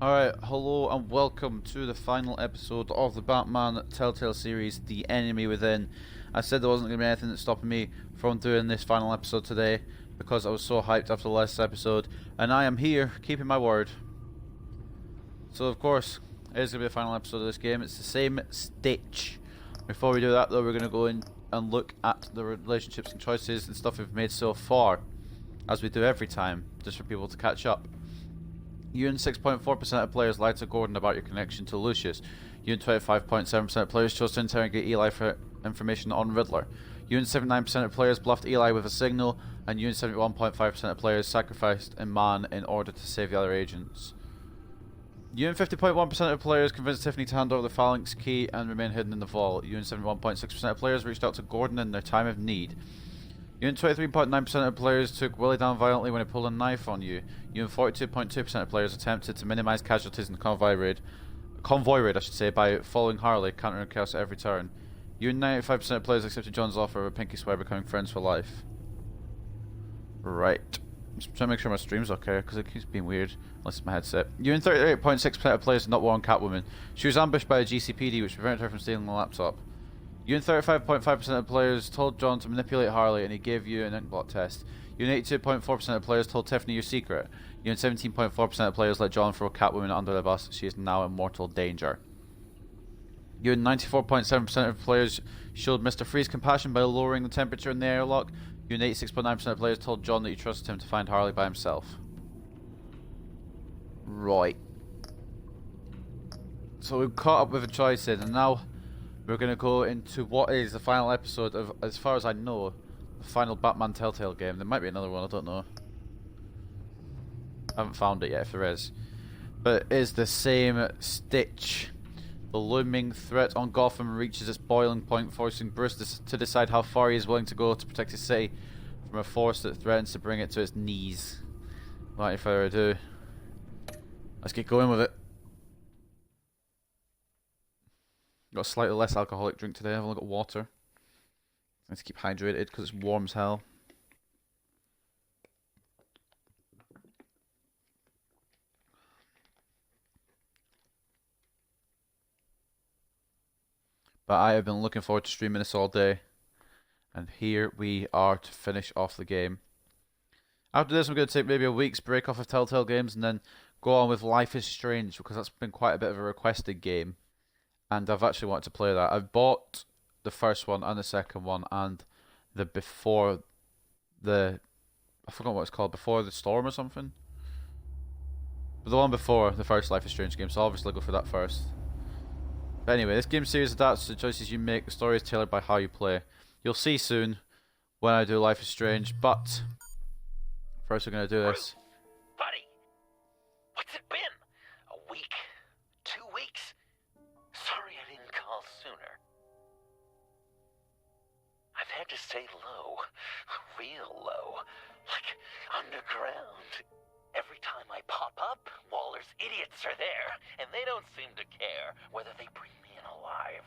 Alright, hello and welcome to the final episode of the Batman Telltale series, The Enemy Within. I said there wasn't going to be anything that's stopping me from doing this final episode today because I was so hyped after the last episode, and I am here, keeping my word. So of course, it is going to be the final episode of this game. It's the same stitch. Before we do that though, we're going to go in and look at the relationships and choices and stuff we've made so far, as we do every time, just for people to catch up. You and 6.4% of players lied to Gordon about your connection to Lucius. You and 25.7% of players chose to interrogate Eli for information on Riddler. You and 79% of players bluffed Eli with a signal, and you and 71.5% of players sacrificed a man in order to save the other agents. You and 50.1% of players convinced Tiffany to hand over the phalanx key and remain hidden in the vault. You and 71.6% of players reached out to Gordon in their time of need. You and 23.9% of players took Willie down violently when he pulled a knife on you. You and 42.2% of players attempted to minimize casualties in the convoy raid, by following Harley, countering chaos at every turn. You and 95% of players accepted John's offer of a pinky swear becoming friends for life. Right. Just trying to make sure my stream's okay, because it keeps being weird, unless it's my headset. You and 38.6% of players did not warn Catwoman. She was ambushed by a GCPD, which prevented her from stealing the laptop. You and 35.5% of players told John to manipulate Harley, and he gave you an inkblot test. You and 82.4% of players told Tiffany your secret. You and 17.4% of players let John throw Catwoman under the bus. She is now in mortal danger. You and 94.7% of players showed Mr. Freeze compassion by lowering the temperature in the airlock. You and 86.9% of players told John that you trusted him to find Harley by himself. Right. So we've caught up with the choices, and now we're going to go into what is the final episode of, as far as I know, the final Batman Telltale game. There might be another one, I don't know. I haven't found it yet, if there is. But it is the same stitch. The looming threat on Gotham reaches its boiling point, forcing Bruce to decide how far he is willing to go to protect his city from a force that threatens to bring it to its knees. Without any further ado, let's get going with it. Got a slightly less alcoholic drink today. I've only got water. I need to keep hydrated because it's warm as hell. But I have been looking forward to streaming this all day. And here we are to finish off the game. After this, I'm going to take maybe a week's break off of Telltale games and then go on with Life is Strange, because that's been quite a bit of a requested game. And I've actually wanted to play that. I've bought the first one and the second one and the before the... I forgot what it's called. Before the Storm or something? But the one before the first Life is Strange game, so I'll obviously go for that first. But anyway, this game series adapts to the choices you make. The story is tailored by how you play. You'll see soon when I do Life is Strange, but first we're going to do this. Buddy, what's it been? A week? 2 weeks? Sorry I didn't call sooner. I've had to stay low, real low, like underground. Every time I pop up, Waller's idiots are there, and they don't seem to care whether they bring me in alive.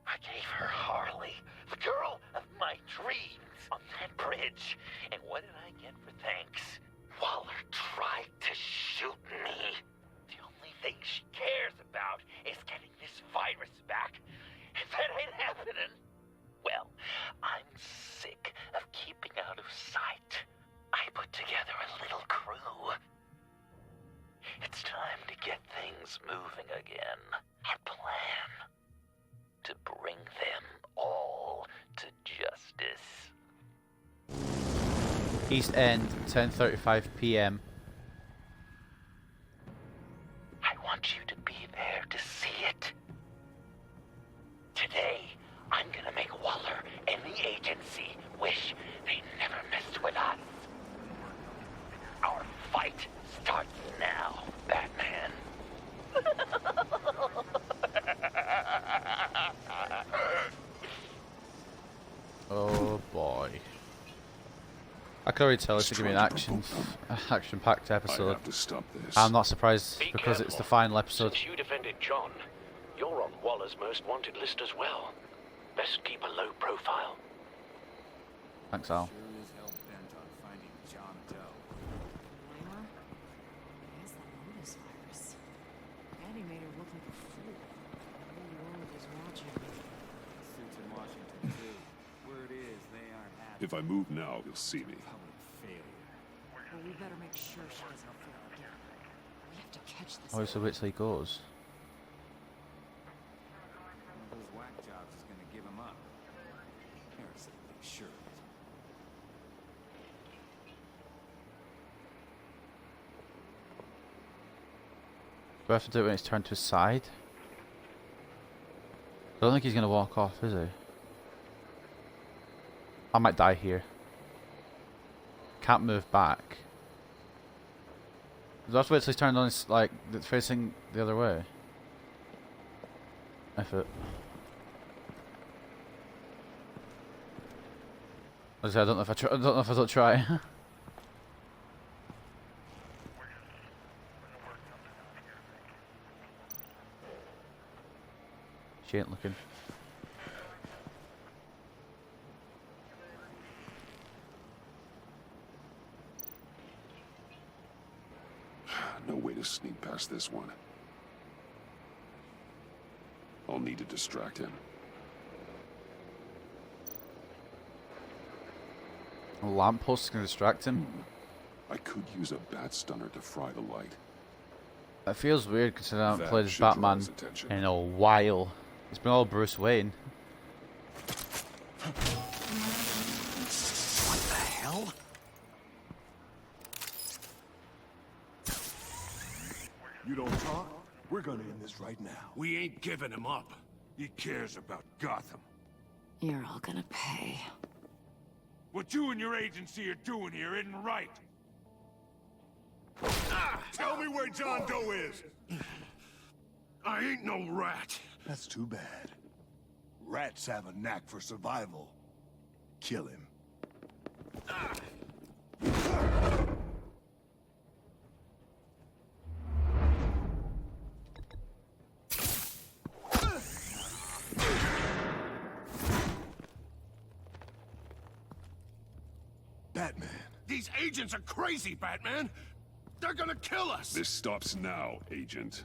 I gave her Harley, the girl of my dreams, on that bridge, and what did I get for thanks? Waller tried to shoot me. The only thing she cares about is getting this virus back, and that ain't happening. Well, I'm sick of keeping out of sight. I put together a little crew. It's time to get things moving again. Our plan: to bring them all to justice. East End, 10:35 PM. I want you to be there to see it. Today, I'm gonna make Waller and the agency wish they never messed with us. Our fight starts now, Batman. Oh boy. I can already tell it's going to be an action-packed episode. I have to stop this. I'm not surprised Be because careful. it's the final episode. Since you defended John, you're on Waller's most wanted list as well. Best keep a low profile. Thanks, Al. Sure is hell-bent on finding John Doe. Why not? Where's that Lotus virus? If I move now, you'll see me. Well, we better make sure she doesn't fail again. We have to catch this. Oh, so wait till he goes. One of those whack jobs is gonna give him up. Harrison will be sure of it. Do I have to do it when it's turned to his side? I don't think he's gonna walk off, is he? I might die here. Can't move back. That's why it's turned on, it's like facing the other way. If it. I don't know if I try. I don't know if I don't try. She ain't looking. No way to sneak past this one. I'll need to distract him. A lamppost is gonna distract him. I could use a bat stunner to fry the light. It feels weird considering I haven't That played as should draw Batman his attention. in a while. It's been all Bruce Wayne. What the hell? You don't talk? We're gonna end this right now. We ain't giving him up. He cares about Gotham. You're all gonna pay. What you and your agency are doing here isn't right. Tell me where John Doe is! I ain't no rat. That's too bad. Rats have a knack for survival. Kill him. Batman. These agents are crazy, Batman. They're gonna kill us. This stops now, Agent.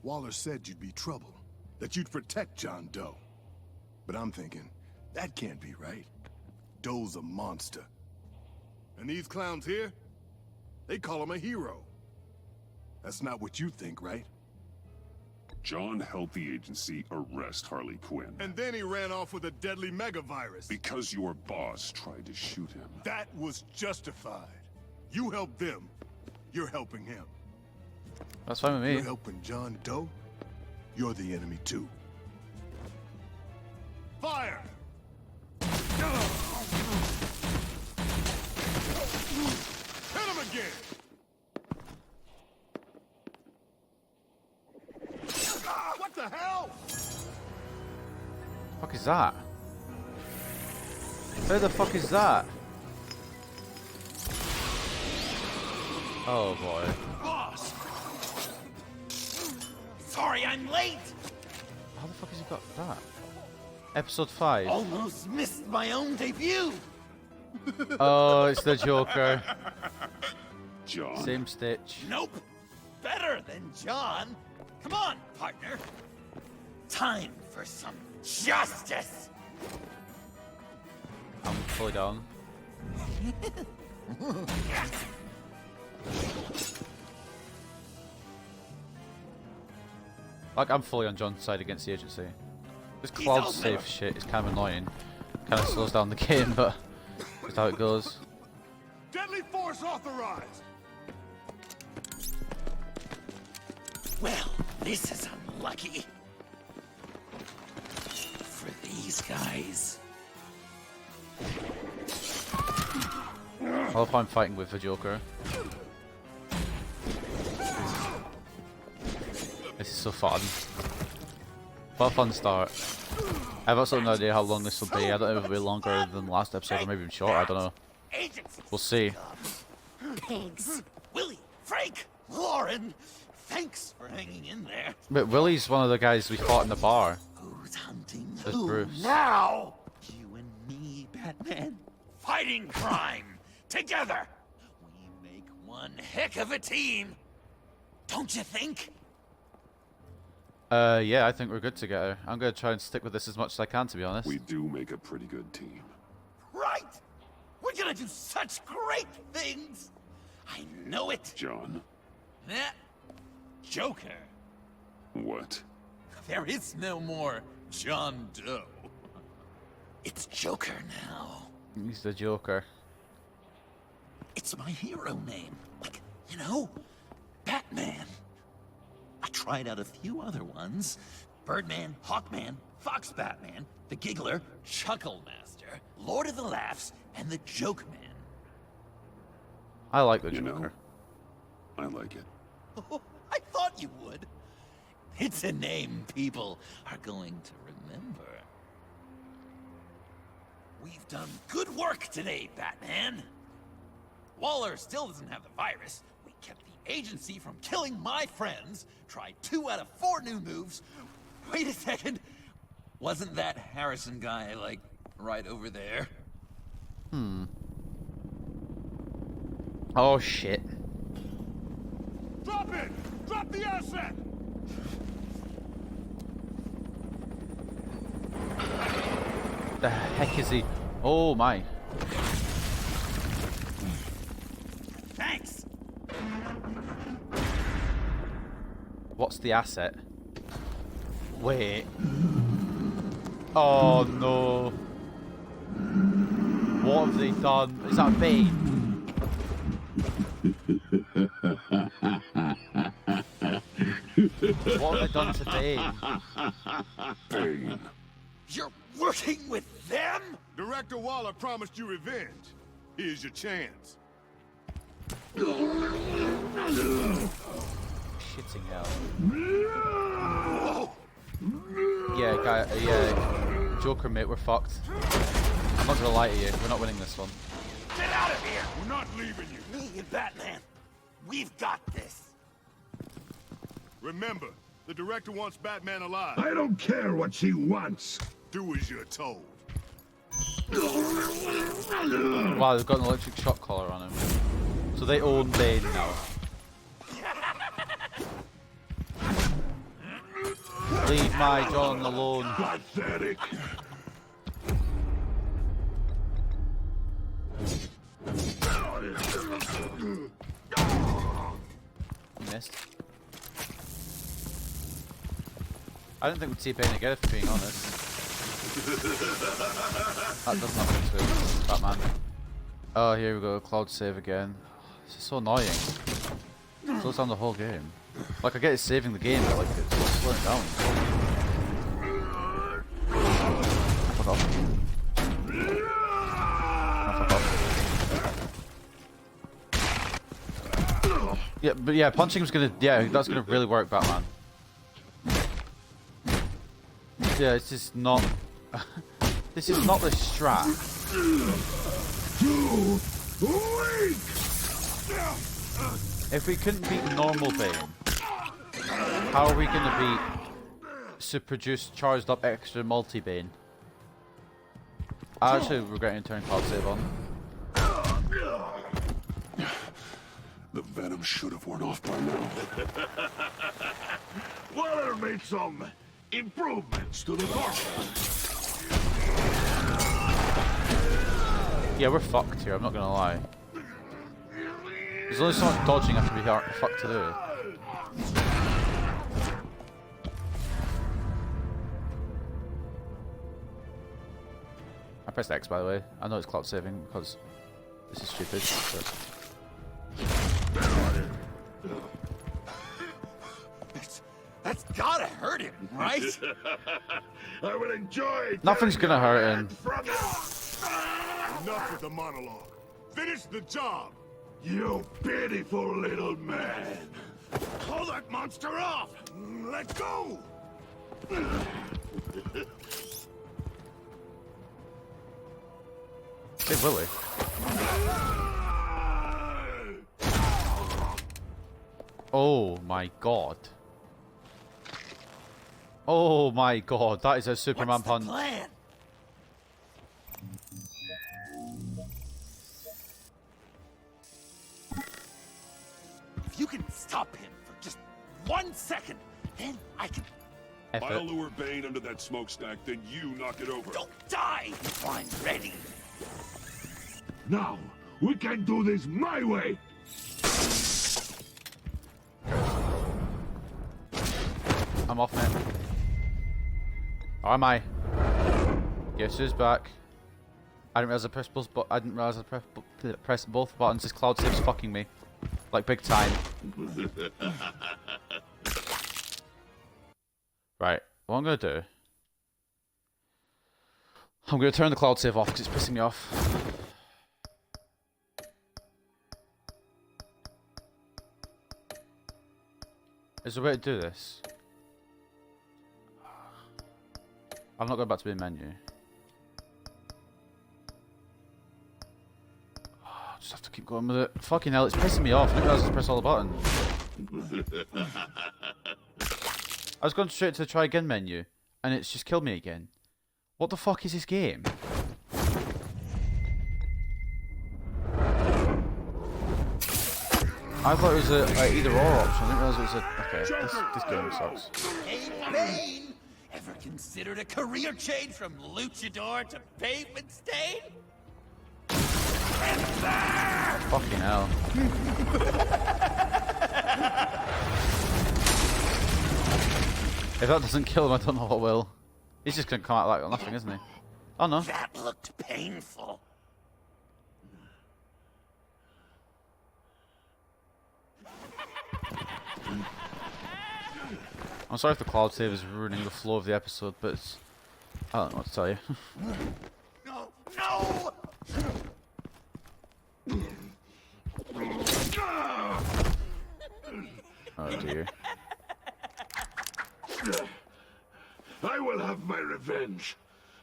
Waller said you'd be trouble. That you'd protect John Doe. But I'm thinking, that can't be right. Doe's a monster. And these clowns here, they call him a hero. That's not what you think, right? John helped the agency arrest Harley Quinn. And then he ran off with a deadly megavirus. Because your boss tried to shoot him. That was justified. You helped them. You're helping him. That's fine with me. You're helping John Doe. You're the enemy too. Fire! Hit him again! What the hell? The fuck is that? Who the fuck is that? Oh boy. Boss! Sorry I'm late! How the fuck has he got that? Episode 5. Almost missed my own debut! Oh, it's the Joker. John. Same stitch. Nope! Better than John! Come on, partner! Time for some justice! I'm fully down. Like, I'm fully on John's side against the agency. This cloud safe shit is kind of annoying. Kind of slows down the game, but that's how it goes. Deadly force authorized! Well, this is unlucky. For these guys. I love how I'm fighting with the Joker. This is so fun. What a fun start. I've absolutely no idea how long this will be. I don't know if it'll be longer than the last episode or maybe even shorter, I don't know. Agents. We'll see. Pigs. Willie, Frank, Lauren, thanks for hanging in there. But Willie's one of the guys we fought in the bar. Who's hunting There's who Bruce. now? You and me, Batman. Fighting crime together. We make one heck of a team. Don't you think? Yeah, I think we're good together. I'm gonna try and stick with this as much as I can, to be honest. We do make a pretty good team. Right! We're gonna do such great things! I know it! John, Eh? Joker. what? There is no more John Doe. It's Joker now. He's the Joker. It's my hero name. Like, you know, Batman. I tried out a few other ones. Birdman, Hawkman, Fox Batman, the Giggler, Chuckle Master, Lord of the Laughs, and the Joke Man. I like the You Joker. know, I like it. Oh, I thought you would. It's a name people are going to remember. We've done good work today, Batman. Waller still doesn't have the virus. We kept the agency from killing my friends. Tried 2 out of 4 new moves. Wait a second. Wasn't that Harrison guy, like, right over there? Oh shit. Drop it! Drop the asset! The heck is he? Oh my. Thanks. What's the asset? Wait. Oh no. What have they done? Is that Bane? What have they done to Bane? Bane. You're working with them? Director Waller promised you revenge. Here's your chance. Shitting hell. Yeah, guy. Yeah, Joker, mate, we're fucked. I'm not gonna lie to you. We're not winning this one. Get out of here! We're not leaving you. Me and Batman, we've got this. Remember, the director wants Batman alive. I don't care what she wants. Do as you're told. Wow, they've got an electric shock collar on him. So they own Bane now. Leave my John alone. Pathetic. Missed. I don't think we'd see Bane again, if being honest. That does nothing to Batman. Oh, here we go, cloud save again. This is so annoying. Slows down the whole game. Like, I get it saving the game, but like, it's slowing it down. Fuck off. Oh, fuck off. Yeah, but yeah, punching was gonna, yeah, that's gonna really work, Batman. Yeah, it's just not. This is not the strat. If we couldn't beat normal Bane, how are we gonna beat super juiced, charged up extra multi Bane? I actually regretting turning cloud save on. The venom should have worn off by now. Waller made some improvements to the car. Yeah, we're fucked here, I'm not gonna lie. There's only so much dodging after we fucked to do. I pressed X, by the way. I know it's cloud saving because this is stupid. But... That's gotta hurt him, right? I will enjoy. Nothing's gonna hurt him. Enough with the monologue. Finish the job. You pitiful little man. Call that monster off. Let go. Hey, Willie. Oh my god. Oh my god, that is a Superman What's the punch. plan? If you can stop him for just 1 second, then I can F it. I'll lure Bane under that smokestack, then you knock it over. Don't die if I'm ready. Now, we can do this my way. I'm off, mate. Or am I? Yes, who's back? I didn't realize I pressed both, but I didn't realize I pressed both buttons. This cloud save's fucking me, like big time. Right, what I'm gonna do? I'm gonna turn the cloud save off because it's pissing me off. Is there a way to do this? I'm not going back to the menu. I just have to keep going with it. Fucking hell, it's pissing me off. I didn't realise I press all the buttons. I was going straight to the try again menu, and it's just killed me again. What the fuck is this game? I thought it was a either or option. I didn't realise it was a... Okay, this game sucks. Hey, Bane! Ever considered a career change from luchador to pavement stain? Fucking hell. If that doesn't kill him, I don't know what will. He's just gonna come out like nothing, isn't he? Oh no. That looked painful. I'm sorry if the cloud save is ruining the flow of the episode, but it's... I don't know what to tell you. No! No! Oh dear. I will have my revenge.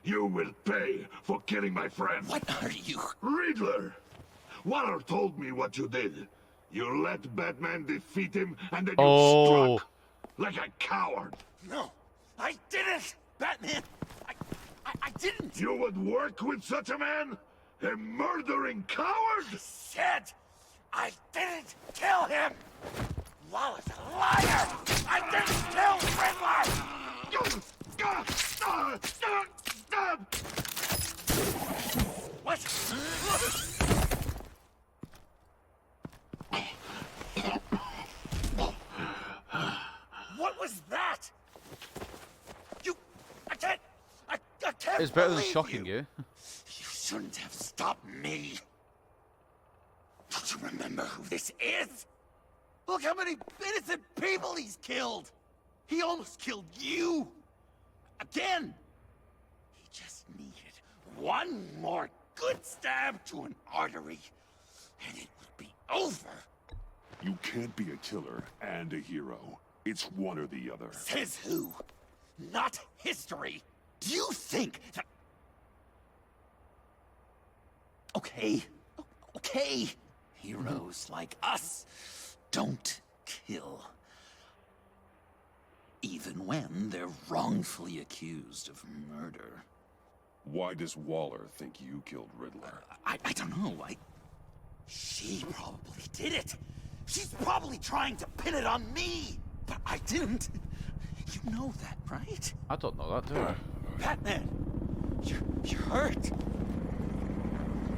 You will pay for killing my friend. What are you? Riddler! Waller told me what you did. You let Batman defeat him, and then you Oh. struck. Like a coward. No! I didn't! Batman! I didn't! You would work with such a man? A murdering coward? Said I didn't kill him! Wallace a liar! I didn't kill Riddler! What? What was that? I can't It's better than believe shocking you. You shouldn't have stopped me. Don't you remember who this is? Look how many innocent people he's killed! He almost killed you! Again! He just needed one more good stab to an artery, and it would be over. You can't be a killer and a hero. It's one or the other. Says who? Not history. Do you think that... Okay. Okay. Heroes like us don't kill. Even when they're wrongfully accused of murder. Why does Waller think you killed Riddler? I don't know. She probably did it. She's probably trying to pin it on me. But I didn't. You know that, right? I don't know that, do I? Batman, you're hurt.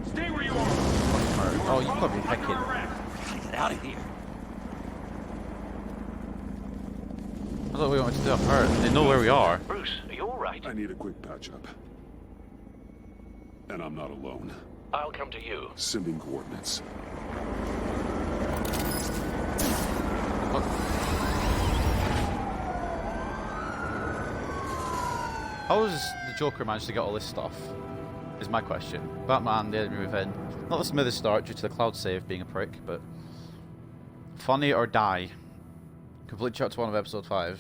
Stay where you are. Oh, you've got to be picking. We gotta get out of here. I thought we wanted to do. I'm hurt. They know where we are. Bruce, are you all right? I need a quick patch-up. And I'm not alone. I'll come to you. Sending coordinates. How has the Joker managed to get all this stuff? Is my question. Batman, the enemy within. Not the smoothest start due to the cloud save being a prick, but... Funny or die. Complete chapter 1 of episode 5.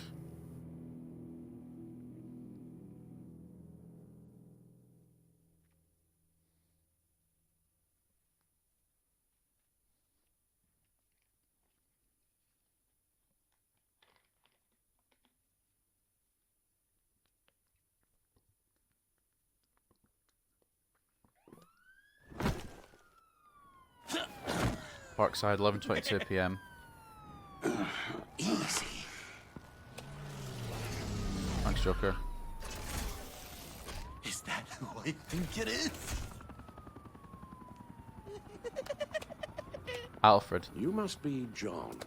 Parkside, 11:22 PM. Easy. I Joker. Is that who I think it is? Alfred. You must be John.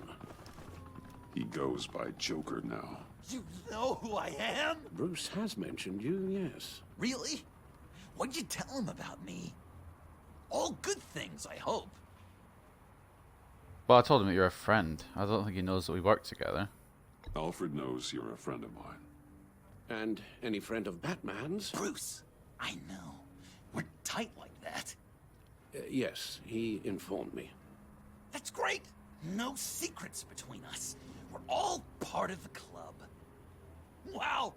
He goes by Joker now. You know who I am? Bruce has mentioned you, yes. Really? What'd you tell him about me? All good things, I hope. Well, I told him that you're a friend. I don't think he knows that we work together. Alfred knows you're a friend of mine. And any friend of Batman's? Bruce, I know. We're tight like that. Yes, he informed me. That's great. No secrets between us. We're all part of the club. Wow,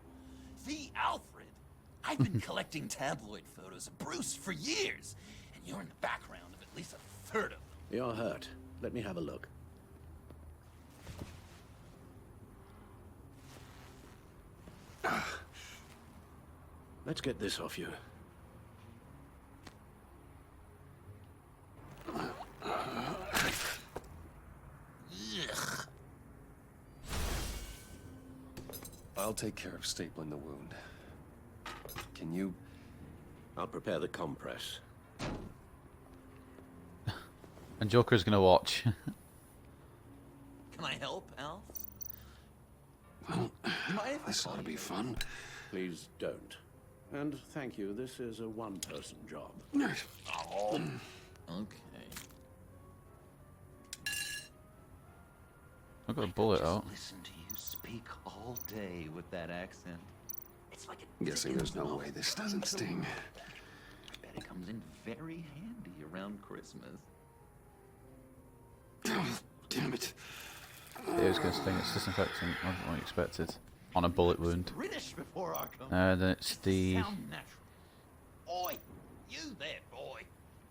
the Alfred. I've been collecting tabloid photos of Bruce for years, and you're in the background of at least a third of them. You're hurt. Let me have a look. Let's get this off you. Ugh. I'll take care of stapling the wound. Can you? I'll prepare the compress. And Joker's gonna watch. Can I help, Al? Well, You mind if I this call ought to you? be fun. Please don't. And thank you, this is a one-person job. Oh. Okay. I've got a bullet Just out. listen to you speak all day with that accent. It's like a Guessing there's no Dickens way this novel. doesn't sting. I bet it comes in very handy around Christmas. Damn it. It is gonna sting. It's disinfectant. I wasn't what I expected. On a bullet wound. British before our company. And then it's the. Sound natural. Oi, you there, boy.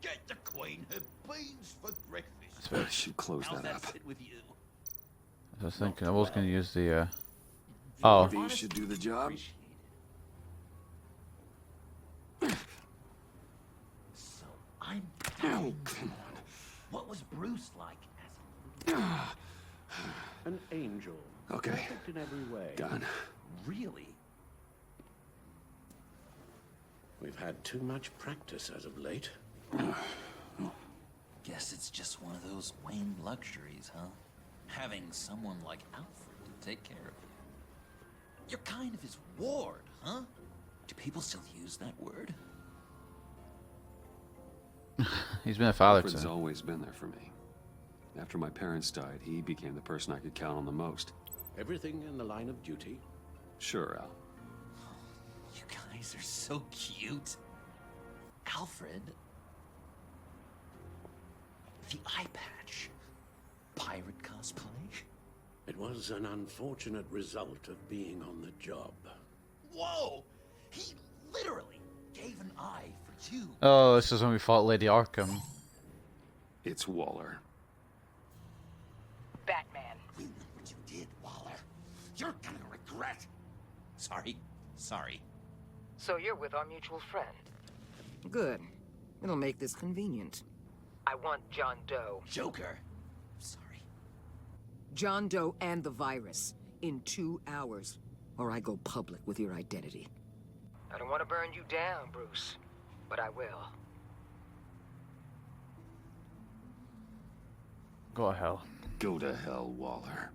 Get the Queen her beans for breakfast. I should close How's that up. sit with you? I was thinking I was gonna use the. Oh, Maybe you should do the job. Appreciate it. So I'm Oh, come What was Bruce like as a little on. An angel. Okay. Perfect in every way. Done. Really? We've had too much practice as of late. Guess it's just one of those Wayne luxuries, huh? Having someone like Alfred to take care of you. You're kind of his ward, huh? Do people still use that word? he's been a father Alfred's to. always been there for me. After my parents died, he became the person I could count on the most. Everything in the line of duty. Sure, Al. You guys are so cute. Alfred. The eye patch. Pirate cosplay. It was an unfortunate result of being on the job. Whoa! He literally gave an eye for you. Oh, this is when we fought Lady Arkham. It's Waller. Batman. We know what you did, Waller. You're gonna regret. Sorry. So you're with our mutual friend. Good. It'll make this convenient. I want John Doe. Joker. Sorry. John Doe and the virus. In 2 hours. Or I go public with your identity. I don't want to burn you down, Bruce. But I will. Go to hell. Go to hell, Waller.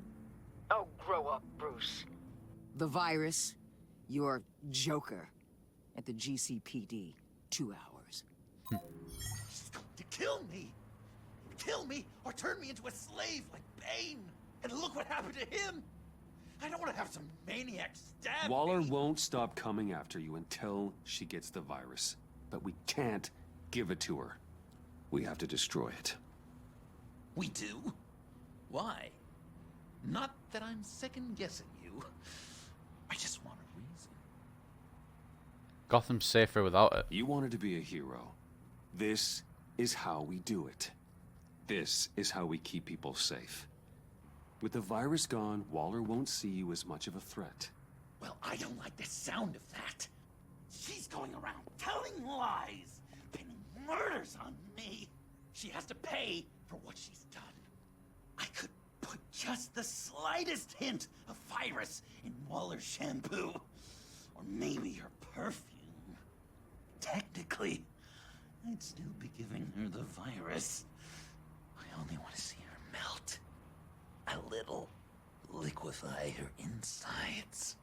Oh, grow up, Bruce. The virus. Your Joker. At the GCPD. 2 hours. He's going to kill me. Kill me or turn me into a slave like Bane. And look what happened to him. I don't want to have some maniac stab Waller me. won't stop coming after you until she gets the virus. But we can't give it to her. We have to destroy it. We do? Why? Not that I'm second-guessing you. I just want a reason. Gotham's safer without it. You wanted to be a hero. This is how we do it. This is how we keep people safe. With the virus gone, Waller won't see you as much of a threat. Well, I don't like the sound of that. She's going around telling lies, pinning murders on me. She has to pay for what she's done. I could put just the slightest hint of virus in Waller's shampoo. or maybe your perfume. Technically, I'd still be giving her the virus. I only want to see her melt. A little. Liquefy her insides.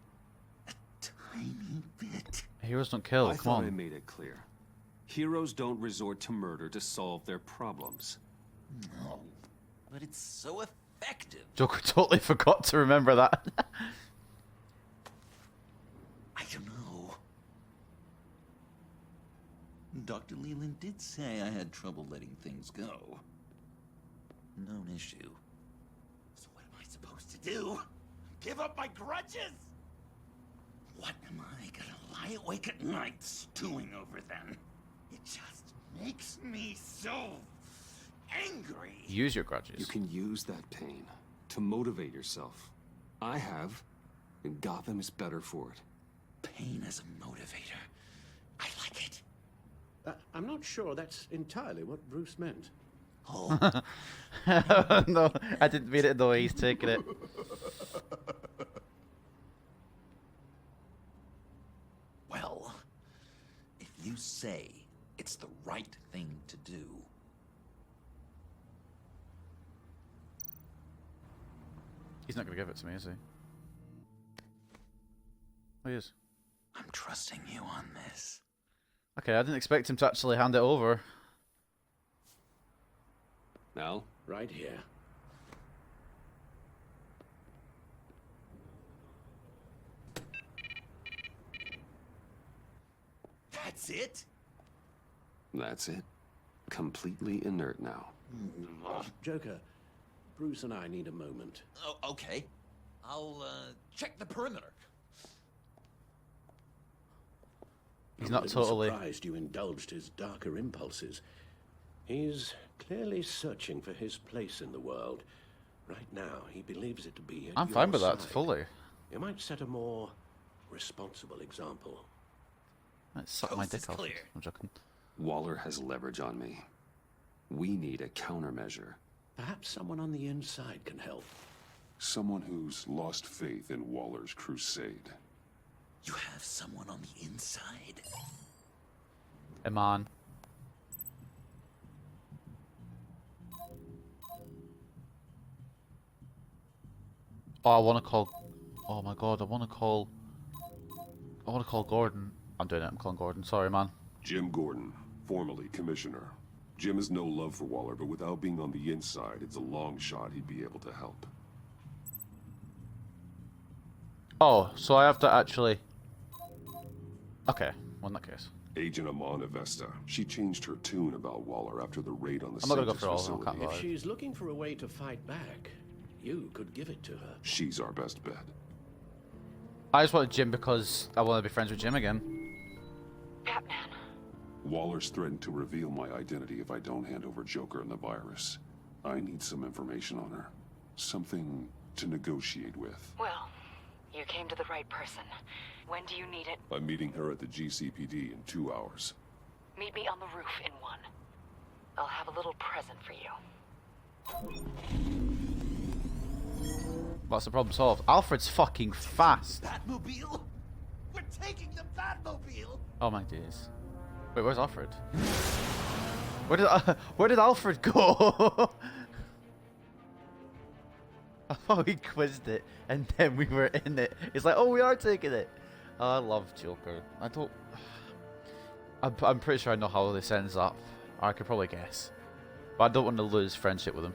A tiny bit. Heroes don't kill, I come thought I on. made it clear. Heroes don't resort to murder to solve their problems. No, but it's so effective. Joker totally forgot to remember that. I don't know. Dr. Leland did say I had trouble letting things go. Known issue. So what am I supposed to do? Give up my grudges? What am I gonna lie awake at night stewing over then? It just makes me so angry. Use your grudges. You can use that pain to motivate yourself. I have, and Gotham is better for it. Pain as a motivator. I like it. I'm not sure that's entirely what Bruce meant. Oh, No, I didn't mean it the way he's taking it. well, if you say it's the right thing to do. He's not going to give it to me, is he? Oh, he is. I'm trusting you on this. Okay, I didn't expect him to actually hand it over. Now, Right here. That's it? that's it. Completely inert now. Joker, Bruce and I need a moment. Oh, okay. I'll check the perimeter. He's I'm not a little totally... surprised you indulged his darker impulses. He's clearly searching for his place in the world. Right now, he believes it to be at I'm your fine with that, side. fully. You might set a more responsible example. Let's suck my Coast dick is off. clear. I'm joking. Waller has leverage on me. We need a countermeasure. Perhaps someone on the inside can help. Someone who's lost faith in Waller's crusade. You have someone on the inside? Iman. Oh, I want to call... Oh my god, I want to call Gordon. I'm doing it, I'm calling Gordon. Sorry, man. Jim Gordon, formerly commissioner. Jim has no love for Waller, but without being on the inside, it's a long shot he'd be able to help. Oh, so I have to actually... Okay, well in that case. Agent Amana Vesta. She changed her tune about Waller after the raid on the I'm not gonna go Center's for all of them, I facility. can't If lie. she's looking for a way to fight back, you could give it to her. She's our best bet. I just wanted Jim because I want to be friends with Jim again. Batman. Waller's threatened to reveal my identity if I don't hand over Joker and the virus. I need some information on her. Something to negotiate with. Well, you came to the right person. When do you need it? I'm meeting her at the GCPD in 2 hours. Meet me on the roof in 1. I'll have a little present for you. What's the problem solved? Alfred's fucking fast. Batmobile? We're taking the Batmobile! Oh my days. Wait, where's Alfred? Where did Alfred go? I thought we quizzed it and then we were in it. It's like, oh, we are taking it. Oh, I love Joker. I don't... I'm pretty sure I know how this ends up. Or I could probably guess. But I don't want to lose friendship with him.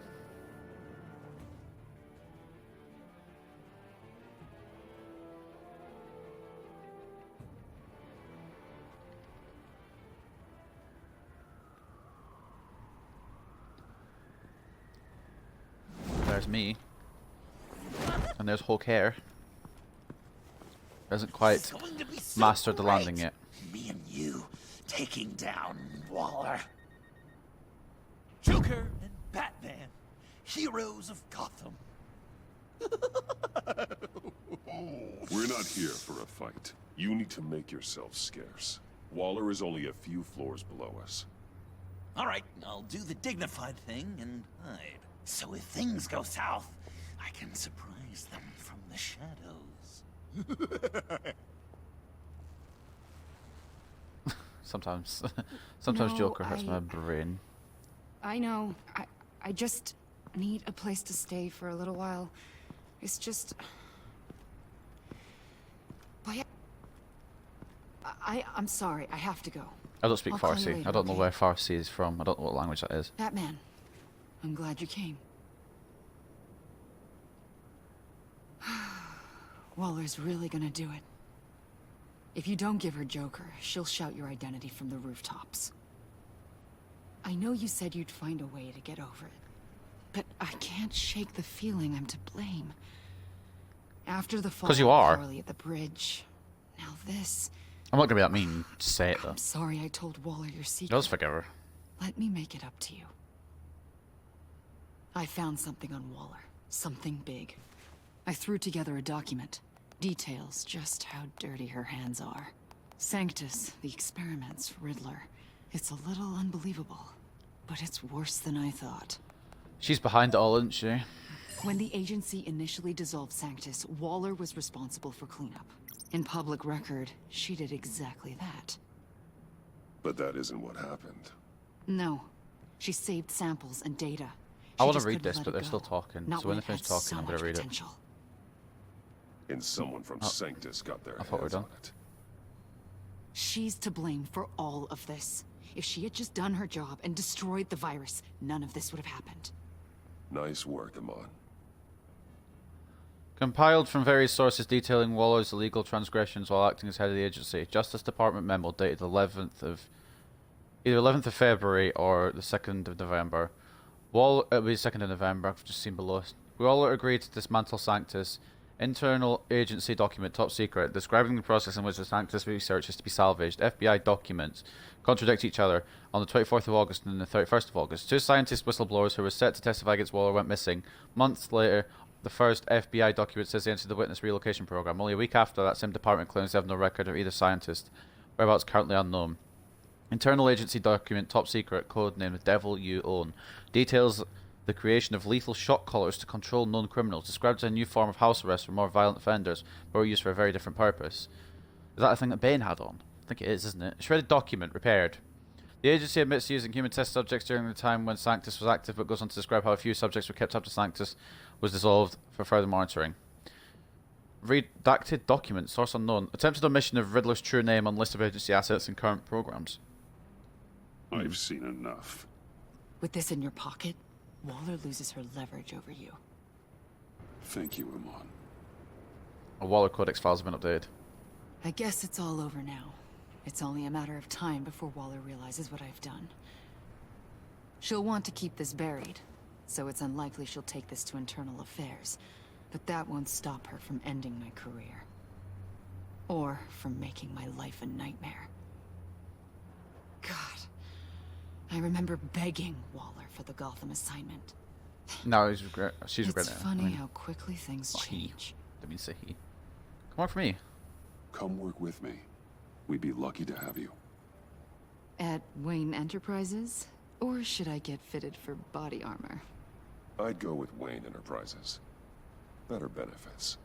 There's me. And there's Hulk hair. Hasn't quite It's going to be so mastered the landing great. yet. Me and you taking down Waller. Joker and Batman, heroes of Gotham. We're not here for a fight. You need to make yourself scarce. Waller is only a few floors below us. All right, I'll do the dignified thing and hide. So if things go south, I can surprise them from the shadows. Sometimes, sometimes No, Joker hurts my brain. I know. I just need a place to stay for a little while. It's just... I'm sorry, I have to go. I don't speak I'll call you Farsi. later, I don't know okay? where Farsi is from. I don't know what language that is. Batman, I'm glad you came. Waller's really gonna do it. If you don't give her Joker, she'll shout your identity from the rooftops. I know you said you'd find a way to get over it, but I can't shake the feeling I'm to blame. After the fall 'Cause you are. of Harley at the bridge, now this... I'm not gonna be that mean. Just say it though. I'm sorry I told Waller your He secret. does forgive her. Let me make it up to you. I found something on Waller. Something big. I threw together a document. Details just how dirty her hands are. Sanctus, the experiments, Riddler. It's a little unbelievable, but it's worse than I thought. She's behind it all, isn't she? When the agency initially dissolved Sanctus, Waller was responsible for cleanup. In public record, she did exactly that. But that isn't what happened. No. She saved samples and data. I She want to just read couldn't this, let but it they're go. still talking. Not So when when they finish it had talking, so I'm gonna much read it. potential. And someone from Sanctus got their I thought we were hands done. on it. She's to blame for all of this. If she had just done her job and destroyed the virus, none of this would have happened. Nice work, Amon. Compiled from various sources detailing Waller's illegal transgressions while acting as head of the agency. Justice Department memo dated either 11th of February or the 2nd of November. Waller, it'll be 2nd of November, I've just seen below. Waller agreed to dismantle Sanctus. Internal agency document, top secret, describing the process in which the Sanctus research is to be salvaged. FBI documents contradict each other. On the 24th of August and the 31st of August, two scientist whistleblowers who were set to testify against Waller went missing. Months later, the first FBI document says they entered the witness relocation program. Only a week after, that same department claims they have no record of either scientist. Whereabouts currently unknown. Internal agency document, top secret, code name, the devil you own. Details the creation of lethal shock collars to control known criminals. Described as a new form of house arrest for more violent offenders, but were used for a very different purpose. Is that a thing that Bane had on? I think it is, isn't it? Shredded document, repaired. The agency admits to using human test subjects during the time when Sanctus was active, but goes on to describe how a few subjects were kept after Sanctus was dissolved for further monitoring. Redacted document, source unknown. Attempted omission of Riddler's true name on list of agency assets and current programs. I've seen enough. With this in your pocket, Waller loses her leverage over you. Thank you, Amon. A Waller Codex files have been updated. I guess it's all over now. It's only a matter of time before Waller realizes what I've done. She'll want to keep this buried, so it's unlikely she'll take this to internal affairs. But that won't stop her from ending my career. Or from making my life a nightmare. God. I remember begging Waller for the Gotham assignment. No, she's regretting it. It's funny how quickly things change. I mean, say he. Come work for me. Come work with me. We'd be lucky to have you. At Wayne Enterprises? Or should I get fitted for body armor? I'd go with Wayne Enterprises. Better benefits.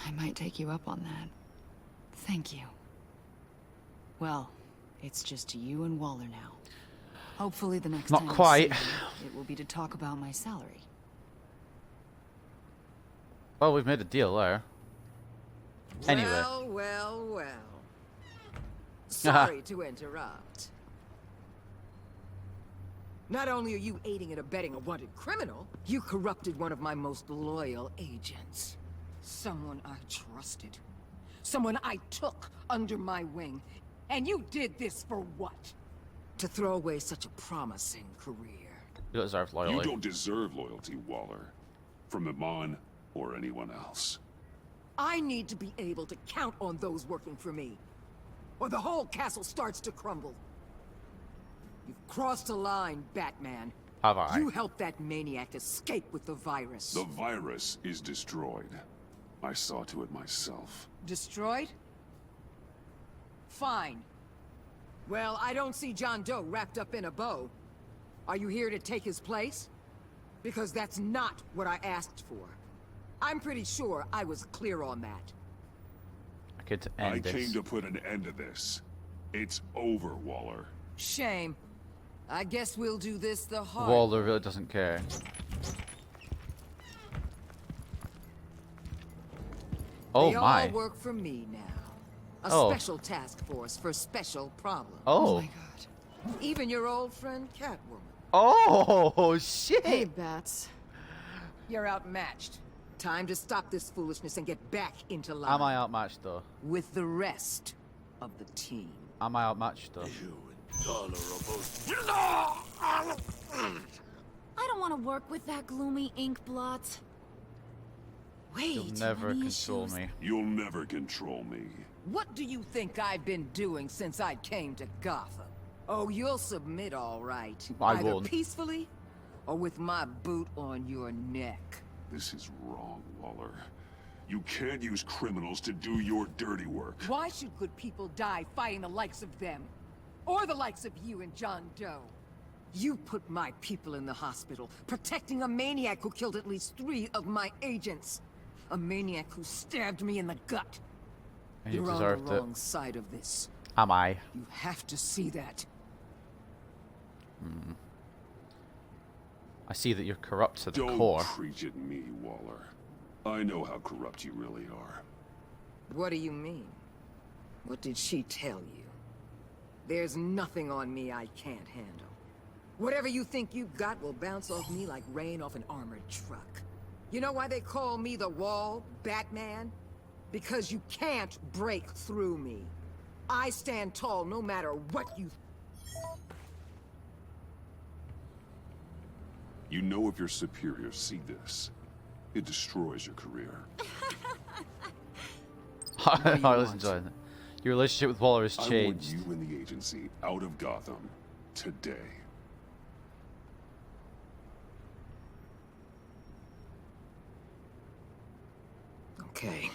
I might take you up on that. Thank you. Well, it's just you and Waller now. Hopefully the next Not time quite. I see you, it will be to talk about my salary. Well, we've made a deal there. Anyway. Well, well, well. Sorry to interrupt. Not only are you aiding and abetting a wanted criminal, you corrupted one of my most loyal agents. Someone I trusted. Someone I took under my wing. And you did this for what? To throw away such a promising career. You deserve loyalty. You don't deserve loyalty, Waller. From Amon or anyone else. I need to be able to count on those working for me, or the whole castle starts to crumble. You've crossed a line, Batman. Have I? You helped that maniac escape with the virus. The virus is destroyed. I saw to it myself. Destroyed? Fine. Well, I don't see John Doe wrapped up in a bow. Are you here to take his place? Because that's not what I asked for. I'm pretty sure I was clear on that. I could end I this. came to put an end to this. It's over, Waller. Shame. I guess we'll do this the hard Waller really doesn't care. Oh They my. all work for me now. A Oh. special task force for special problems. Oh. my god. Even your old friend Catwoman. Oh shit. Hey, Bats. You're outmatched. Time to stop this foolishness and get back into line. Am I outmatched though? With the rest of the team. Am I outmatched though? You intolerable... I don't want to work with that gloomy ink blot. Wait, You'll never any control issues? me. You'll never control me. What do you think I've been doing since I came to Gotham? Oh, you'll submit all right. I Either won't. peacefully or with my boot on your neck. This is wrong, Waller. You can't use criminals to do your dirty work. Why should good people die fighting the likes of them? Or the likes of you and John Doe? You put my people in the hospital, protecting a maniac who killed at least 3 of my agents. A maniac who stabbed me in the gut. And you You're on deserved the it. wrong side of this. Am I? You have to see that. I see that you're corrupt to the Don't core. preach at me, Waller. I know how corrupt you really are. What do you mean? What did she tell you? There's nothing on me I can't handle. Whatever you think you got will bounce off me like rain off an armored truck. You know why they call me the Wall, Batman? Because you can't break through me. I stand tall no matter what you... You know if your superiors see this, it destroys your career. I was enjoying it. Your relationship with Waller has I want changed. you and the agency out of Gotham today. Okay.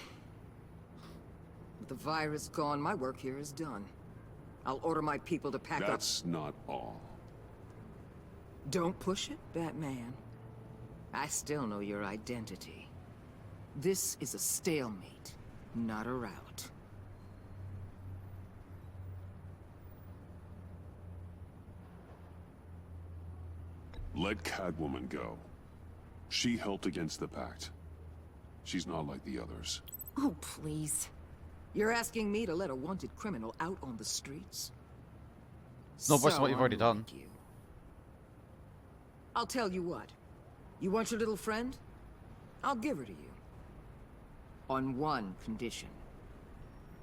With the virus gone, my work here is done. I'll order my people to pack up... That's not all. Don't push it, Batman. I still know your identity. This is a stalemate, not a rout. Let Catwoman go. She helped against the Pact. She's not like the others. Oh, please. You're asking me to let a wanted criminal out on the streets? No, worse than what you've already unlike done. you. I'll tell you what. You want your little friend? I'll give her to you. On one condition.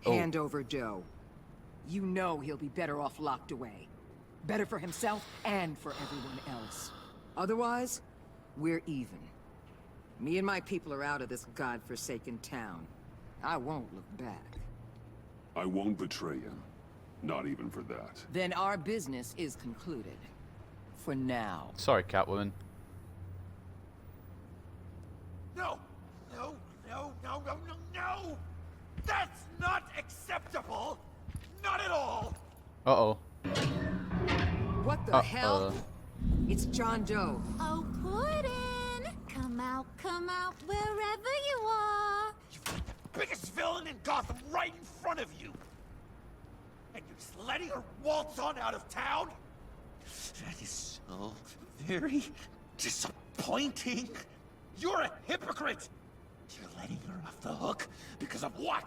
Oh. Hand over Doe. You know he'll be better off locked away. Better for himself and for everyone else. Otherwise, we're even. Me and my people are out of this godforsaken town. I won't look back. I won't betray him. Not even for that. Then our business is concluded. For now. Sorry, Catwoman. No! No, no, no, no, no, no! That's not acceptable! Not at all! Uh-oh. What the hell? It's John Doe. Oh, Puddin'! Come out, wherever you are. You've got the biggest villain in Gotham right in front of you! And you're just letting her waltz on out of town? That is so very disappointing. You're a hypocrite! You're letting her off the hook because of what?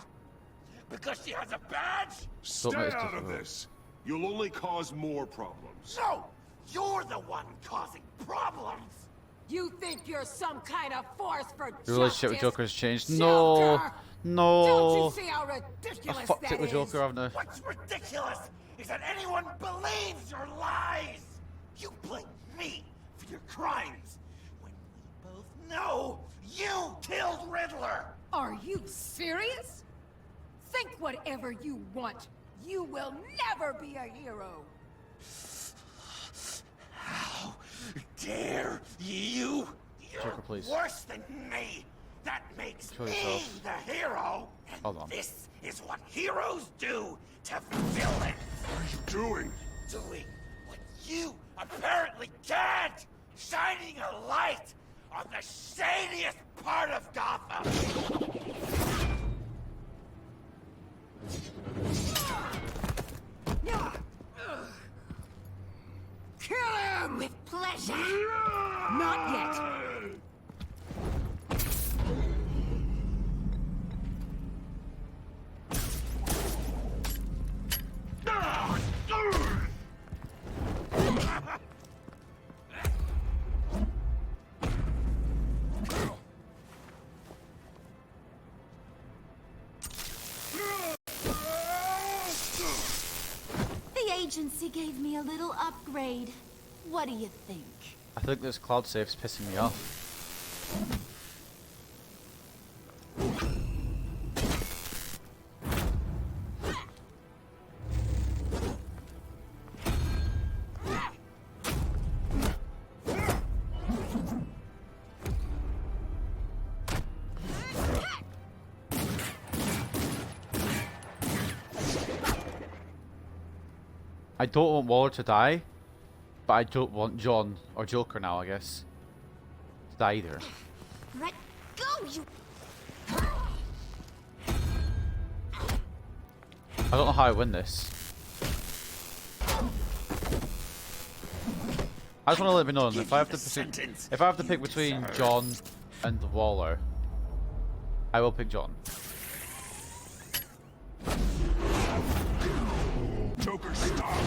Because she has a badge? Stay make this out of difficult. this! You'll only cause more problems. No! You're the one causing problems! You think you're some kind of force for justice? Your relationship with Joker has changed. Joker! No! Don't No! you see how I ridiculous fucked that it with is? Joker, haven't I? What's ridiculous is that anyone believes your lies! You blame me for your crimes, when we both know you killed Riddler! Are you serious? Think whatever you want. You will never be a hero. How dare you? You're Joker, please. worse than me! That makes Show me yourself. the hero! And Hold on. this is what heroes do to villains! What are you doing? Doing what you apparently can't! Shining a light on the shadiest part of Gotham! agency gave me a little upgrade. What do you think? I think this cloud safe's pissing me off. I don't want Waller to die, but I don't want John, or Joker now, I guess, to die either. Let go, you... I don't know how I win this. I just want to let me know if I have to pick between John and Waller, I will pick John. Joker, stop!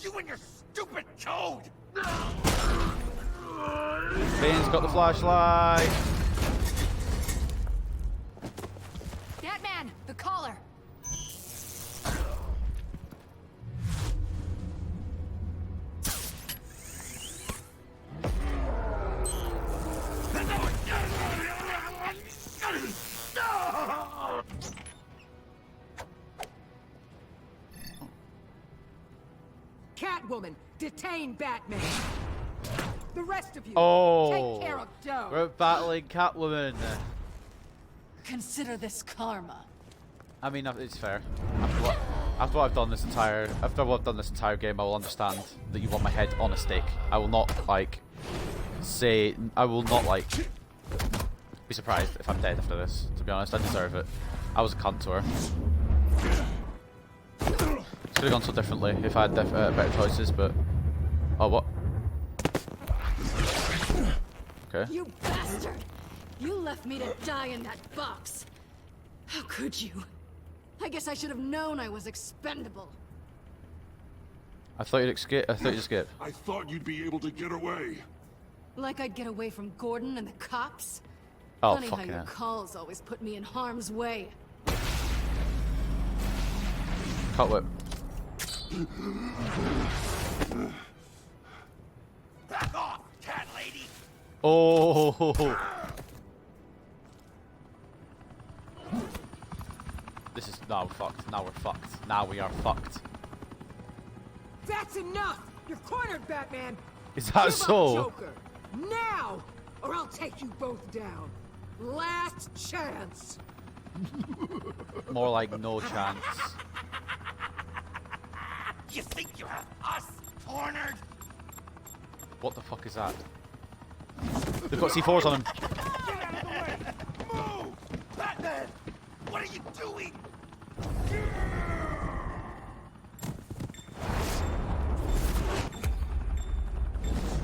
You and your stupid code! Bane's got the flashlight. Batman, the collar. Catwoman, detain Batman. The rest of you, take care of Doe. We're battling Catwoman. Consider this karma. I mean, it's fair. After what I've done this entire game, I will understand that you want my head on a stake. I will not be surprised if I'm dead after this. To be honest, I deserve it. I was a cunt to her. Could have gone so differently if I had better choices, but oh, what? Okay. You bastard! You left me to die in that box. How could you? I guess I should have known I was expendable. I thought you'd escape. I thought you'd escape. I thought you'd be able to get away. Like I'd get away from Gordon and the cops? Oh, Funny how fucking your hell. calls always put me in harm's way. Cut whip. Back off, cat lady! Oh. This is now fucked. Now we're fucked. Now we are fucked. That's enough! You're cornered, Batman! Is that Give so? up, Joker! Now! Or I'll take you both down. Last chance! More like no chance. You think you have us cornered? What the fuck is that? They've got C4s on him. Get out of the way! Move! Batman! What are you doing?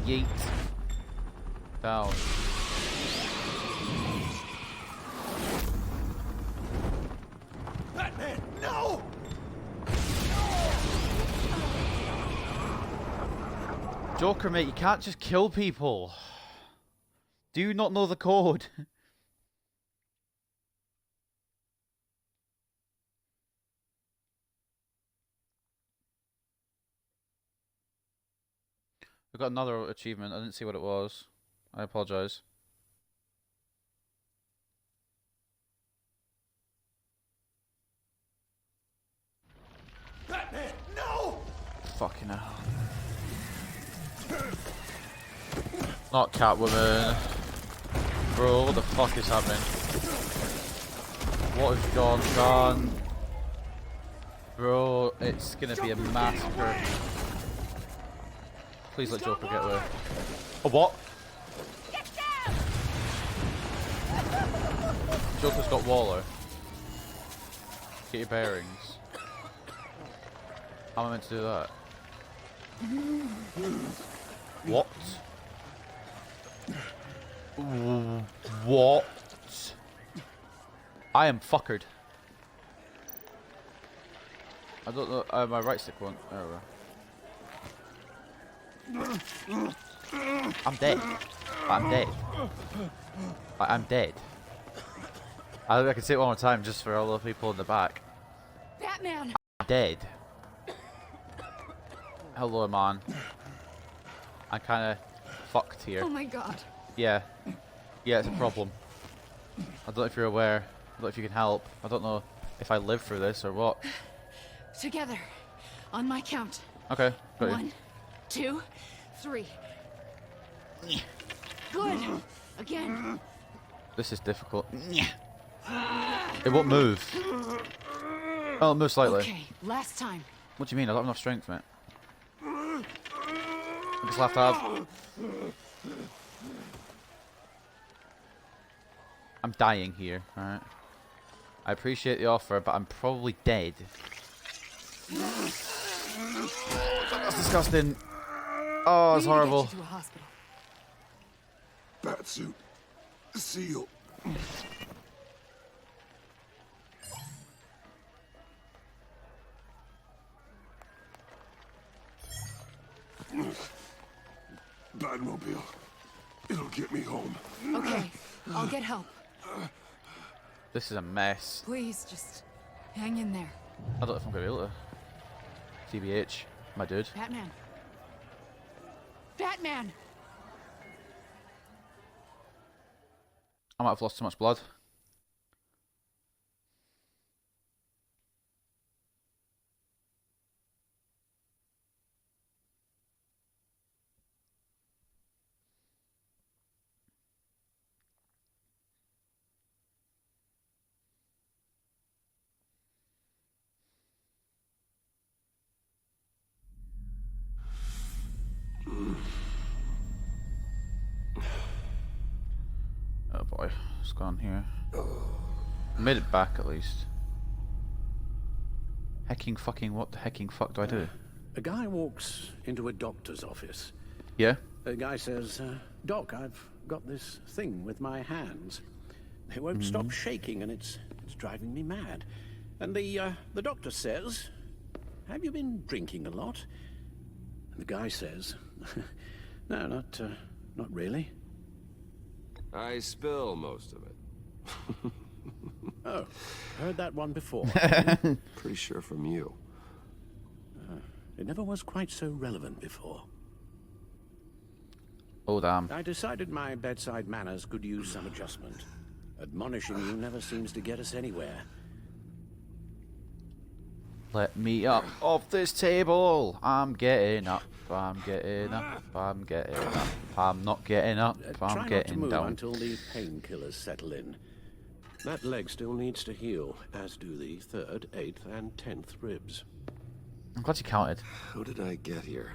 Yeet. Down. Batman, no! Joker, mate, you can't just kill people. Do you not know the code? We've got another achievement. I didn't see what it was. I apologize. Batman, no! Fucking hell. Not Catwoman. Bro, what the fuck is happening? What has John done? Bro, it's gonna be a massacre. Please let Joker get away. Oh, what? Joker's got Waller. Get your bearings. How am I meant to do that? What? What? I am fuckered. I don't know. My right stick won't. There we go. I'm dead. I'm dead. I'm dead. I can say it one more time just for all the people in the back. Batman! Dead. Hello, man. I'm kind of fucked here. Oh my god. Yeah. Yeah, it's a problem. I don't know if you're aware. I don't know if you can help. I don't know if I live through this or what. Together. On my count. Okay, got you. 1, 2, 3. Good. Again. This is difficult. It won't move. Oh, it'll move slightly. Okay, last time. What do you mean? I don't have enough strength, mate. I just have to have... I'm dying here, alright? I appreciate the offer, but I'm probably dead. That's disgusting. Oh, it's horrible. Get you to a hospital. Batsuit. Seal. Batmobile. It'll get me home. Okay, I'll get help. This is a mess. Please, just hang in there. I don't know if I'm going to be able to. TBH, my dude. Batman. Batman! I might have lost too much blood. Oh boy, what's going on here? I made it back at least. Hecking fucking what the hecking fuck do I do? A guy walks into a doctor's office. Yeah? The guy says, Doc, I've got this thing with my hands. They won't stop shaking and it's driving me mad. And the doctor says, have you been drinking a lot? And the guy says, no, not really. I spill most of it. Oh, heard that one before. Pretty sure from you. It never was quite so relevant before. Oh damn. I decided my bedside manners could use some adjustment. Admonishing you never seems to get us anywhere. Let me up off this table. I'm getting up. I'm getting up. I'm getting up. I'm not getting up. Try I'm not to getting move down. until the painkillers settle in. That leg still needs to heal, as do the 3rd, 8th, and 10th ribs. I'm glad you counted. How did I get here?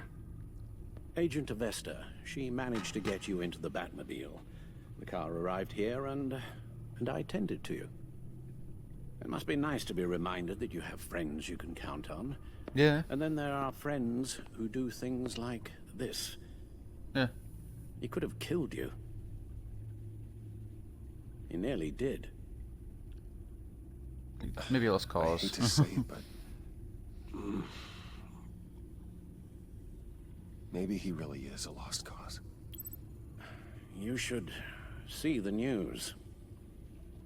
Agent Avesta, she managed to get you into the Batmobile. The car arrived here, and I tended to you. It must be nice to be reminded that you have friends you can count on. Yeah. And then there are friends who do things like this. Yeah. He could have killed you. He nearly did. Maybe lost I cause. hate to say it, but maybe he really is a lost cause. You should see the news.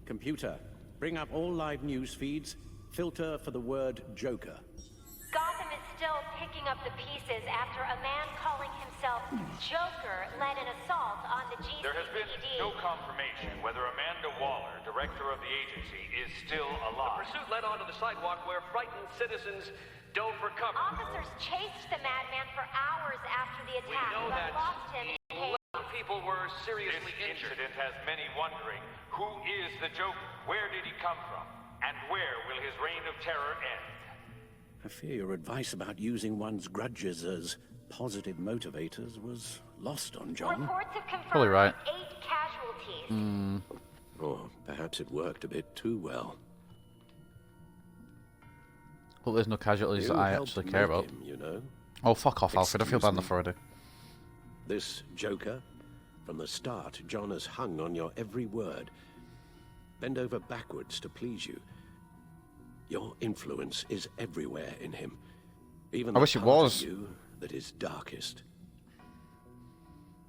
Computer, bring up all live news feeds. Filter for the word Joker. Gotham is still picking up the pieces after a man calling himself Joker led an assault on the GCPD. There has been no confirmation whether Amanda Waller, director of the agency, is still alive. The pursuit led onto the sidewalk where frightened citizens dove for cover. Officers chased the madman for hours after the We attack, know but that lost him in chaos. 11 people were seriously This injured. incident has many wondering, who is the Joker? Where did he come from? And where will his reign of terror end? I fear your advice about using one's grudges as positive motivators was lost on John. Reports have confirmed Probably right. 8 casualties. Or perhaps it worked a bit too well. Well, there's no casualties You that I helped actually care make about. him, you know. Oh, fuck off, Alfred. I feel Excuse bad me? enough already. This Joker, from the start, John has hung on your every word. Bend over backwards to please you. Your influence is everywhere in him. Even I the wish it part of was. you that is darkest.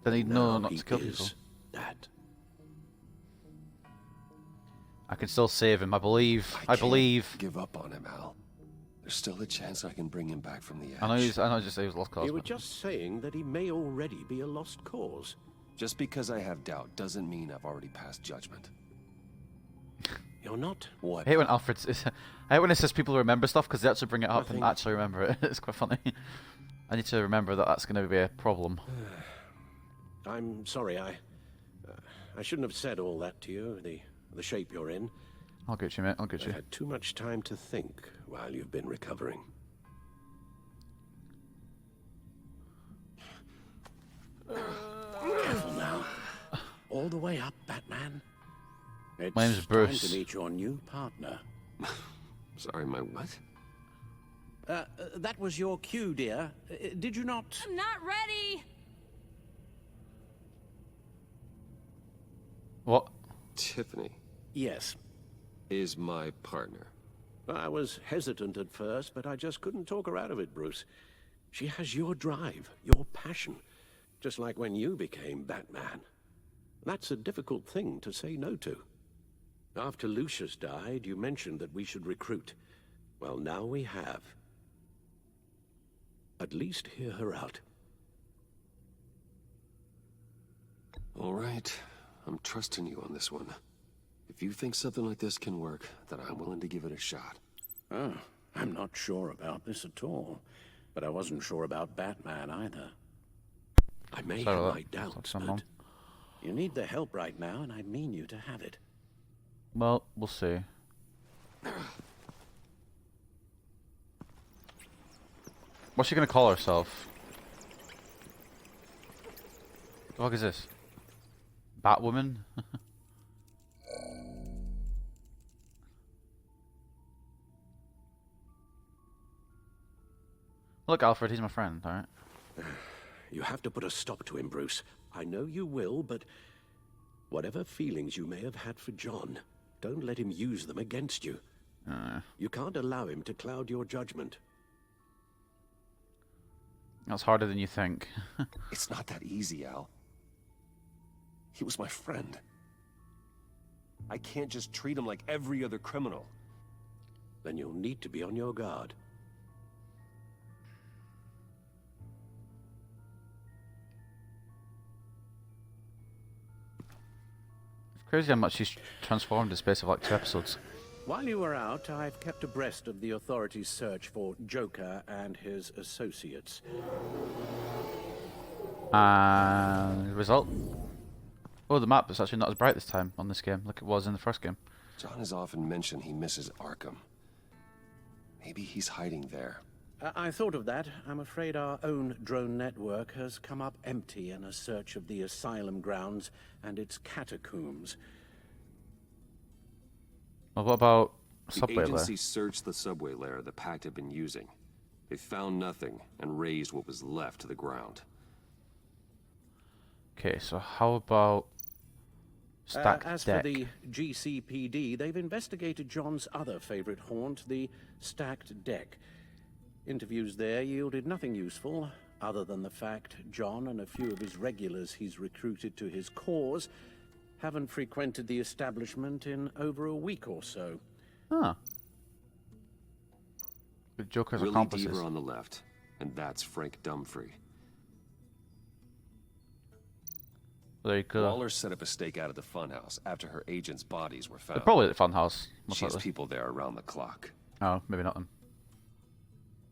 Then he'd know Now not he to kill is people. that. I can still save him. I believe. I believe. Give up on him, Al. There's still a chance I can bring him back from the edge. I know. Just say he was lost cause. You were just saying that he may already be a lost cause. Just because I have doubt doesn't mean I've already passed judgment. You're not. What? I hate when Alfred. I hate when it says people remember stuff because they actually bring it up and actually remember it. It's quite funny. I need to remember that that's going to be a problem. I'm sorry. I shouldn't have said all that to you. The shape you're in. I'll get you, mate. I'll get you. I've had too much time to think while you've been recovering. Careful now. All the way up, Batman. It's My name's Bruce. time to meet your new partner. Sorry, my what? That was your cue, dear. Did you not? I'm not ready! What? Tiffany. Yes. Is my partner. I was hesitant at first, but I just couldn't talk her out of it, Bruce. She has your drive, your passion, just like when you became Batman. That's a difficult thing to say no to. After Lucius died, you mentioned that we should recruit. Well, now we have. At least hear her out. All right. I'm trusting you on this one. If you think something like this can work, then I'm willing to give it a shot. Oh, I'm not sure about this at all. But I wasn't sure about Batman either. I may have my doubts, but you need the help right now, and I mean you to have it. Well, we'll see. What's she gonna call herself? The fuck is this? Batwoman? Look, Alfred, he's my friend, alright? You have to put a stop to him, Bruce. I know you will, but whatever feelings you may have had for John, don't let him use them against you. You can't allow him to cloud your judgment. That's harder than you think. It's not that easy, Al. He was my friend. I can't just treat him like every other criminal. Then you'll need to be on your guard. Crazy how much he's transformed in the space of like 2 episodes. While you were out, I've kept abreast of the authorities' search for Joker and his associates. And result? Oh, the map is actually not as bright this time on this game like it was in the first game. John has often mentioned he misses Arkham. Maybe he's hiding there. I thought of that. I'm afraid our own drone network has come up empty in a search of the asylum grounds and its catacombs. Well, what about The subway layer? agency searched the subway layer the Pact had been using. They found nothing and razed what was left to the ground. Okay, so how about stacked As deck? for the GCPD, they've investigated John's other favorite haunt, the stacked deck. Interviews there yielded nothing useful, other than the fact John and a few of his regulars he's recruited to his cause haven't frequented the establishment in over a week or so. Huh. The Joker's Willie accomplices. Deaver on the left, and that's Frank Dumfrey. There you go. Waller set up a stakeout at the funhouse after her agents' bodies were found. They're probably at the funhouse. She has people there around the clock. Oh, maybe not them.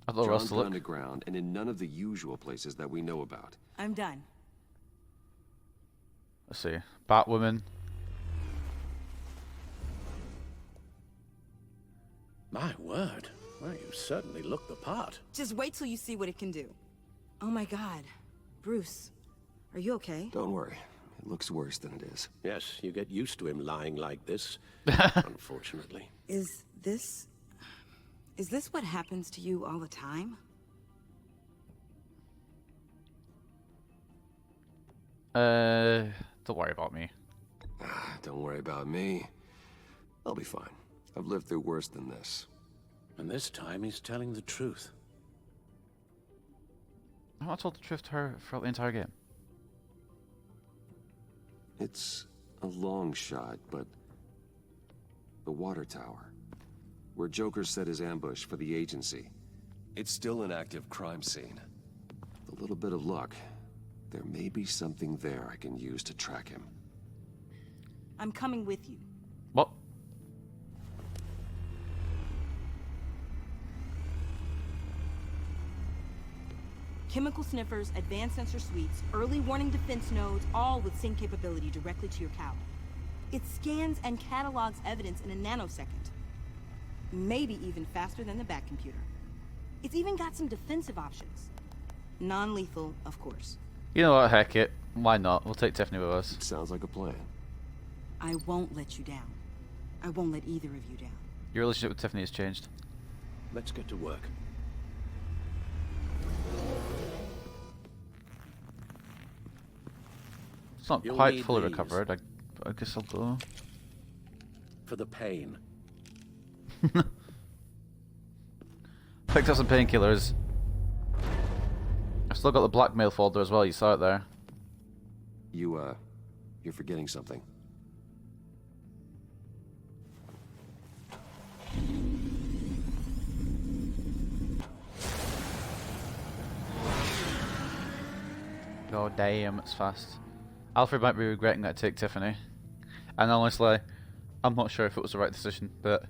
I thought John's else to look. underground and in none of the usual places that we know about. I'm done. Let's see. Batwoman. My word. Well, you certainly look the part. Just wait till you see what it can do. Oh my God. Bruce, are you okay? Don't worry. It looks worse than it is. Yes, you get used to him lying like this, unfortunately. Is this what happens to you all the time? Don't worry about me. Don't worry about me. I'll be fine. I've lived through worse than this. And this time he's telling the truth. I've not told the truth to her throughout the entire game. It's a long shot, but The water tower. Where Joker set his ambush for the agency. It's still an active crime scene. With a little bit of luck, there may be something there I can use to track him. I'm coming with you. What? Chemical sniffers, advanced sensor suites, early warning defense nodes, all with sync capability directly to your cowl. It scans and catalogs evidence in a nanosecond. Maybe even faster than the back computer. It's even got some defensive options. Non-lethal, of course. You know what, heck it. Why not? We'll take Tiffany with us. Sounds like a plan. I won't let you down. I won't let either of you down. Your relationship with Tiffany has changed. Let's get to work. It's not You'll quite need fully these. recovered. I guess I'll go. For the pain. Picked up some painkillers. I've still got the blackmail folder as well, you saw it there. You're forgetting something. God damn, it's fast. Alfred might be regretting that take Tiffany. And honestly, I'm not sure if it was the right decision, but...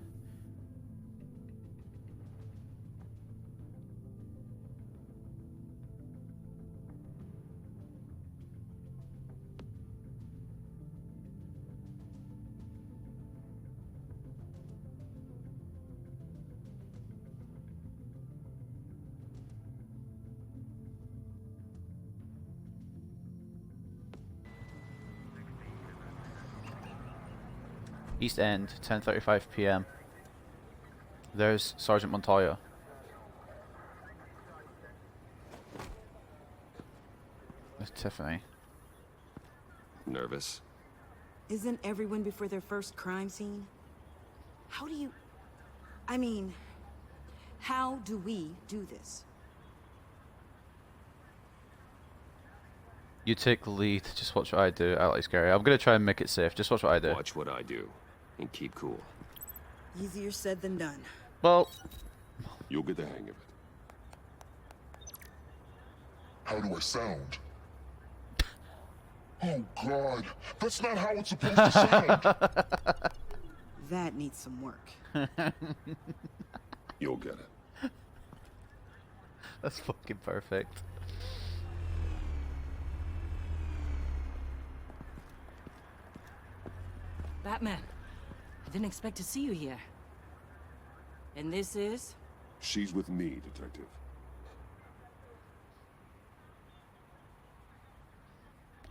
East End, 10:35 PM. There's Sergeant Montoya. There's Tiffany. Nervous? Isn't everyone before their first crime scene? How do you... I mean, how do we do this? You take the lead, just watch what I do. I like scary. I'm gonna try and make it safe, just watch what I do. Watch what I do. And keep cool. Easier said than done. Well... You'll get the hang of it. How do I sound? Oh God, that's not how it's supposed to sound. That needs some work. You'll get it. That's fucking perfect. Batman, I didn't expect to see you here. And this is? She's with me, Detective.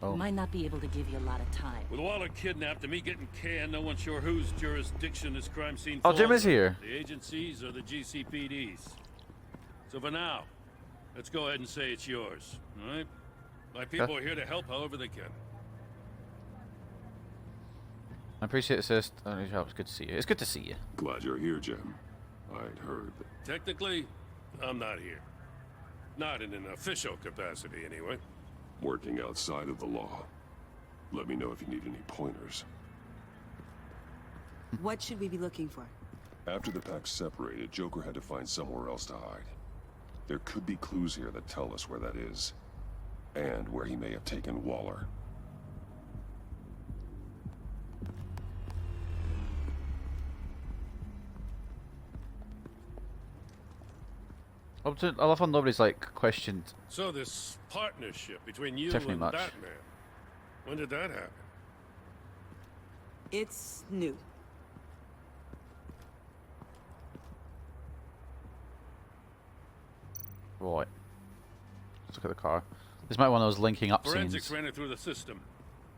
We might not be able to give you a lot of time. With Waller kidnapped and me getting canned, no one's sure whose jurisdiction this crime scene Oh, falls Jim is under, here. The agencies or the GCPD's. So for now, let's go ahead and say it's yours, all right? My people are here to help however they can. I appreciate it, sis. It's good to see you. It's good to see you. Glad you're here, Jim. I'd heard that. Technically, I'm not here. Not in an official capacity, anyway. Working outside of the law. Let me know if you need any pointers. What should we be looking for? After the pack separated, Joker had to find somewhere else to hide. There could be clues here that tell us where that is. And where he may have taken Waller. I love how nobody's like questioned. So this partnership between you Tiffany and much. Batman, when did that happen? It's new. Right. Let's look at the car. This might be one of those linking up Forensics scenes. ran it through the system.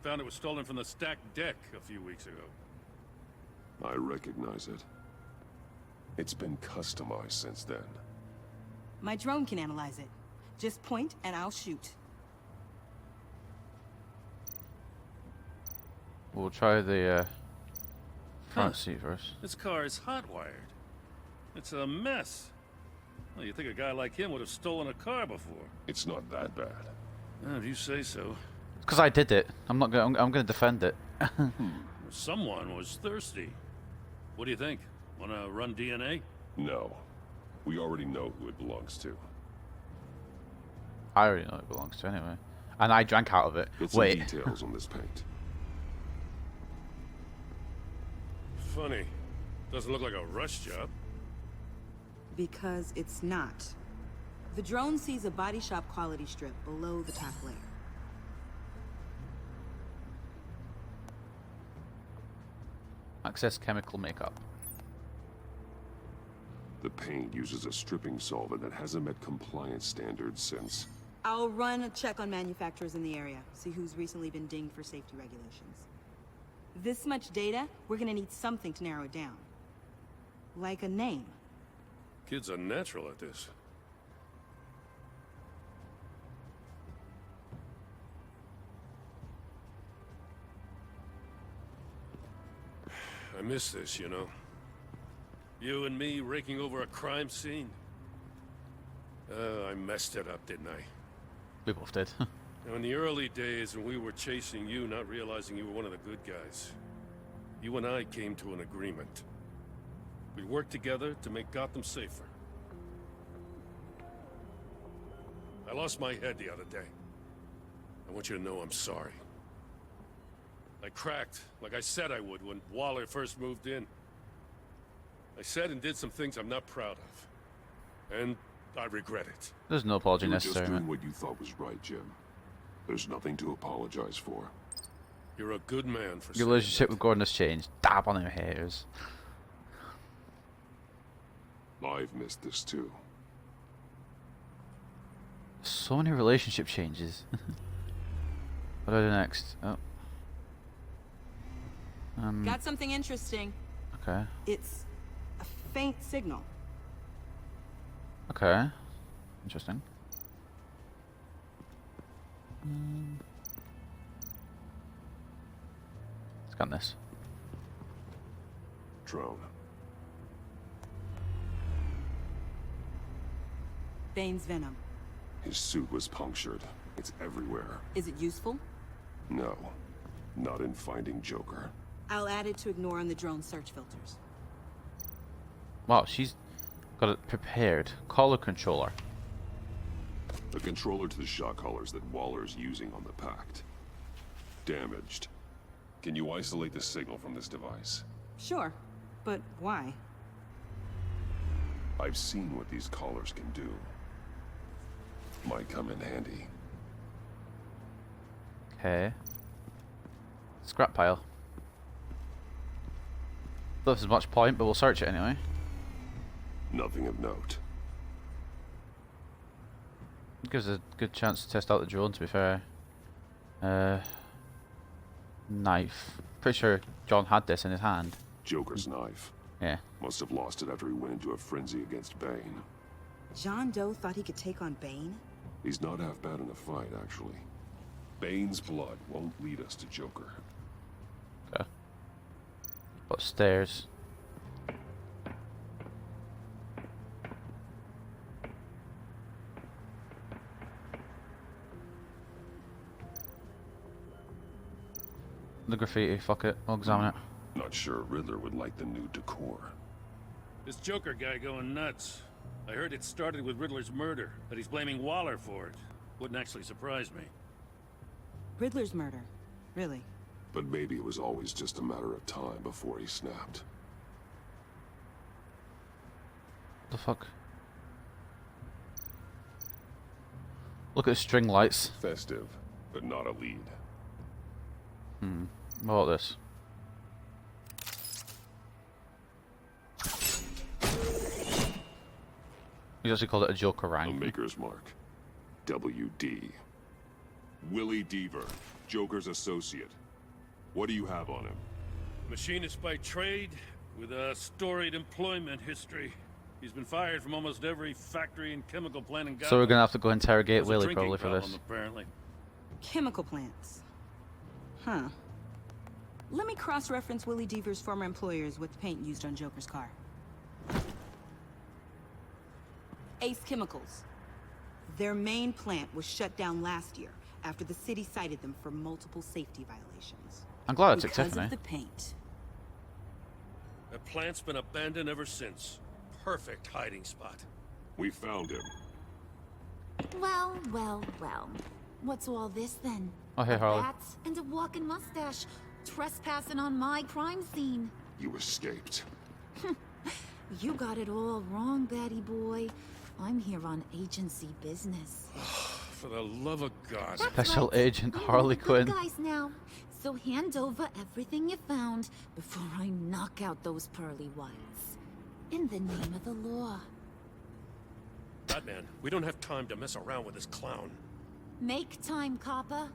Found it was stolen from the stacked deck a few weeks ago. I recognize it. It's been customized since then. My drone can analyze it. Just point and I'll shoot. We'll try the front seat first. This car is hot-wired. It's a mess. Well, you'd think a guy like him would have stolen a car before. It's not that bad. If you say so. Because I did it. I'm not gonna. I'm gonna defend it. Someone was thirsty. What do you think? Wanna run DNA? No. We already know who it belongs to. I already know it belongs to anyway. And I drank out of it. Get some Wait. details on this paint. Funny. Doesn't look like a rush job. Because it's not. The drone sees a body shop quality strip below the top layer. Access chemical makeup. The paint uses a stripping solvent that hasn't met compliance standards since... I'll run a check on manufacturers in the area, see who's recently been dinged for safety regulations. This much data, we're gonna need something to narrow it down. Like a name. Kid's a natural at this. I miss this, you know. You and me raking over a crime scene. I messed it up, didn't I? We both did. Now, in the early days when we were chasing you, not realizing you were one of the good guys, you and I came to an agreement. We worked together to make Gotham safer. I lost my head the other day. I want you to know I'm sorry. I cracked, like I said I would when Waller first moved in. I said and did some things I'm not proud of. And I regret it. There's no apology You were just necessary, doing man. what you thought was right, Jim. There's nothing to apologize for. You're a good man for Your saying relationship that. with Gordon has changed. Dab on your hairs. I've missed this too. So many relationship changes. What do I do next? Oh. Got something interesting. Okay. It's a faint signal. Okay. Interesting. Scan this. Drone. Bane's venom. His suit was punctured. It's everywhere. Is it useful? No. Not in finding Joker. I'll add it to ignore on the drone search filters. Wow, she's got it prepared. Collar controller. The controller to the shot collars that Waller's using on the Pact. Damaged. Can you isolate the signal from this device? Sure, but why? I've seen what these collars can do. Might come in handy. Okay. Scrap pile. Don't know if there's much point, but we'll search it anyway. Nothing of note. It gives us a good chance to test out the drone, to be fair. Knife. Pretty sure John had this in his hand. Joker's knife. Yeah. Must have lost it after he went into a frenzy against Bane. John Doe thought he could take on Bane? He's not half bad in a fight, actually. Bane's blood won't lead us to Joker. Okay. Upstairs. The graffiti, fuck it, we'll examine it. Not sure Riddler would like the new decor. This Joker guy going nuts. I heard it started with Riddler's murder, but he's blaming Waller for it. Wouldn't actually surprise me. Riddler's murder? Really? But maybe it was always just a matter of time before he snapped. What the fuck? Look at the string lights. Festive, but not a lead. What about this? He's actually called it a Joker A rank. maker's mark. WD. Willie Deaver, Joker's associate. What do you have on him? Machinist by trade, with a storied employment history. He's been fired from almost every factory and chemical plant in Gotham. So we're gonna have to go interrogate Has a Willie drinking probably for problem, this. apparently. Chemical plants. Huh. Let me cross-reference Willie Deaver's former employers with the paint used on Joker's car. Ace Chemicals. Their main plant was shut down last year after the city cited them for multiple safety violations. I'm glad I took because Tiffany. of the paint. That plant's been abandoned ever since. Perfect hiding spot. We found him. Well, well, well. What's all this then? Oh, hey, Harley. Bats and a walking mustache, trespassing on my crime scene. You escaped. You got it all wrong, Batty boy. I'm here on agency business. For the love of God. Special Agent I'm Harley one of the good Quinn. guys now. So hand over everything you found before I knock out those pearly whites. In the name of the law. Batman, we don't have time to mess around with this clown. Make time, copper.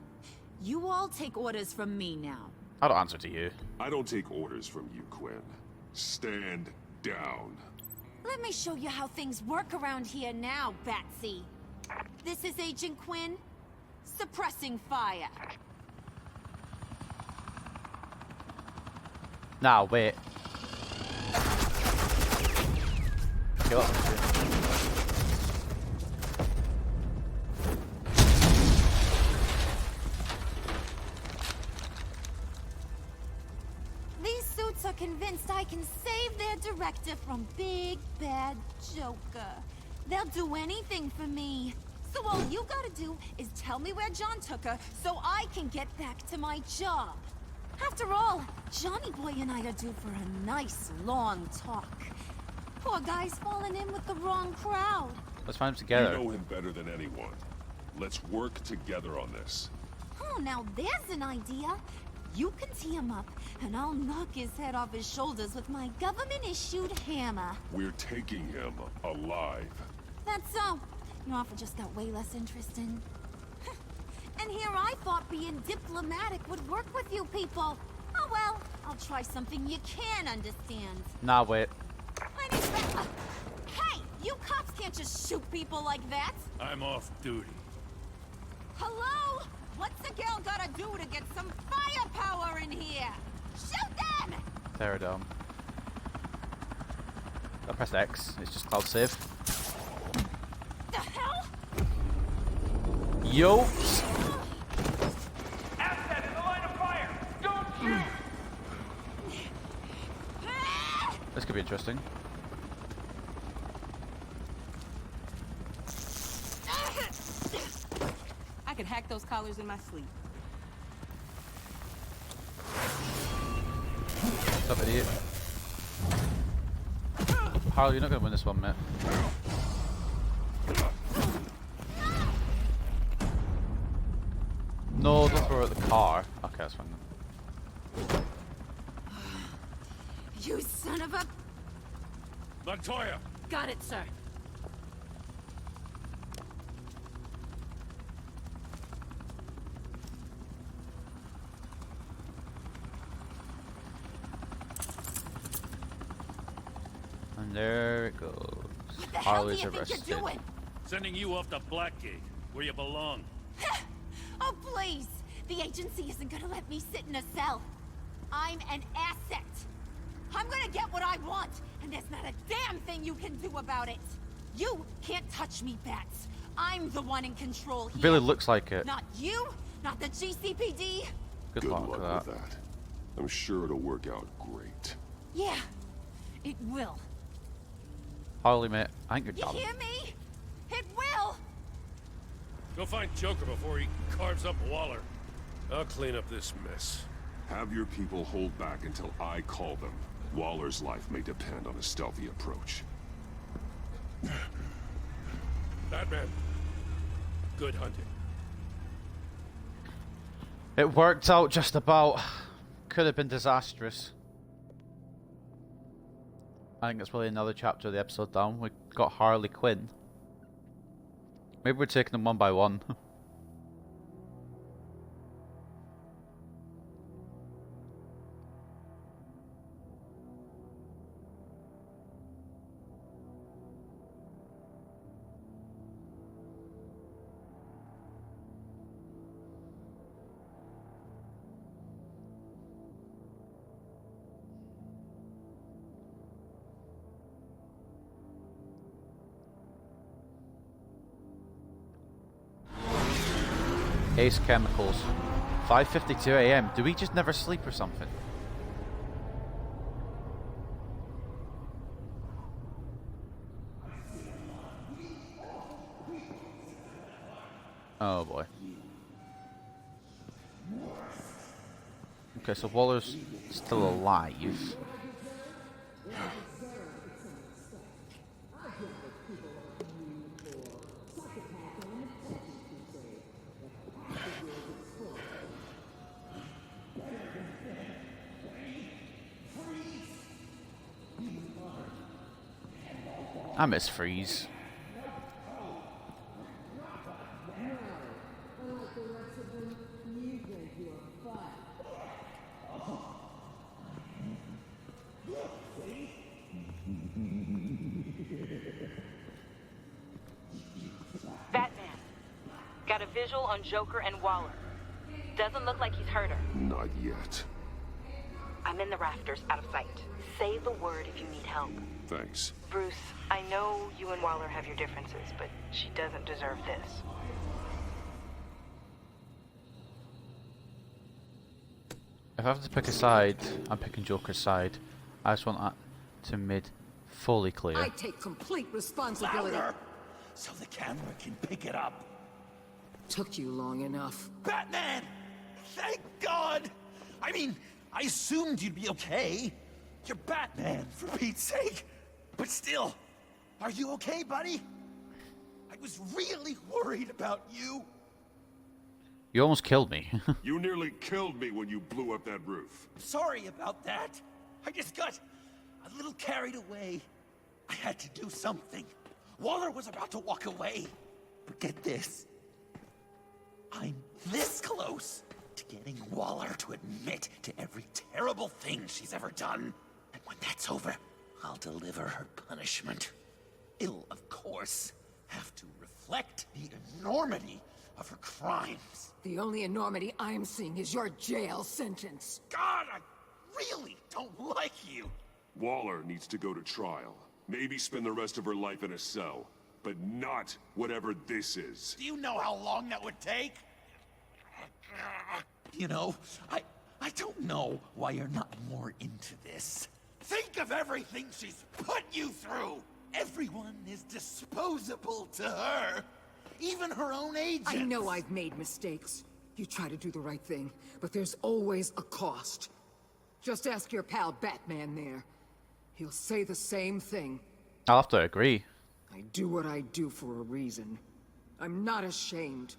You all take orders from me now. I don't answer to you. I don't take orders from you, Quinn. Stand down. Let me show you how things work around here now, Batsy. This is Agent Quinn. Suppressing fire. Now, wait. Okay, what? These suits are convinced I can save their director from Big Bad Joker. They'll do anything for me. So all you gotta do is tell me where John took her so I can get back to my job. After all, Johnny Boy and I are due for a nice long talk. Poor guy's fallen in with the wrong crowd. Let's find them together. You know him better than anyone. Let's work together on this. Oh, now there's an idea. You can tee him up, and I'll knock his head off his shoulders with my government-issued hammer. We're taking him alive. That's so. Your offer just got way less interesting. And here I thought being diplomatic would work with you people. Oh well, I'll try something you can understand. Nah, wait. Hey, you cops can't just shoot people like that. I'm off duty. Hello? What's a girl gotta do to get some firepower in here? Shoot them! Therodome. I press X. It's just cloud save. The hell? Yo! Asset in the line of fire! Don't shoot! This could be interesting. I could hack those collars in my sleep. What's up, idiot? Harley, you're not gonna win this one, mate. No, don't throw her at the car. Okay, that's fine. You son of a... Montoya! Got it, sir. And there it goes. What the hell do Harley's you think arrested. you're doing? Sending you off to Blackgate, where you belong. Oh, please! The agency isn't gonna let me sit in a cell. I'm an asset. I'm gonna get what I want, and there's not a damn thing you can do about it. You can't touch me, Bats. I'm the one in control here. Really looks like it. Not you, not the GCPD. Good luck with that. with that. I'm sure it'll work out great. Yeah, it will. Harley, mate, I think you're You done. hear me? It will! Go find Joker before he carves up Waller. I'll clean up this mess. Have your people hold back until I call them. Waller's life may depend on a stealthy approach. Batman, good hunting. It worked out just about. Could have been disastrous. I think that's probably another chapter of the episode down. We got Harley Quinn. Maybe we're taking them one by one. Ace Chemicals. 5:52 AM. Do we just never sleep or something? Oh boy. Okay, so Waller's still alive. I miss Freeze. Batman, got a visual on Joker and Waller. Doesn't look like he's hurt her. Not yet. I'm in the rafters, out of sight. Say the word if you need help. Thanks. Bruce, I know you and Waller have your differences, but she doesn't deserve this. If I have to pick a side, I'm picking Joker's side. I just want that to mid fully clear. I take complete responsibility. Louder, so the camera can pick it up. Took you long enough. Batman! Thank God! I mean, I assumed you'd be okay. You're Batman, for Pete's sake. But still, are you okay, buddy? I was really worried about you. You almost killed me. You nearly killed me when you blew up that roof. Sorry about that. I just got a little carried away. I had to do something. Waller was about to walk away. But get this. I'm this close to getting Waller to admit to every terrible thing she's ever done. And when that's over, I'll deliver her punishment. It'll, of course, have to reflect the enormity of her crimes. The only enormity I'm seeing is your jail sentence. God, I really don't like you. Waller needs to go to trial. Maybe spend the rest of her life in a cell. But not whatever this is. Do you know how long that would take? You know, I don't know why you're not more into this. Think of everything she's put you through! Everyone is disposable to her. Even her own agents. I know I've made mistakes. You try to do the right thing, but there's always a cost. Just ask your pal Batman there. He'll say the same thing. I'll have to agree. I do what I do for a reason. I'm not ashamed.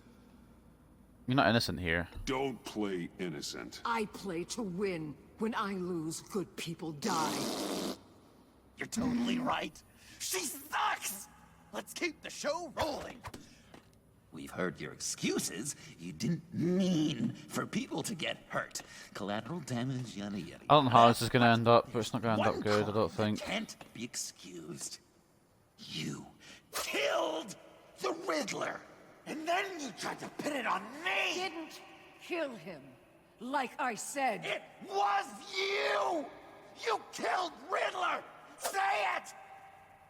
You're not innocent here. Don't play innocent. I play to win. When I lose, good people die. You're totally right. She sucks! Let's keep the show rolling. We've heard your excuses. You didn't mean for people to get hurt. Collateral damage, yada yada. I don't know how this is going to end up, but it's not going to end up good, I don't think. Can't be excused. You killed the Riddler, and then you tried to pin it on me! Didn't kill him. Like I said. It was you! You killed Riddler! Say it!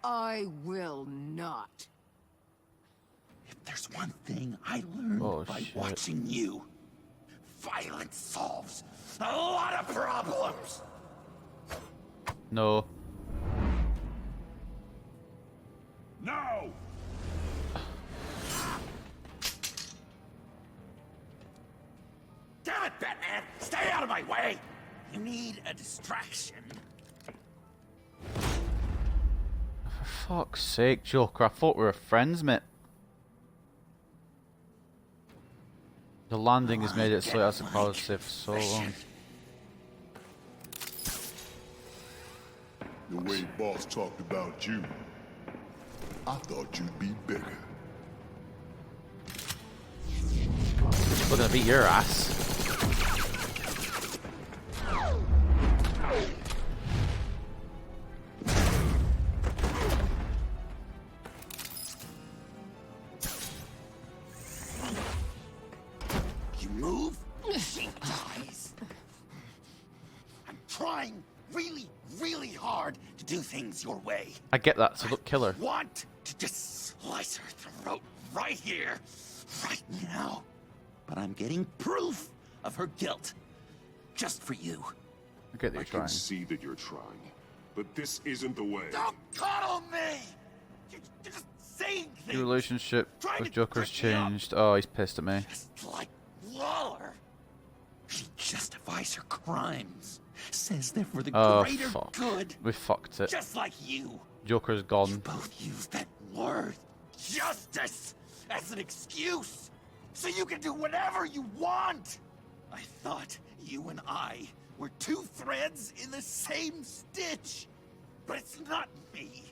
I will not. If there's one thing I learned by watching you, violence solves a lot of problems! No. No! Damn it, Batman! Stay out of my way! You need a distraction. For fuck's sake, Joker, I thought we were friends, mate. The landing has made it so it has to power save for so long. The way Boss talked about you, I thought you'd be bigger. We're gonna beat your ass. You move, she dies. I'm trying really, really hard to do things your way. I get that, so look, kill her. I want to just slice her throat right here, right now. But I'm getting proof of her guilt, just for you. I get that you're I can trying. see that you're trying, but this isn't the way. Don't coddle me! You're just saying Your relationship with Joker's changed. Oh, he's pissed at me. Like Waller. She justifies her crimes. Says they're for the greater good. We fucked it. Just like you. Joker's gone. You both use that word, justice, as an excuse. So you can do whatever you want. I thought you and I were two threads in the same stitch. But it's not me.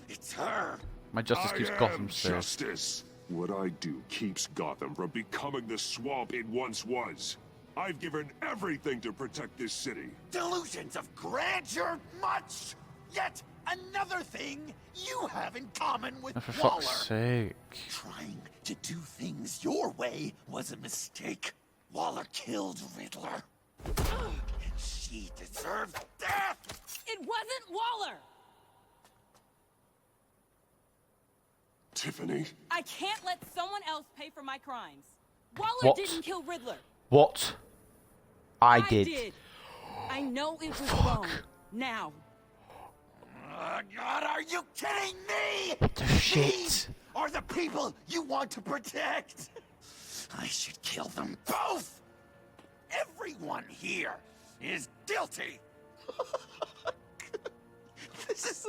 It's her. My justice keeps Gotham safe. Justice. What I do keeps Gotham from becoming the swamp it once was. I've given everything to protect this city. Delusions of grandeur much. Yet another thing you have in common with For Waller. fuck's sake. Trying to do things your way was a mistake. Waller killed Riddler. And she deserves death! It wasn't Waller! Tiffany? I can't let someone else pay for my crimes. Waller What? didn't kill Riddler. What? I did. I know it was wrong. Now. God, are you kidding me? What the shit? Me or the people you want to protect? I should kill them both. Everyone here is guilty. This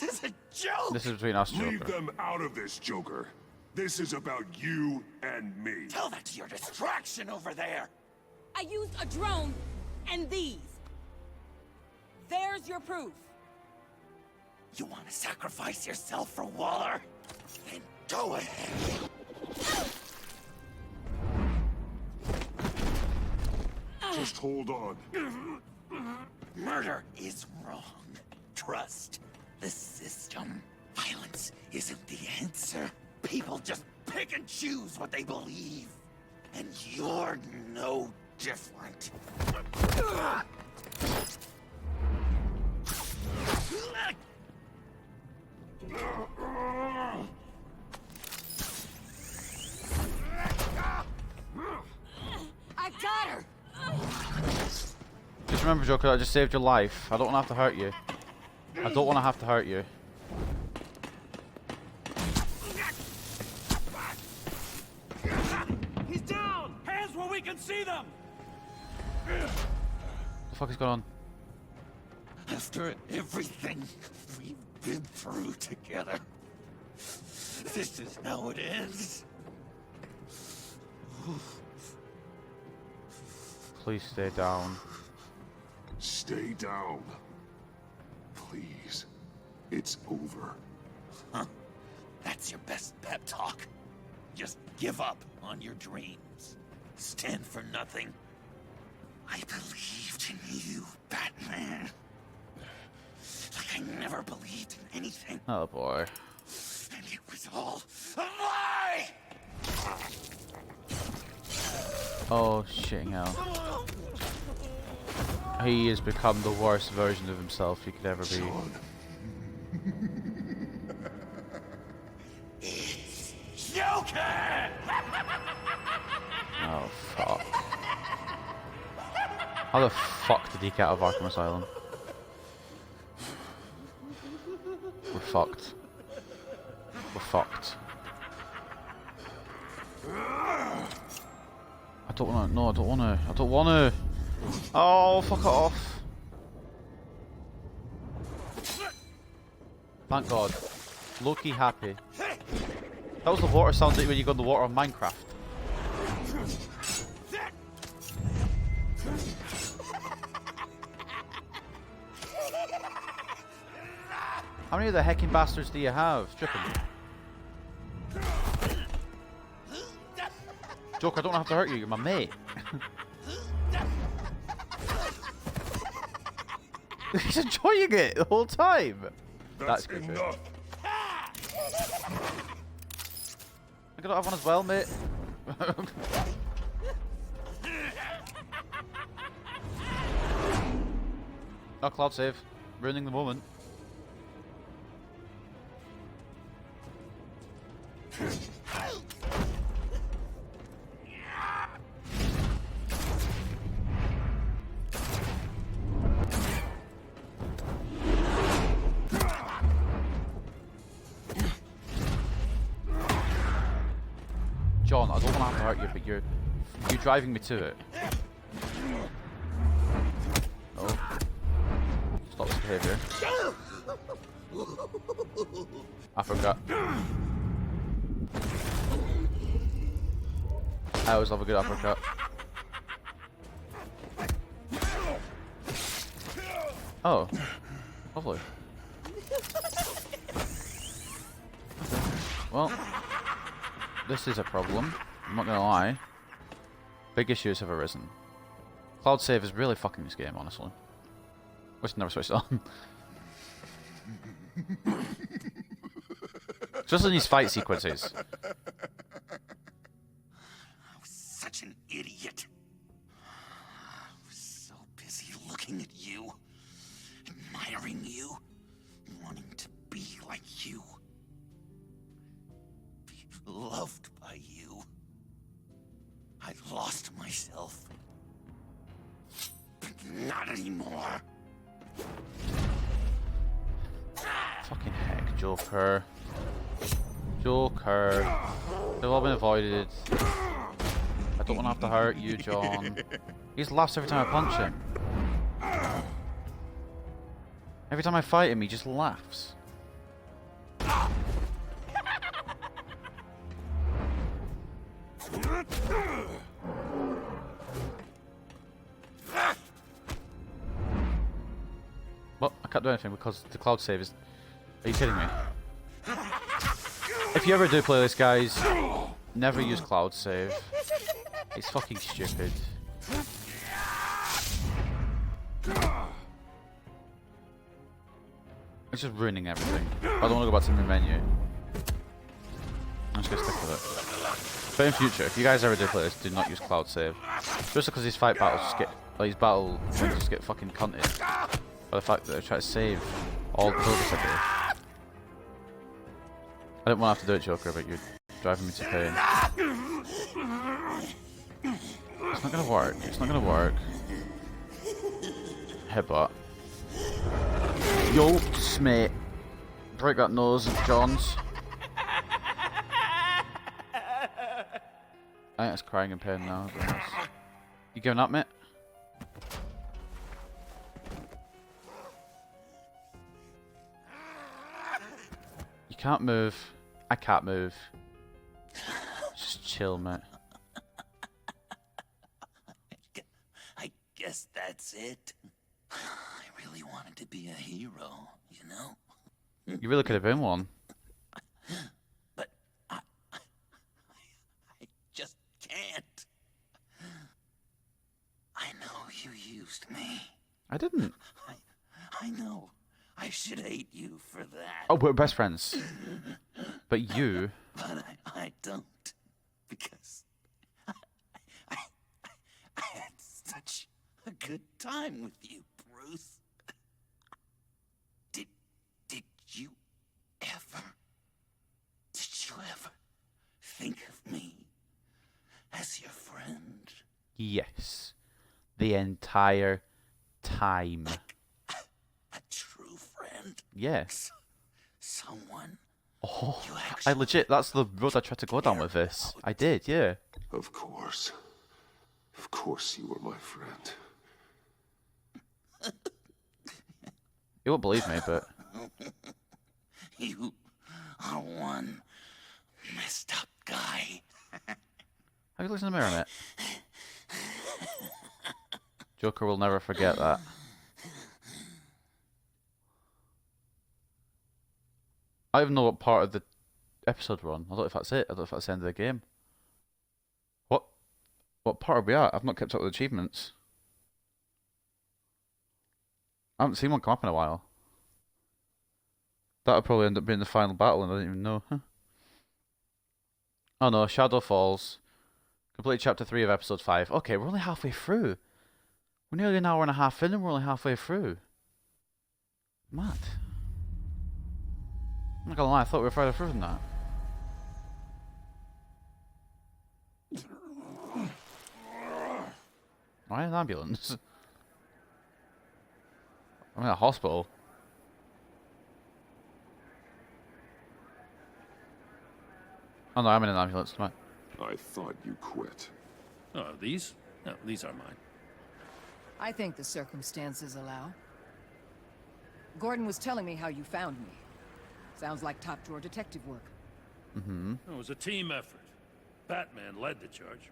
is a joke. This is between us, Joker. Leave them out of this, Joker. This is about you and me. Tell that to your distraction over there. I used a drone and these. There's your proof. You want to sacrifice yourself for Waller? Then go ahead. Just hold on. Murder is wrong. Trust the system. Violence isn't the answer. People just pick and choose what they believe. And you're no different. I got her! Just remember, Joker, I just saved your life. I don't want to have to hurt you. I don't want to have to hurt you. He's down! Hands where we can see them! What the fuck is going on? After everything we've been through together, this is how it ends. Please stay down. Stay down. Please. It's over. Huh? That's your best pep talk. Just give up on your dreams. Stand for nothing. I believed in you, Batman. Like I never believed in anything. Oh boy. And it was all a lie! Oh shitting hell. He has become the worst version of himself he could ever be. It's Joker! Oh fuck. How the fuck did he get out of Arkham Asylum? We're fucked. We're fucked. I don't wanna, no, I don't wanna, I don't wanna. Oh, fuck it off. Thank God. Low-key happy. That was the water sound when you got in the water on Minecraft. How many of the hecking bastards do you have? Strip 'em. Joker, I don't have to hurt you, you're my mate. He's enjoying it the whole time. That's creepy. Enough. I gotta have one as well, mate. Oh, cloud save. Ruining the moment. John, I don't want to have to hurt you, but you're driving me to it. Oh. Stop this behavior. I forgot. I always love a good uppercut. Oh. Lovely. Well, this is a problem. I'm not gonna lie. Big issues have arisen. Cloud save is really fucking this game, honestly. Wish I never switched it on. Just in these fight sequences. I was such an idiot. I was so busy looking at you, admiring you, wanting to be like you. Be loved by you. I lost myself. But not anymore. Fucking heck, Joker. Joker. They've all been avoided. I don't want to have to hurt you, John. He just laughs every time I punch him. Every time I fight him, he just laughs. Well, I can't do anything because the cloud save is... Are you kidding me? If you ever do play this, guys, never use cloud save. It's fucking stupid. It's just ruining everything. I don't want to go back to the main menu. I'm just gonna stick with it. But in future, if you guys ever do play this, do not use cloud save. Just because these fight battles just get, like these battle things just get fucking cunted by the fact that they try to save all the progress I do. I don't want to have to do it, Joker, but you're driving me to pain. It's not gonna work. It's not gonna work. Headbutt. Yo, mate. Break that nose of John's. I think it's crying in pain now. You giving up, mate? You can't move. I can't move. Just chill, mate. I guess that's it. I really wanted to be a hero, you know? You really could have been one. But I just can't. I know you used me. I didn't. I know. I should hate you for that. Oh, we're best friends. But you... But I don't. Because I had such a good time with you, Bruce. Did you ever think of me as your friend? Yes. The entire time. A true friend? Yes. Someone. Oh, I legit, that's the road I tried to go down with this. I did, yeah. Of course. Of course you were my friend. You won't believe me, but... You are one messed up guy. Have you looked in the mirror, mate? Joker will never forget that. I don't even know what part of the episode we're on. I don't know if that's it. I don't know if that's the end of the game. What part are we at? I've not kept up with achievements. I haven't seen one come up in a while. That'll probably end up being the final battle and I don't even know. Huh? Oh no, Shadow Falls. Complete chapter 3 of episode 5. Okay, we're only halfway through. We're nearly an hour and a half in and we're only halfway through. Mad. I'm not gonna lie, I thought we were further through than that. Why an ambulance? I'm in a hospital. Oh no, I'm in an ambulance, come on. I thought you quit. Oh, these? No, these are mine. I think the circumstances allow. Gordon was telling me how you found me. Sounds like top-drawer detective work. Mm-hmm. It was a team effort. Batman led the charge.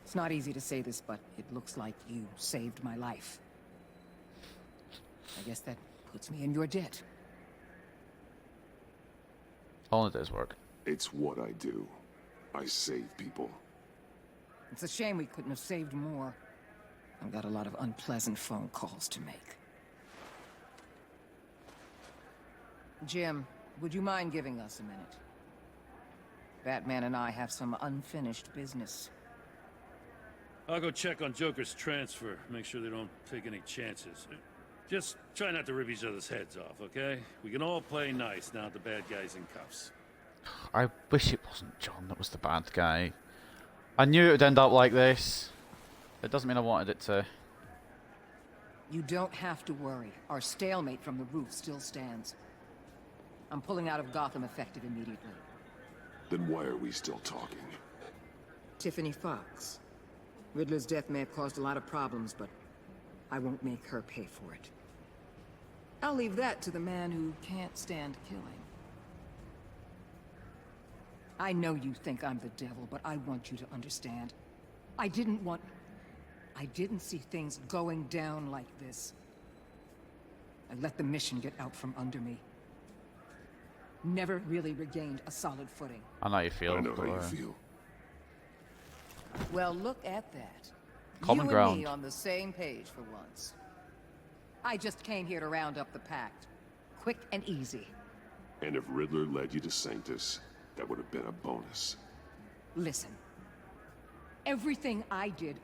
It's not easy to say this, but it looks like you saved my life. I guess that puts me in your debt. All it is work. It's what I do. I save people. It's a shame we couldn't have saved more. I've got a lot of unpleasant phone calls to make. Jim, would you mind giving us a minute? Batman and I have some unfinished business. I'll go check on Joker's transfer, make sure they don't take any chances. Just try not to rip each other's heads off, okay? We can all play nice now that the bad guy's in cuffs. I wish it wasn't John that was the bad guy. I knew it would end up like this. It doesn't mean I wanted it to. You don't have to worry. Our stalemate from the roof still stands. I'm pulling out of Gotham effective immediately. Then why are we still talking? Tiffany Fox. Riddler's death may have caused a lot of problems, but I won't make her pay for it. I'll leave that to the man who can't stand killing. I know you think I'm the devil, but I want you to understand. I didn't see things going down like this. I let the mission get out from under me. Never really regained a solid footing. I know how you feel. I know how you feel. Well, look at that. Common you ground. and me on the same page for once. I just came here to round up the pact. Quick and easy. And if Riddler led you to Sanctus, that would have been a bonus. Listen. Everything I did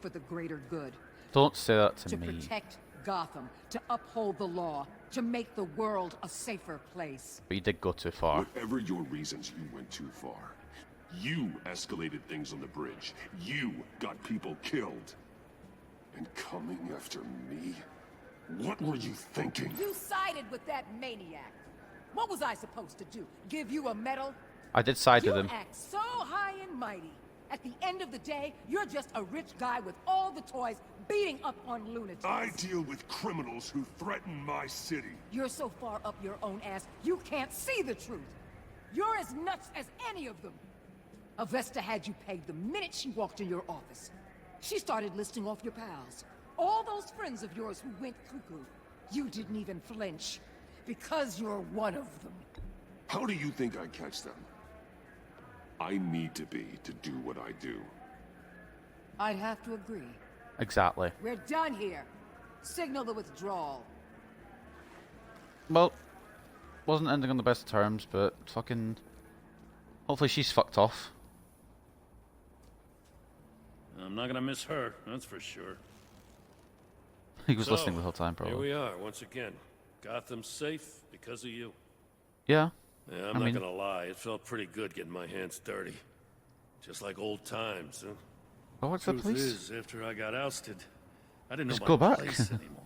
for the greater good. Don't say that to To me. protect Gotham, to uphold the law, to make the world a safer place. But you did go too far. Whatever your reasons, you went too far. You escalated things on the bridge. You got people killed. And coming after me? What were you thinking? You sided with that maniac. What was I supposed to do? Give you a medal? I did side with him. You act so high and mighty. At the end of the day, you're just a rich guy with all the toys beating up on lunatics. I deal with criminals who threaten my city. You're so far up your own ass, you can't see the truth. You're as nuts as any of them. Avesta had you pegged the minute she walked in your office. She started listing off your pals. All those friends of yours who went cuckoo. You didn't even flinch. Because you're one of them. How do you think I catch them? I need to be to do what I do. I'd have to agree. Exactly. We're done here. Signal the withdrawal. Well, wasn't ending on the best terms, but fucking... Hopefully she's fucked off. I'm not gonna miss her, that's for sure. He was listening the whole time, probably. Here we are, once again. Gotham's safe because of you. Yeah. Yeah, I'm not gonna lie, it felt pretty good getting my hands dirty. Just like old times, huh? Oh, what's the Truth police? is, after I got ousted, I didn't know Just my go back. place anymore.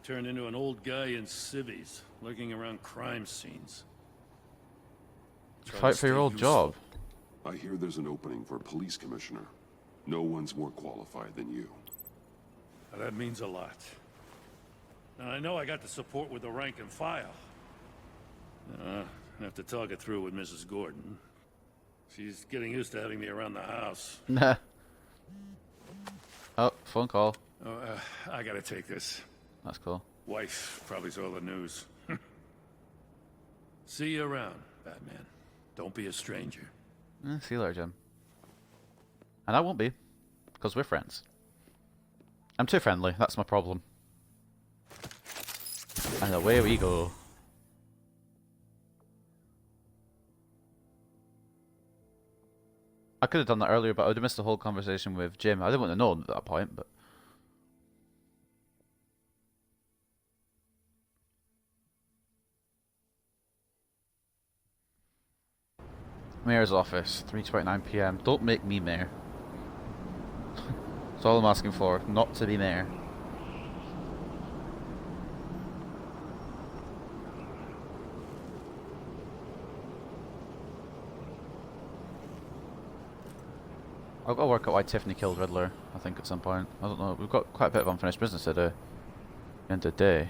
Turned into an old guy in civvies, lurking around crime scenes. Try to Fight for your stay old useful. job. I hear there's an opening for police commissioner. No one's more qualified than you. That means a lot. Now, I know I got the support with the rank and file. I have to talk it through with Mrs. Gordon. She's getting used to having me around the house. Nah. Oh, phone call. Oh, I gotta take this. That's cool. Wife probably saw the news. See you around, Batman. Don't be a stranger. See you later, Jim. And I won't be, because we're friends. I'm too friendly, that's my problem. And away we go. I could have done that earlier, but I would have missed the whole conversation with Jim. I didn't want to know at that point, but... Mayor's office, 3:29 PM. Don't make me mayor. That's all I'm asking for, not to be mayor. I've got to work out why Tiffany killed Riddler, I think, at some point. I don't know. We've got quite a bit of unfinished business to do. At the end of the day.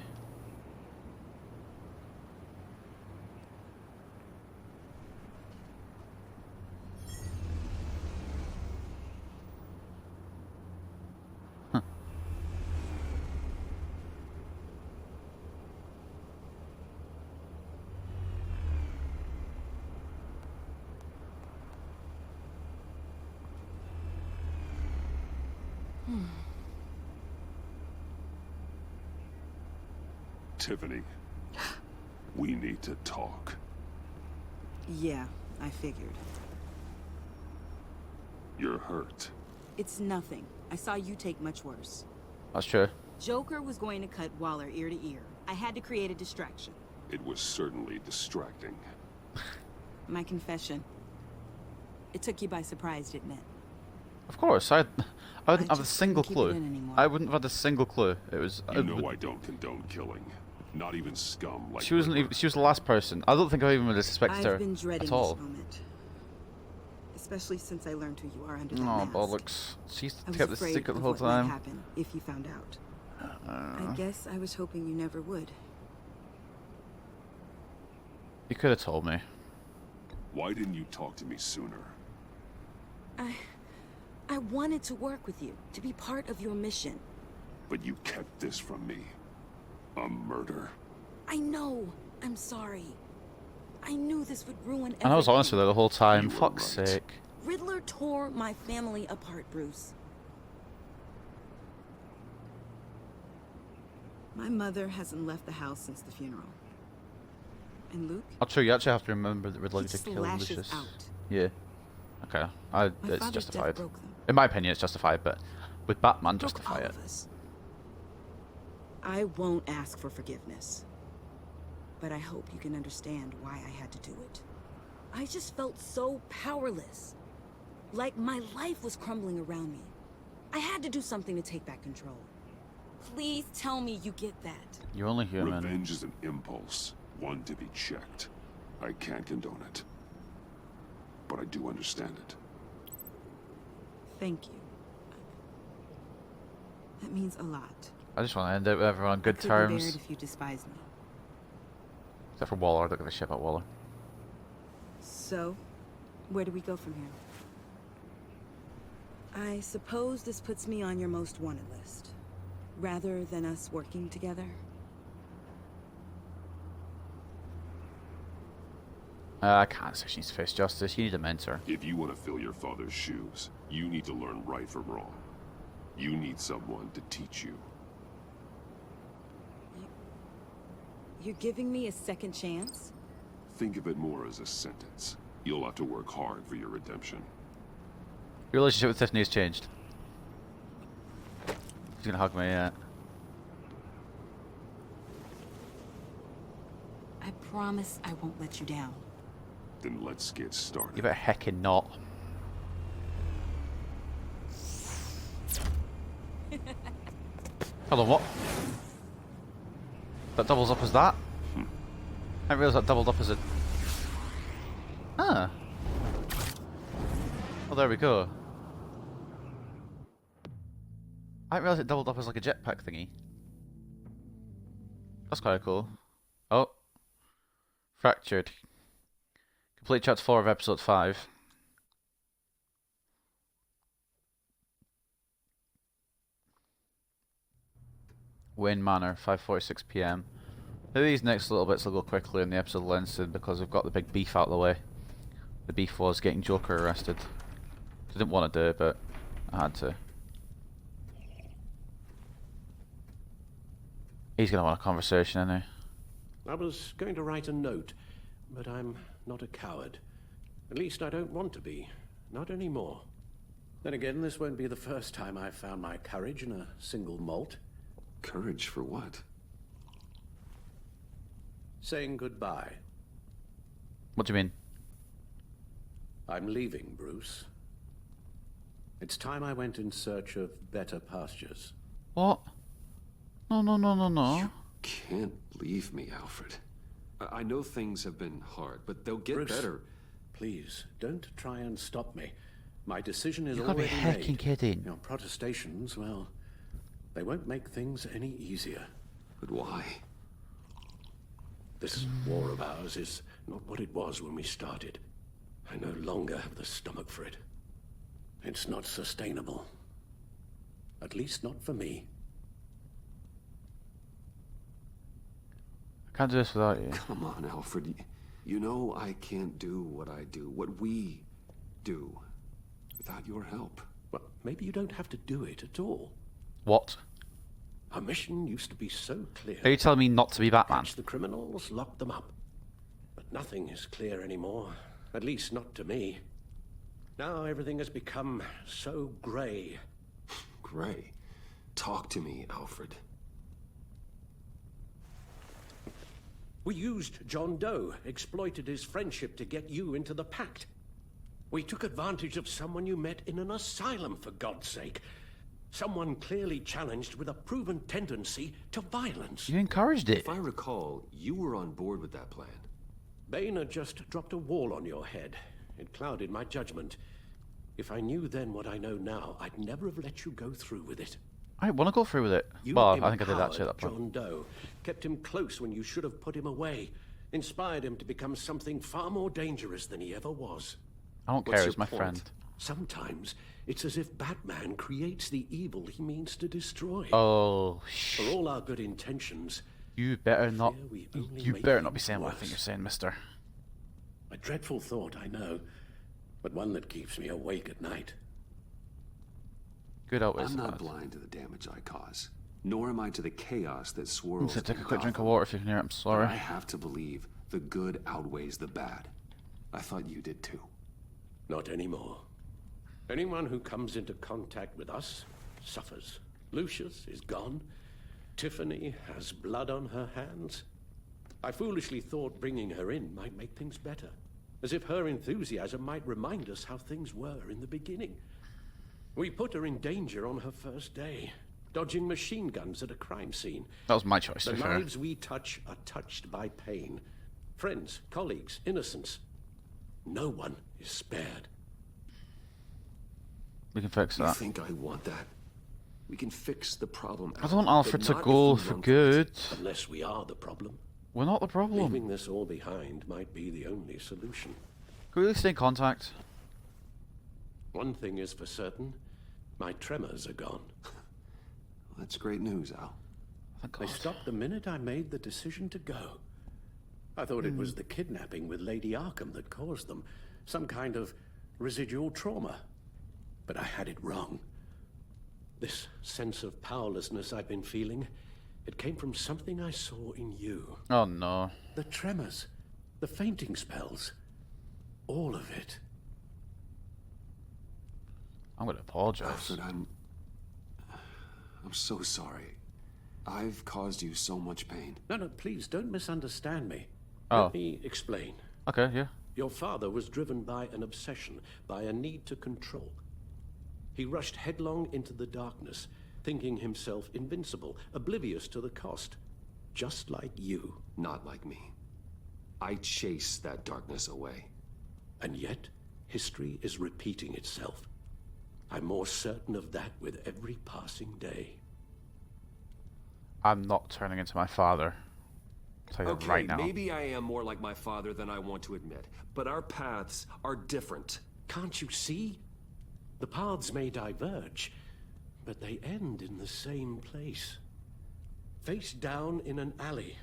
Tiffany, we need to talk. Yeah, I figured. You're hurt. It's nothing. I saw you take much worse. That's true. Joker was going to cut Waller ear to ear. I had to create a distraction. It was certainly distracting. My confession. It took you by surprise, didn't it? Of course, I wouldn't have a just single couldn't keep it clue. in anymore. I wouldn't have had a single clue. It was. You know I don't condone killing. Not even scum like She wasn't. Even, she was the last person. I don't think I even would have suspected her I've been dreading at all. this moment. Especially since I learned who you are under that Oh mask. bollocks! She's I was kept this afraid secret the of whole what might time. happen if you found out. I guess I was hoping you never would. You could have told me. Why didn't you talk to me sooner? I wanted to work with you, to be part of your mission. But you kept this from me. A murder. I know. I'm sorry. I knew this would ruin everything. And I was honest with her the whole time. You were Fuck's right. sake. Riddler tore my family apart, Bruce. My mother hasn't left the house since the funeral. And Luke? Oh, true. You actually have to remember that Riddler He did kill slashes Lucius. out. Yeah. Okay. My It's father's death justified. broke them. In my opinion, it's justified. But with Batman, Broke justify all it. of us. I won't ask for forgiveness. But I hope you can understand why I had to do it. I just felt so powerless. Like my life was crumbling around me. I had to do something to take back control. Please tell me you get that. You're only human. Revenge is an impulse, one to be checked. I can't condone it. But I do understand it. Thank you. That means a lot. I just want to end it with everyone on good I couldn't bear terms. it if you despise me. Except for Waller. I don't give a shit about Waller. So, where do we go from here? I suppose this puts me on your most wanted list. Rather than us working together? I can't say she needs to face justice. You need a mentor. If you want to fill your father's shoes, you need to learn right from wrong. You need someone to teach you. You're giving me a second chance? Think of it more as a sentence. You'll have to work hard for your redemption. Your relationship with Tiffany has changed. She's gonna hug me, yeah. I promise I won't let you down. Then let's get started. You better heckin' not. Hold on, what? That doubles up as that? I didn't realise that doubled up as a... Ah. Oh, there we go. I didn't realise it doubled up as like a jetpack thingy. That's quite cool. Oh. Fractured. Complete chapter 4 of episode 5. Wayne Manor, 5:46 PM. These next little bits will go quickly and the episode will end soon because we've got the big beef out of the way. The beef was getting Joker arrested. I didn't want to do it, but I had to. He's gonna want a conversation, isn't he? I was going to write a note, but I'm not a coward. At least I don't want to be. Not anymore. Then again, this won't be the first time I've found my courage in a single malt. Courage for what? Saying goodbye. What do you mean? I'm leaving, Bruce. It's time I went in search of better pastures. What? No. You can't leave me, Alfred. I know things have been hard, but they'll get Bruce, better. Please, don't try and stop me. My decision is You gotta be already hecking made. kidding. Your protestations, well, they won't make things any easier. But why? This war of ours is not what it was when we started. I no longer have the stomach for it. It's not sustainable. At least not for me. I can't do this without you. Come on, Alfred. You know I can't do what I do, what we do, without your help. Well, maybe you don't have to do it at all. What? Our mission used to be so clear. Are you telling me not to be Batman? Catch the criminals, lock them up. But nothing is clear anymore. At least not to me. Now everything has become so grey. Grey? Talk to me, Alfred. We used John Doe, exploited his friendship to get you into the pact. We took advantage of someone you met in an asylum, for God's sake. Someone clearly challenged with a proven tendency to violence. You encouraged it. If I recall, you were on board with that plan. Boehner just dropped a wall on your head. It clouded my judgment. If I knew then what I know now, I'd never have let you go through with it. I want to go through with it. You Well, I think I did actually at that point. John Doe, kept him close when you should have put him away, inspired him to become something far more dangerous than he ever was. I don't care, he's my friend. Sometimes it's as if Batman creates the evil he means to destroy. Oh, For all our good intentions, you better not. we only You make better not be things saying what I worse. think you're saying, Mister. A dreadful thought, I know, but one that keeps me awake at night. Good always. I'm not blind to the damage I cause, nor am I to the chaos that I'm swirls. gonna take a in quick drink of Gotham. water if you can hear it. I'm sorry. But I have to believe the good outweighs the bad. I thought you did too. Not anymore. Anyone who comes into contact with us suffers. Lucius is gone. Tiffany has blood on her hands. I foolishly thought bringing her in might make things better. As if her enthusiasm might remind us how things were in the beginning. We put her in danger on her first day, dodging machine guns at a crime scene. That was my choice, to The be fair. lives we touch are touched by pain. Friends, colleagues, innocents. No one is spared. We can fix You that. think I want that? We can fix the problem. I don't want Alfred but to not if go we for run good. Unless we are the problem. We're not the problem. Leaving this all behind might be the only solution. Can we really stay in contact? One thing is for certain, my tremors are gone. That's great news, Al. They stopped the minute I made the decision to go. I thought it was the kidnapping with Lady Arkham that caused them. Some kind of residual trauma. But I had it wrong. This sense of powerlessness I've been feeling, it came from something I saw in you. Oh no. The tremors, the fainting spells, all of it. I'm gonna apologize. Alfred, I'm so sorry. I've caused you so much pain. No, please don't misunderstand me. Oh. Let me explain. Okay, yeah. Your father was driven by an obsession, by a need to control. He rushed headlong into the darkness, thinking himself invincible, oblivious to the cost. Just like you. Not like me. I chase that darkness away. And yet, history is repeating itself. I'm more certain of that with every passing day. I'm not turning into my father. I'll tell you that Okay, right now. maybe I am more like my father than I want to admit, but our paths are different. Can't you see? The paths may diverge, but they end in the same place. Face down in an alley,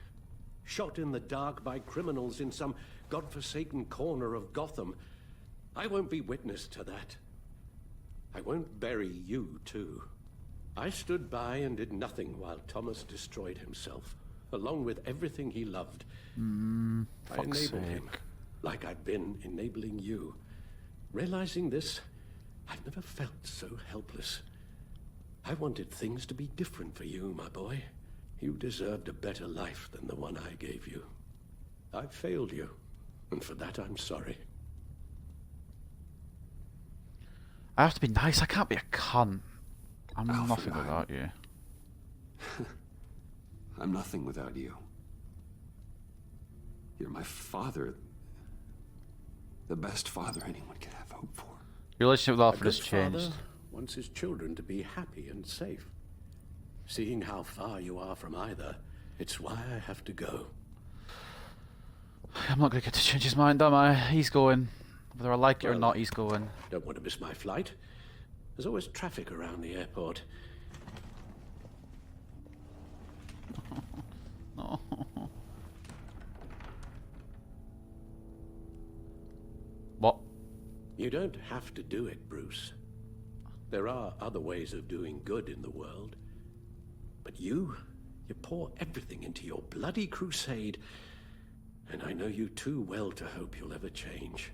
shot in the dark by criminals in some godforsaken corner of Gotham. I won't be witness to that. I won't bury you, too. I stood by and did nothing while Thomas destroyed himself, along with everything he loved. I Fuck's enabled him, sake. like I've been enabling you. Realizing this, I've never felt so helpless. I wanted things to be different for you, my boy. You deserved a better life than the one I gave you. I failed you, and for that I'm sorry. I have to be nice. I can't be a cunt. I'm Alfred, nothing without you. I'm nothing without you. You're my father. The best father anyone could have hope for. Your relationship with A Alfred good has changed. father wants his children to be happy and safe. Seeing how far you are from either, it's why I have to go. I'm not going to get to change his mind, am I? He's going. Whether I like it or not, he's going. Don't want to miss my flight. There's always traffic around the airport. No. What? You don't have to do it, Bruce. There are other ways of doing good in the world. But you pour everything into your bloody crusade, and I know you too well to hope you'll ever change.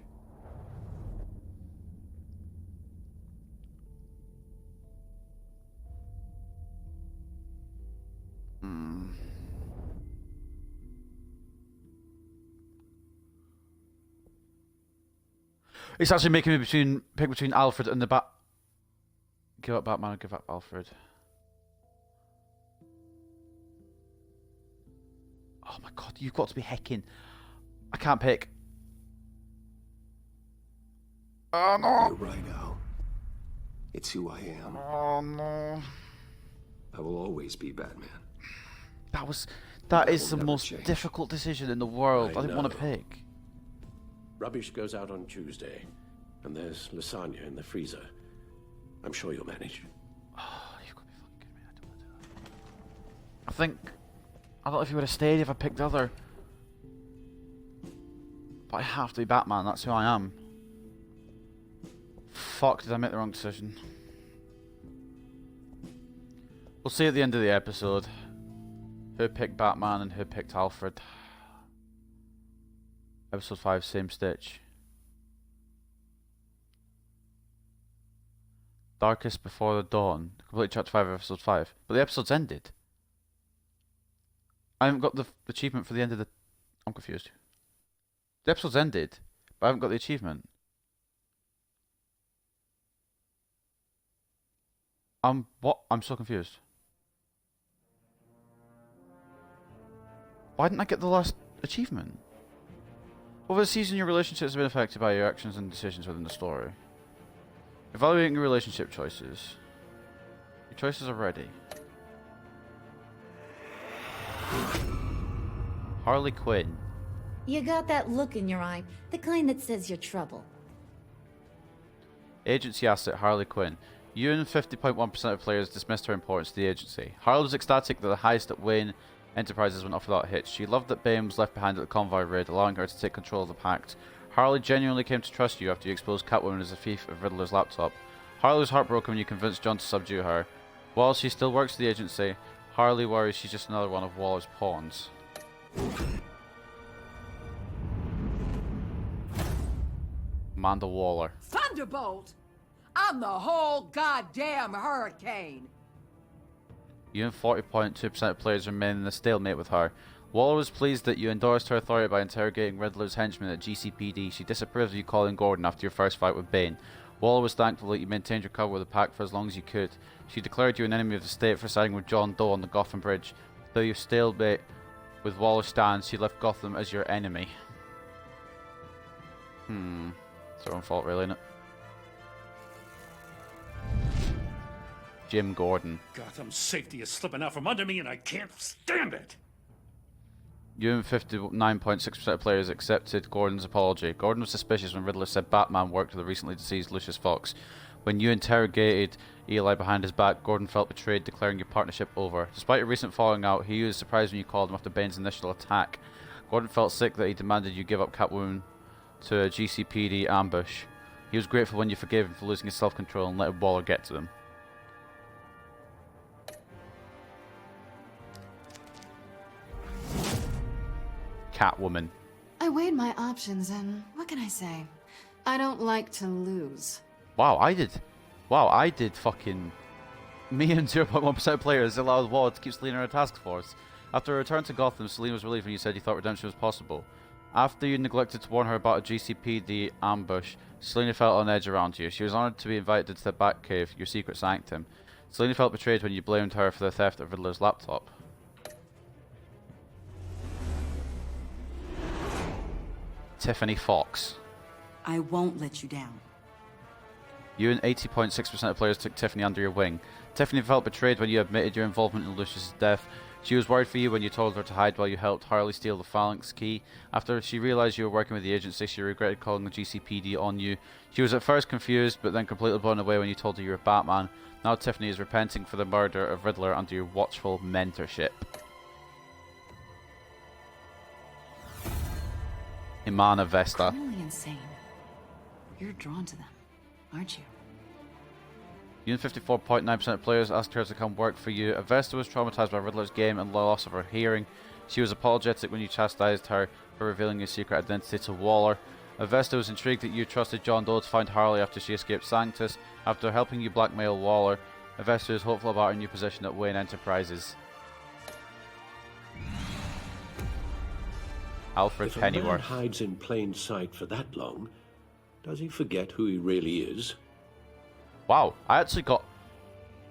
It's actually making me pick between Alfred and the Bat. Give up Batman or give up Alfred. Oh my god, you've got to be hecking. I can't pick. Oh no! You're right, Al. It's who I am. Oh no. I will always be Batman. That is the most difficult decision in the world. I didn't want to pick. Rubbish goes out on Tuesday, and there's lasagna in the freezer. I'm sure you'll manage. Oh, you've got to be fucking kidding me. I don't want to do that. I don't know if you would have stayed if I picked the other. But I have to be Batman, that's who I am. Fuck, did I make the wrong decision? We'll see at the end of the episode who picked Batman and who picked Alfred. Episode 5, same stitch. Darkest Before the Dawn. Complete chapter 5 of episode 5. But the episode's ended. I haven't got the achievement for the end of the... I'm confused. The episode's ended, but I haven't got the achievement. What? I'm so confused. Why didn't I get the last achievement? Over the season, your relationships have been affected by your actions and decisions within the story. Evaluating your relationship choices. Your choices are ready. Harley Quinn. You got that look in your eye, the kind that says you're trouble. Agency asset Harley Quinn. You and 50.1% of players dismissed her importance to the agency. Harley was ecstatic that the heist at Wayne Enterprises went off without a hitch. She loved that Bane was left behind at the convoy raid, allowing her to take control of the pact. Harley genuinely came to trust you after you exposed Catwoman as a thief of Riddler's laptop. Harley was heartbroken when you convinced John to subdue her. While she still works for the agency, Harley worries she's just another one of Waller's pawns. Amanda Waller. Thunderbolt! I'm the whole goddamn hurricane! You and 40.2% of players remain in a stalemate with her. Waller was pleased that you endorsed her authority by interrogating Riddler's henchmen at GCPD. She disapproved of you calling Gordon after your first fight with Bane. Waller was thankful that you maintained your cover with the pack for as long as you could. She declared you an enemy of the state for siding with John Doe on the Gotham Bridge. Though your stalemate with Waller's stance, she left Gotham as your enemy. It's her own fault, really, isn't it? Jim Gordon. Gotham's safety is slipping out from under me and I can't stand it! You and 59.6% of players accepted Gordon's apology. Gordon was suspicious when Riddler said Batman worked with the recently deceased Lucius Fox. When you interrogated Eli behind his back, Gordon felt betrayed, declaring your partnership over. Despite your recent falling out, he was surprised when you called him after Bane's initial attack. Gordon felt sick that he demanded you give up Catwoman to a GCPD ambush. He was grateful when you forgave him for losing his self-control and let Waller get to them. Catwoman. I weighed my options and what can I say? I don't like to lose. Wow, I did fucking... Me and 0.1% of players allowed Waller to keep Selina in a task force. After a return to Gotham, Selina was relieved when you said you thought redemption was possible. After you neglected to warn her about a GCPD ambush, Selina felt on edge around you. She was honored to be invited into the Batcave, your secret sanctum. Selina felt betrayed when you blamed her for the theft of Riddler's laptop. Tiffany Fox. I won't let you down. You and 80.6% of players took Tiffany under your wing. Tiffany felt betrayed when you admitted your involvement in Lucius's death. She was worried for you when you told her to hide while you helped Harley steal the Phalanx key. After she realized you were working with the agency, she regretted calling the GCPD on you. She was at first confused, but then completely blown away when you told her you were Batman. Now Tiffany is repenting for the murder of Riddler under your watchful mentorship. Imana Vesta. Criminally insane. You're drawn to them, aren't you? You and 54.9% of players asked her to come work for you. Avesta was traumatized by Riddler's game and loss of her hearing. She was apologetic when you chastised her for revealing your secret identity to Waller. Avesta was intrigued that you trusted John Doe to find Harley after she escaped Sanctus. After helping you blackmail Waller, Avesta is hopeful about her new position at Wayne Enterprises. Alfred If a Pennyworth. man hides in plain sight for that long, does he forget who he really is? Wow, I actually got.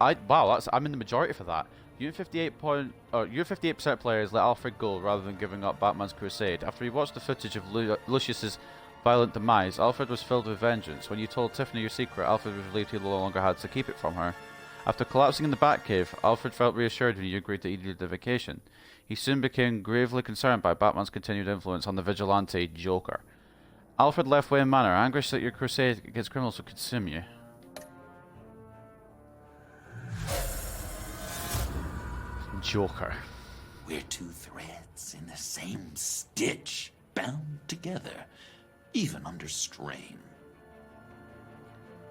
I'm in the majority for that. You and 58% of players let Alfred go rather than giving up Batman's crusade. After he watched the footage of Lucius's violent demise, Alfred was filled with vengeance. When you told Tiffany your secret, Alfred was relieved he no longer had to keep it from her. After collapsing in the Batcave, Alfred felt reassured when you agreed that he needed a vacation. He soon became gravely concerned by Batman's continued influence on the vigilante Joker. Alfred left Wayne Manor, anguished that your crusade against criminals would consume you. Joker. We're two threads in the same stitch, bound together, even under strain.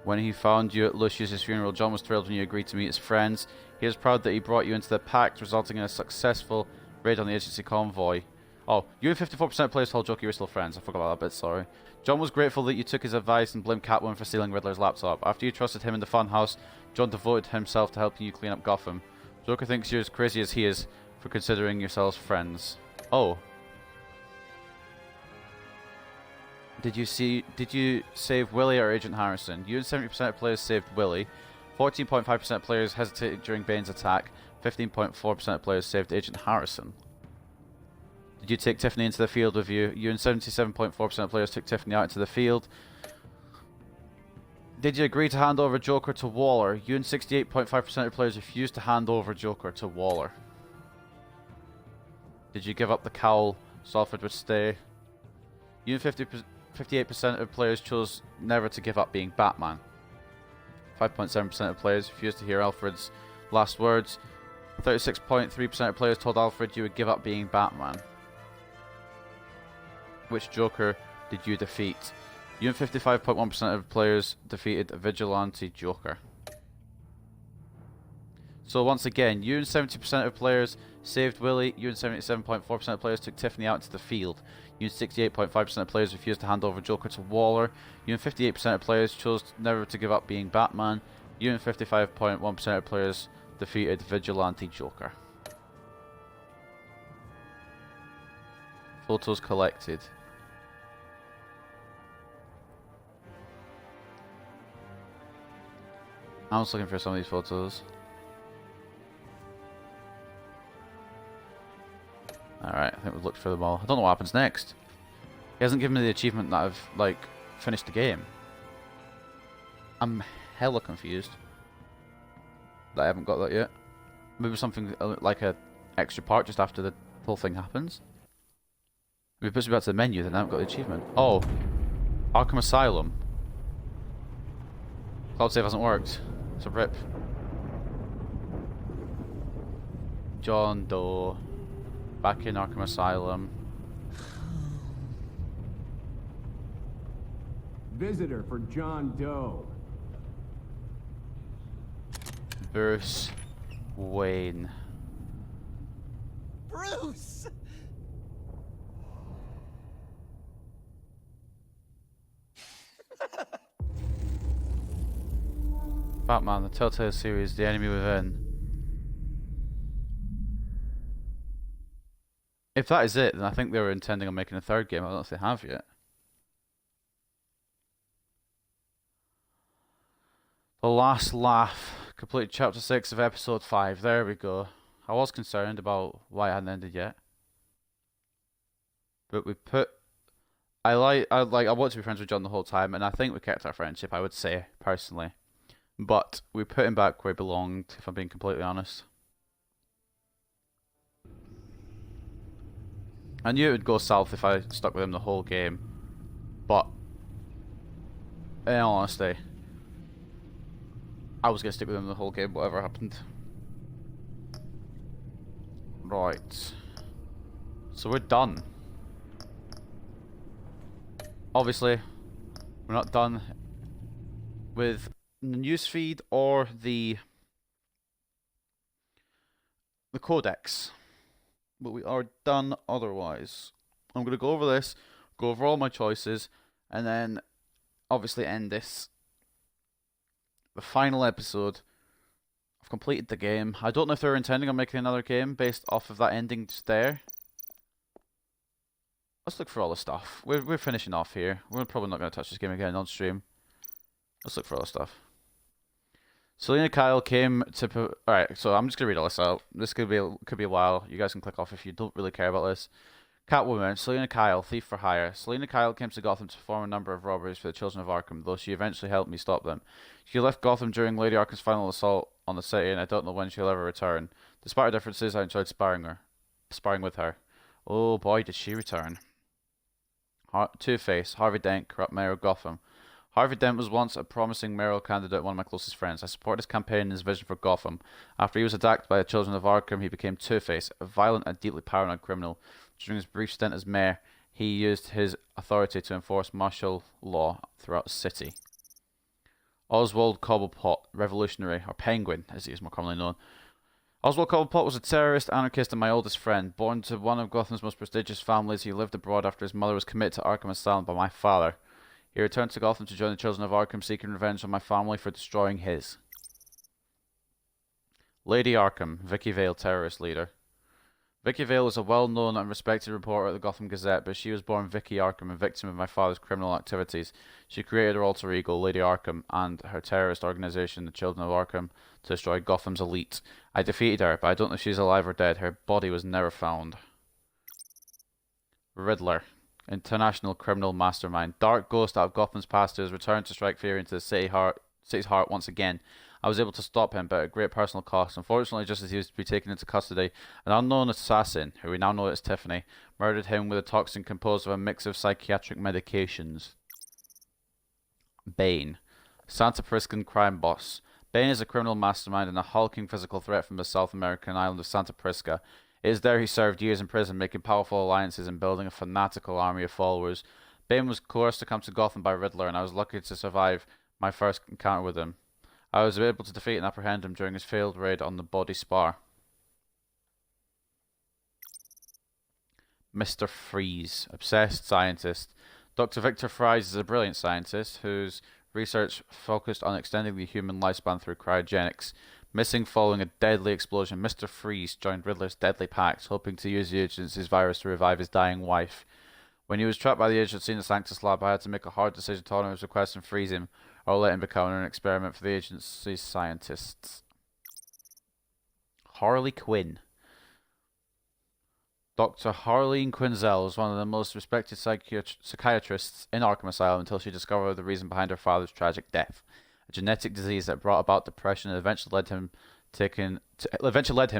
When he found you at Lucius's funeral, John was thrilled when you agreed to meet his friends. He was proud that he brought you into the pact, resulting in a successful raid on the agency convoy. Oh, you and 54% of players told Joker you were still friends. I forgot about that bit, sorry. John was grateful that you took his advice and blamed Catwoman for stealing Riddler's laptop. After you trusted him in the funhouse, John devoted himself to helping you clean up Gotham. Joker thinks you're as crazy as he is for considering yourselves friends. Oh. Did you save Willie or Agent Harrison? You and 70% of players saved Willie. 14.5% of players hesitated during Bane's attack. 15.4% of players saved Agent Harrison. Did you take Tiffany into the field with you? You and 77.4% of players took Tiffany out into the field. Did you agree to hand over Joker to Waller? You and 68.5% of players refused to hand over Joker to Waller. Did you give up the cowl so Alfred would stay? You and 58% of players chose never to give up being Batman. 5.7% of players refused to hear Alfred's last words. 36.3% of players told Alfred you would give up being Batman. Which Joker did you defeat? You and 55.1% of players defeated Vigilante Joker. So once again, you and 70% of players saved Willie. You and 77.4% of players took Tiffany out into the field. You and 68.5% of players refused to hand over Joker to Waller. You and 58% of players chose never to give up being Batman. You and 55.1% of players defeated Vigilante Joker. Photos collected. I was looking for some of these photos. Alright, I think we've looked for them all. I don't know what happens next. He hasn't given me the achievement that I've, like, finished the game. I'm hella confused that I haven't got that yet. Maybe something like a extra part just after the whole thing happens. If it puts me back to the menu, then I haven't got the achievement. Oh! Arkham Asylum. Cloud save hasn't worked. It's a rip. John Doe. Back in Arkham Asylum. Visitor for John Doe. Bruce Wayne. Bruce! Batman, the Telltale series, The Enemy Within. If that is it, then I think they were intending on making a third game. I don't know if they have yet. The Last Laugh. Complete chapter 6 of episode 5. There we go. I was concerned about why it hadn't ended yet. But we put I want to be friends with John the whole time, and I think we kept our friendship, I would say, personally. But we put him back where he belonged, if I'm being completely honest. I knew it would go south if I stuck with him the whole game, but in all honesty, I was going to stick with him the whole game, whatever happened. Right. So we're done. Obviously, we're not done with the newsfeed or the codex, but we are done otherwise. I'm going to go over this, go over all my choices, and then obviously end this. The final episode. I've completed the game. I don't know if they're intending on making another game based off of that ending just there. Let's look for all the stuff. We're finishing off here. We're probably not going to touch this game again on stream. Let's look for all the stuff. Selena Kyle came to... Alright, so I'm just going to read all this out. This could be a while. You guys can click off if you don't really care about this. Catwoman, Selena Kyle, thief for hire. Selena Kyle came to Gotham to perform a number of robberies for the children of Arkham, though she eventually helped me stop them. She left Gotham during Lady Arkham's final assault on the city, and I don't know when she'll ever return. Despite her differences, I enjoyed sparring with her. Oh boy, did she return. Two-Face, Harvey Dent, corrupt mayor of Gotham. Harvey Dent was once a promising mayoral candidate, one of my closest friends. I supported his campaign and his vision for Gotham. After he was attacked by the children of Arkham, he became Two-Face, a violent and deeply paranoid criminal. During his brief stint as mayor, he used his authority to enforce martial law throughout the city. Oswald Cobblepot, revolutionary, or Penguin, as he is more commonly known. Oswald Cobblepot was a terrorist, anarchist, and my oldest friend. Born to one of Gotham's most prestigious families, he lived abroad after his mother was committed to Arkham Asylum by my father. He returned to Gotham to join the children of Arkham, seeking revenge on my family for destroying his. Lady Arkham, Vicky Vale, terrorist leader. Vicky Vale was a well-known and respected reporter at the Gotham Gazette, but she was born Vicky Arkham, a victim of my father's criminal activities. She created her alter ego, Lady Arkham, and her terrorist organization, the Children of Arkham, to destroy Gotham's elite. I defeated her, but I don't know if she's alive or dead. Her body was never found. Riddler, international criminal mastermind. Dark ghost out of Gotham's past who has returned to strike fear into the city's heart once again. I was able to stop him, but at great personal cost. Unfortunately, just as he was to be taken into custody, an unknown assassin, who we now know as Tiffany, murdered him with a toxin composed of a mix of psychiatric medications. Bane, Santa Priscan crime boss. Bane is a criminal mastermind and a hulking physical threat from the South American island of Santa Prisca. It is there he served years in prison, making powerful alliances and building a fanatical army of followers. Bane was coerced to come to Gotham by Riddler, and I was lucky to survive my first encounter with him. I was able to defeat and apprehend him during his failed raid on the Body Spar. Mr. Freeze, obsessed scientist. Dr. Victor Fries is a brilliant scientist whose research focused on extending the human lifespan through cryogenics. Missing following a deadly explosion, Mr. Freeze joined Riddler's deadly pact, hoping to use the agency's virus to revive his dying wife. When he was trapped by the agency in the Sanctus Lab, I had to make a hard decision to honor his request and freeze him, or let him become an experiment for the agency's scientists. Harley Quinn. Dr. Harleen Quinzel was one of the most respected psychiatrists in Arkham Asylum until she discovered the reason behind her father's tragic death. A genetic disease that brought about depression and eventually led him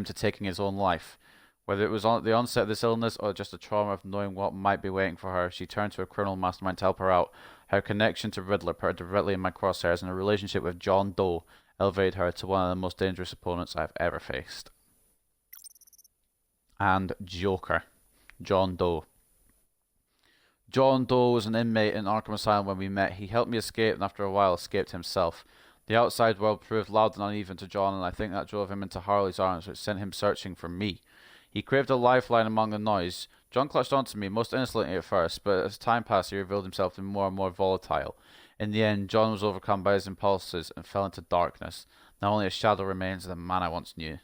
to taking his own life. Whether it was on the onset of this illness or just the trauma of knowing what might be waiting for her, she turned to a criminal mastermind to help her out. Her connection to Riddler put her directly in my crosshairs, and her relationship with John Doe elevated her to one of the most dangerous opponents I've ever faced. And Joker, John Doe. John Doe was an inmate in Arkham Asylum when we met. He helped me escape and after a while escaped himself. The outside world proved loud and uneven to John, and I think that drove him into Harley's arms, which sent him searching for me. He craved a lifeline among the noise. John clutched onto me, most innocently at first, but as time passed he revealed himself to be more and more volatile. In the end, John was overcome by his impulses and fell into darkness. Now only a shadow remains of the man I once knew.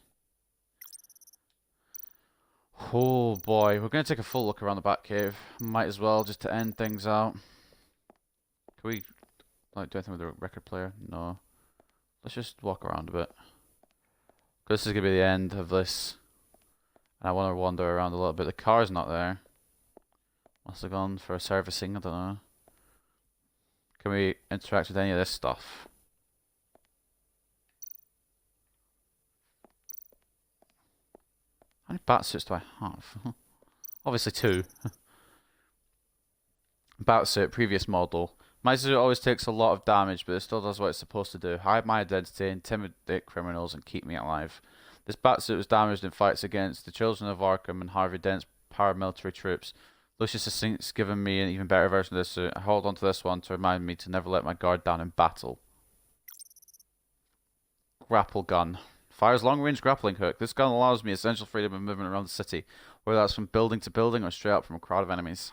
Oh boy, we're going to take a full look around the Batcave. Might as well, just to end things out. Can we do anything with the record player? No. Let's just walk around a bit. This is going to be the end of this. And I want to wander around a little bit. The car's not there. Must have gone for a servicing, I don't know. Can we interact with any of this stuff? How many batsuits do I have? Obviously 2. Batsuit, previous model. My suit always takes a lot of damage, but it still does what it's supposed to do. Hide my identity, intimidate criminals, and keep me alive. This batsuit was damaged in fights against the Children of Arkham and Harvey Dent's paramilitary troops. Lucius has since given me an even better version of this suit. I hold on to this one to remind me to never let my guard down in battle. Grapple gun. Fires long-range grappling hook. This gun allows me essential freedom of movement around the city, whether that's from building to building or straight up from a crowd of enemies.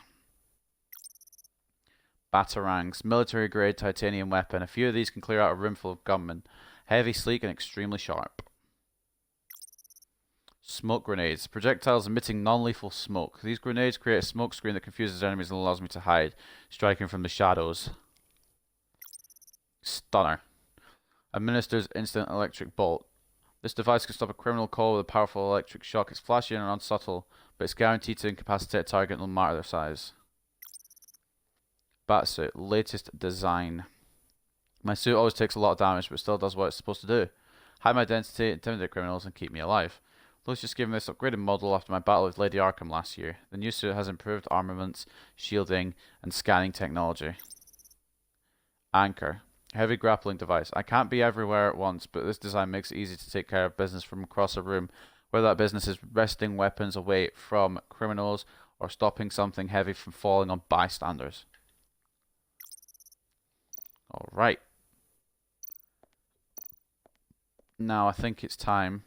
Batarangs. Military-grade titanium weapon. A few of these can clear out a room full of gunmen. Heavy, sleek, and extremely sharp. Smoke grenades. Projectiles emitting non-lethal smoke. These grenades create a smoke screen that confuses enemies and allows me to hide, striking from the shadows. Stunner. Administers instant electric bolt. This device can stop a criminal call with a powerful electric shock. It's flashy and unsubtle, but it's guaranteed to incapacitate a target no matter their size. Batsuit. Latest design. My suit always takes a lot of damage, but still does what it's supposed to do. Hide my identity, intimidate criminals, and keep me alive. Lucius gave me this upgraded model after my battle with Lady Arkham last year. The new suit has improved armaments, shielding, and scanning technology. Anchor. Heavy grappling device. I can't be everywhere at once, but this design makes it easy to take care of business from across a room, whether that business is wresting weapons away from criminals or stopping something heavy from falling on bystanders. Alright. Now I think it's time.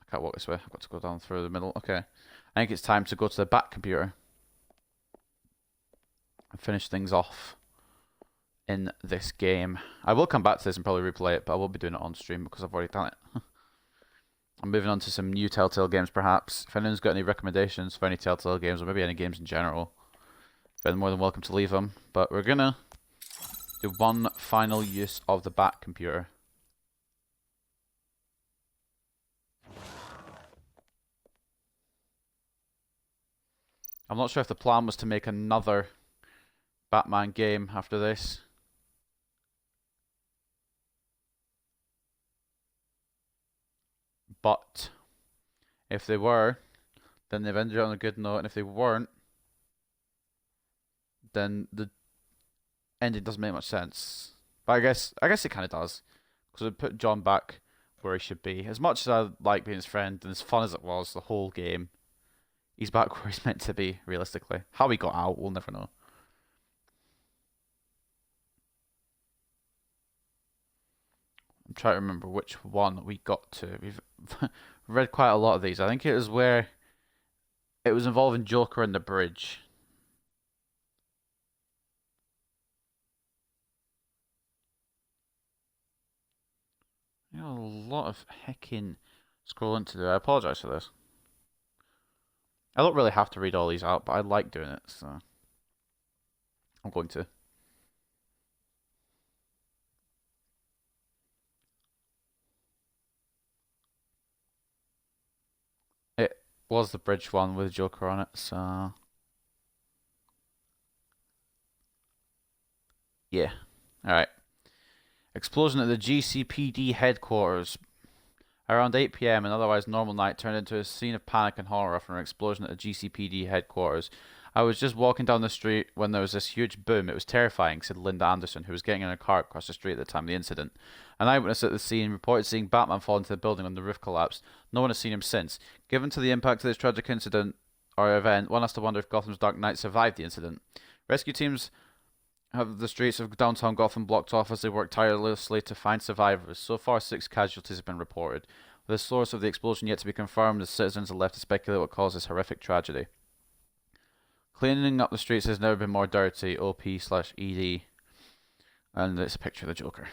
I can't walk this way. I've got to go down through the middle. Okay. I think it's time to go to the back computer and finish things off in this game. I will come back to this and probably replay it, but I won't be doing it on stream because I've already done it. I'm moving on to some new Telltale games, perhaps. If anyone's got any recommendations for any Telltale games, or maybe any games in general, then more than welcome to leave them. But we're gonna do one final use of the back computer. I'm not sure if the plan was to make another Batman game after this. But if they were, then they've ended on a good note, and if they weren't, then the ending doesn't make much sense. But I guess it kind of does, because it put John back where he should be. As much as I like being his friend and as fun as it was the whole game, he's back where he's meant to be, realistically. How he got out, we'll never know. I'm trying to remember which one we got to. We've read quite a lot of these. I think it was where it was involving Joker and the bridge. You know, a lot of heckin' scrolling to do. I apologize for this. I don't really have to read all these out, but I like doing it, so I'm going to. It was the bridge one with Joker on it, so yeah. Alright. Explosion at the GCPD headquarters. Around 8 PM, an otherwise normal night turned into a scene of panic and horror after an explosion at the GCPD headquarters. I was just walking down the street when there was this huge boom. It was terrifying, said Linda Anderson, who was getting in a car across the street at the time of the incident. An eyewitness at the scene reported seeing Batman fall into the building when the roof collapsed. No one has seen him since. Given to the impact of this tragic incident or event, one has to wonder if Gotham's Dark Knight survived the incident. Rescue teams have the streets of downtown Gotham blocked off as they work tirelessly to find survivors. So far, 6 casualties have been reported. With the source of the explosion yet to be confirmed, the citizens are left to speculate what caused this horrific tragedy. Cleaning up the streets has never been more dirty. OP/ED. And it's a picture of the Joker.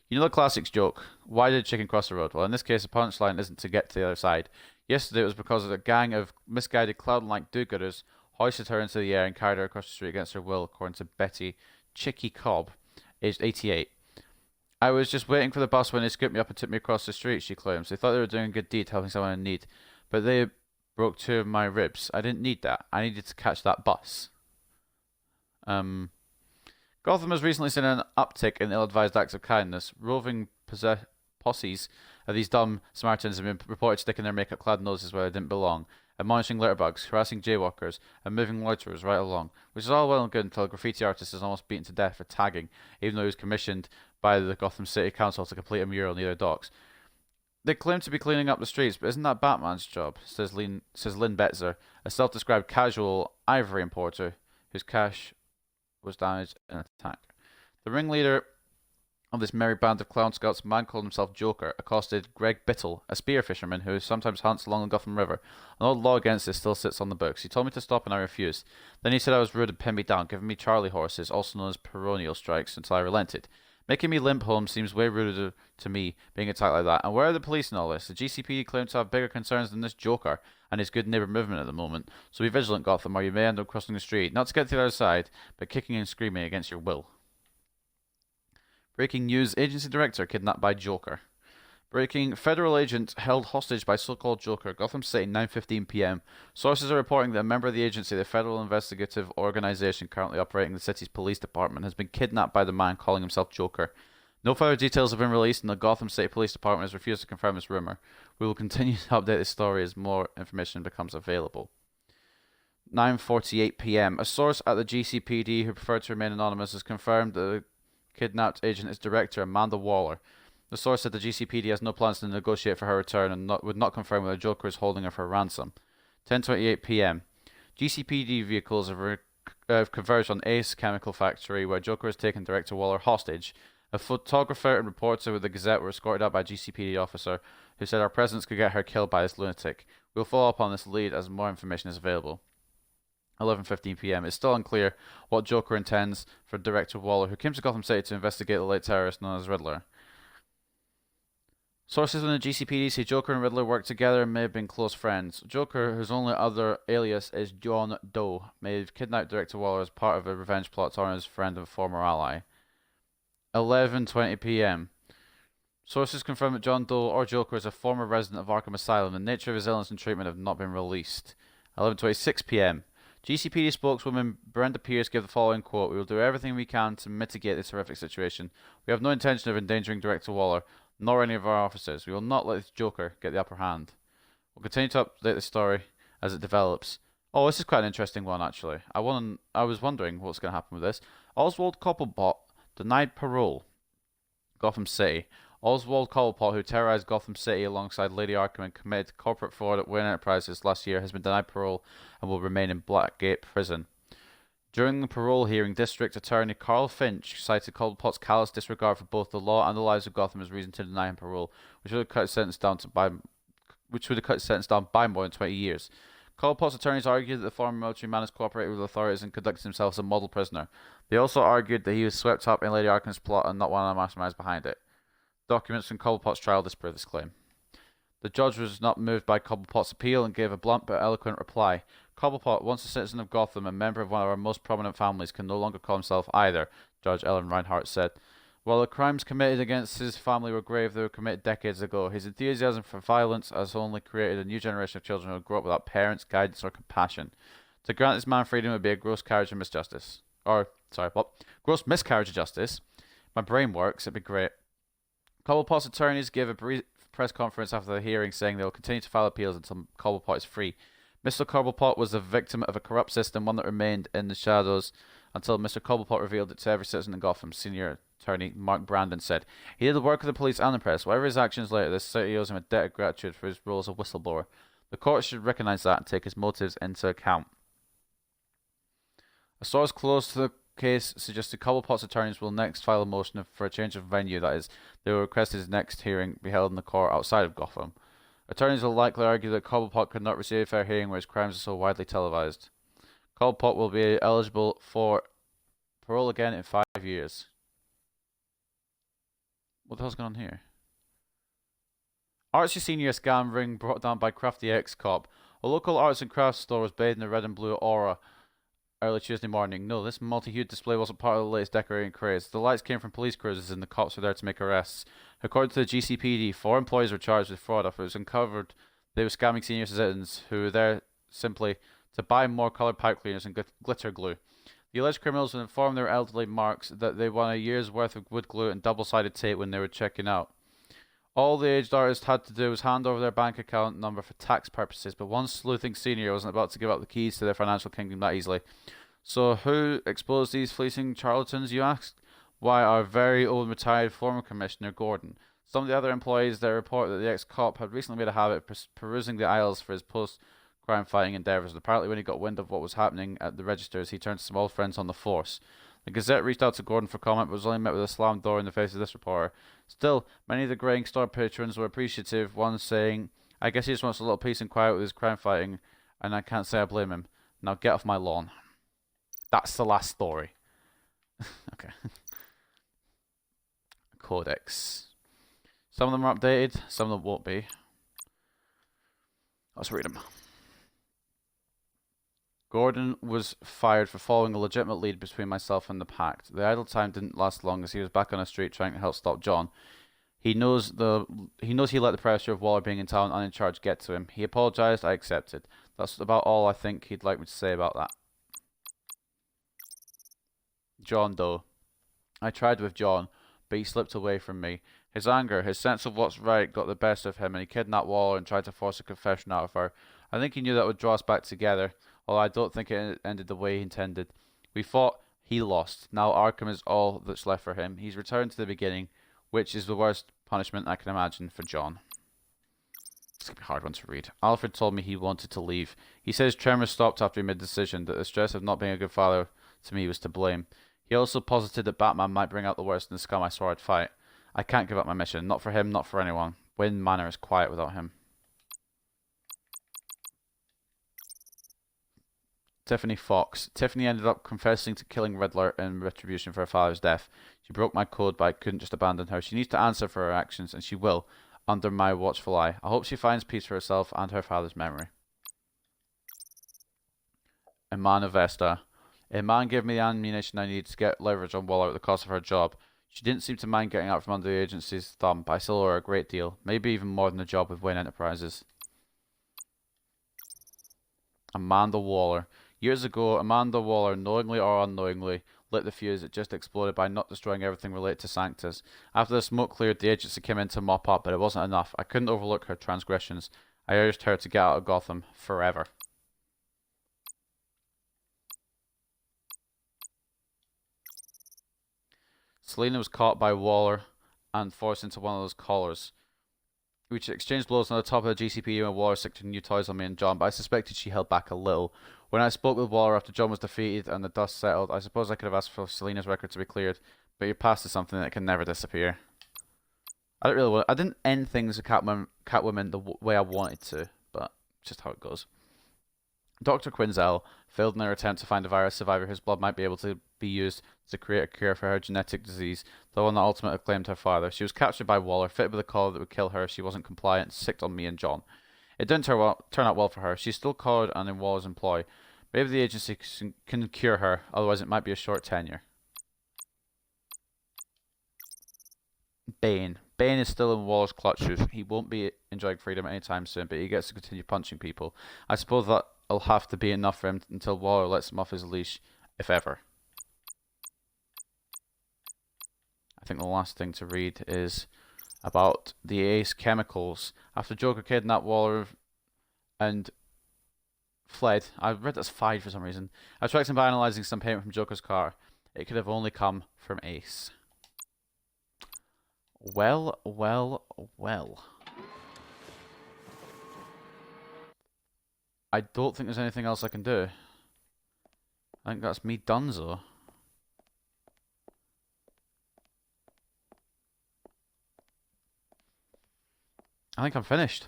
You know the classics joke, why did chicken cross the road? Well, in this case, the punchline isn't to get to the other side. Yesterday, it was because of a gang of misguided clown-like do-gooders hoisted her into the air and carried her across the street against her will, according to Betty Chicky Cobb, aged 88. I was just waiting for the bus when they scooped me up and took me across the street, she claims. They thought they were doing a good deed, helping someone in need. But they broke 2 of my ribs. I didn't need that. I needed to catch that bus. Gotham has recently seen an uptick in ill-advised acts of kindness. Roving posses of these dumb Samaritans have been reported sticking their makeup-clad noses where they didn't belong, admonishing litterbugs, harassing jaywalkers, and moving loiterers right along, which is all well and good until a graffiti artist is almost beaten to death for tagging, even though he was commissioned by the Gotham City Council to complete a mural near their docks. They claim to be cleaning up the streets, but isn't that Batman's job? Says Lynn Betzer, a self-described casual ivory importer whose cash was damaged in an attack. The ringleader of this merry band of clown scouts, a man called himself Joker, accosted Greg Bittle, a spear fisherman who sometimes hunts along the Gotham River. An old law against this still sits on the books. He told me to stop and I refused. Then he said I was rude and pinned me down, giving me Charlie horses, also known as peroneal strikes, until I relented. Making me limp home seems way ruder to me, being attacked like that. And where are the police in all this? The GCPD claim to have bigger concerns than this Joker and his good neighbor movement at the moment. So be vigilant, Gotham, or you may end up crossing the street, not to get to the other side, but kicking and screaming against your will. Breaking news, agency director kidnapped by Joker. Breaking, federal agent held hostage by so-called Joker, Gotham City, 9:15 p.m. Sources are reporting that a member of the agency, the Federal Investigative Organization currently operating the city's police department, has been kidnapped by the man calling himself Joker. No further details have been released, and the Gotham City Police Department has refused to confirm this rumor. We will continue to update this story as more information becomes available. 9:48 p.m. A source at the GCPD who preferred to remain anonymous has confirmed that the kidnapped agent is director Amanda Waller. The source said the GCPD has no plans to negotiate for her return and would not confirm whether Joker is holding her for ransom. 10:28 p.m. GCPD vehicles have converged on Ace Chemical Factory, where Joker has taken Director Waller hostage. A photographer and reporter with the Gazette were escorted out by a GCPD officer who said our presence could get her killed by this lunatic. We'll follow up on this lead as more information is available. 11:15 p.m. It's still unclear what Joker intends for Director Waller, who came to Gotham City to investigate the late terrorist known as Riddler. Sources in the GCPD say Joker and Riddler worked together and may have been close friends. Joker, whose only other alias is John Doe, may have kidnapped Director Waller as part of a revenge plot to honor his friend and former ally. 11:20 p.m. Sources confirm that John Doe or Joker is a former resident of Arkham Asylum. The nature of his illness and treatment have not been released. 11:26 p.m. GCPD spokeswoman Brenda Pierce gave the following quote: "We will do everything we can to mitigate this horrific situation. We have no intention of endangering Director Waller, nor any of our officers. We will not let this Joker get the upper hand. We'll continue to update the story as it develops." Oh, this is quite an interesting one, actually. I was wondering what's going to happen with this. Oswald Cobblepot denied parole. Gotham City. Oswald Cobblepot, who terrorized Gotham City alongside Lady Arkham and committed corporate fraud at Wayne Enterprises last year, has been denied parole and will remain in Blackgate Prison. During the parole hearing, District Attorney Carl Finch cited Cobblepot's callous disregard for both the law and the lives of Gotham as reason to deny him parole, which would have cut his sentence down by more than 20 years. Cobblepot's attorneys argued that the former military man has cooperated with authorities and conducted himself as a model prisoner. They also argued that he was swept up in Lady Arkham's plot and not one of the masterminds behind it. Documents from Cobblepot's trial disprove this claim. The judge was not moved by Cobblepot's appeal and gave a blunt but eloquent reply. Cobblepot, once a citizen of Gotham and member of one of our most prominent families, can no longer call himself either, Judge Ellen Reinhardt said. While the crimes committed against his family were grave, they were committed decades ago. His enthusiasm for violence has only created a new generation of children who will grow up without parents, guidance, or compassion. To grant this man freedom would be a gross carriage of misjustice. Gross miscarriage of justice. My brain works, it'd be great. Cobblepot's attorneys gave a brief press conference after the hearing saying they will continue to file appeals until Cobblepot is free. Mr. Cobblepot was a victim of a corrupt system, one that remained in the shadows until Mr. Cobblepot revealed it to every citizen in Gotham. Senior attorney Mark Brandon said, "He did the work of the police and the press. Whatever his actions later, this city owes him a debt of gratitude for his role as a whistleblower. The court should recognize that and take his motives into account." A source close to the case suggested Cobblepot's attorneys will next file a motion for a change of venue, that is, they will request his next hearing be held in the court outside of Gotham. Attorneys will likely argue that Cobblepot could not receive a fair hearing where his crimes are so widely televised. Cobblepot will be eligible for parole again in 5 years. What the hell's going on here? Archie Senior scam ring brought down by crafty ex-cop. A local arts and crafts store was bathed in a red and blue aura early Tuesday morning. No, this multi-hued display wasn't part of the latest decorating craze. The lights came from police cruisers and the cops were there to make arrests. According to the GCPD, 4 employees were charged with fraud after it was uncovered They were scamming senior citizens who were there simply to buy more colored pipe cleaners and glitter glue. The alleged criminals would inform their elderly marks that they won a year's worth of wood glue and double-sided tape when they were checking out. All the aged artist had to do was hand over their bank account number for tax purposes, but one sleuthing senior wasn't about to give up the keys to their financial kingdom that easily. So who exposed these fleecing charlatans, you asked? Why, our very old retired former Commissioner Gordon. Some of the other employees there report that the ex-cop had recently made a habit of perusing the aisles for his post-crime fighting endeavors, and apparently when he got wind of what was happening at the registers, he turned to some old friends on the force. The Gazette reached out to Gordon for comment, but was only met with a slammed door in the face of this reporter. Still, many of the greying store patrons were appreciative, one saying, I guess he just wants a little peace and quiet with his crime fighting, and I can't say I blame him. Now get off my lawn. That's the last story. Okay. Codex. Some of them are updated, some of them won't be. Let's read them. Gordon was fired for following a legitimate lead between myself and the Pact. The idle time didn't last long as he was back on the street trying to help stop John. He knows he let the pressure of Waller being in town and in charge get to him. He apologized, I accepted. That's about all I think he'd like me to say about that. John Doe. I tried with John, but he slipped away from me. His anger, his sense of what's right got the best of him, and he kidnapped Waller and tried to force a confession out of her. I think he knew that would draw us back together, although I don't think it ended the way he intended. We fought, he lost. Now Arkham is all that's left for him. He's returned to the beginning, which is the worst punishment I can imagine for John. It's going to be a hard one to read. Alfred told me he wanted to leave. He says tremors stopped after he made the decision, that the stress of not being a good father to me was to blame. He also posited that Batman might bring out the worst in the scum I swore I'd fight. I can't give up my mission. Not for him, not for anyone. Wayne Manor is quiet without him. Tiffany Fox. Tiffany ended up confessing to killing Riddler in retribution for her father's death. She broke my code, but I couldn't just abandon her. She needs to answer for her actions, and she will, under my watchful eye. I hope she finds peace for herself and her father's memory. Imana Vesta. Iman gave me the ammunition I needed to get leverage on Waller at the cost of her job. She didn't seem to mind getting out from under the agency's thumb, but I still owe her a great deal. Maybe even more than a job with Wayne Enterprises. Amanda Waller. Years ago, Amanda Waller, knowingly or unknowingly, lit the fuse that just exploded by not destroying everything related to Sanctus. After the smoke cleared, the agency came in to mop up, but it wasn't enough. I couldn't overlook her transgressions. I urged her to get out of Gotham forever. Selena was caught by Waller and forced into one of those collars. We exchanged blows on the top of the GCPD when Waller sicked new toys on me and John, but I suspected she held back a little. When I spoke with Waller after John was defeated and the dust settled, I suppose I could have asked for Selena's record to be cleared, but your past is something that can never disappear. I didn't end things with Catwoman the way I wanted to, but just how it goes. Dr. Quinzel failed in her attempt to find a virus survivor whose blood might be able to be used to create a cure for her genetic disease, the one that ultimately claimed her father. She was captured by Waller, fitted with a collar that would kill her if she wasn't compliant, and sicked on me and John. It didn't turn out well for her. She's still collared and in Waller's employ. Maybe the agency can cure her, otherwise it might be a short tenure. Bane. Bane is still in Waller's clutches. He won't be enjoying freedom anytime soon, but he gets to continue punching people. I suppose that'll have to be enough for him until Waller lets him off his leash, if ever. I think the last thing to read is about the Ace chemicals. After Joker kidnapped Waller and fled, I read that's 5 for some reason. I tracked him by analysing some payment from Joker's car. It could have only come from Ace. Well, well, well. I don't think there's anything else I can do. I think that's me donezo. I think I'm finished.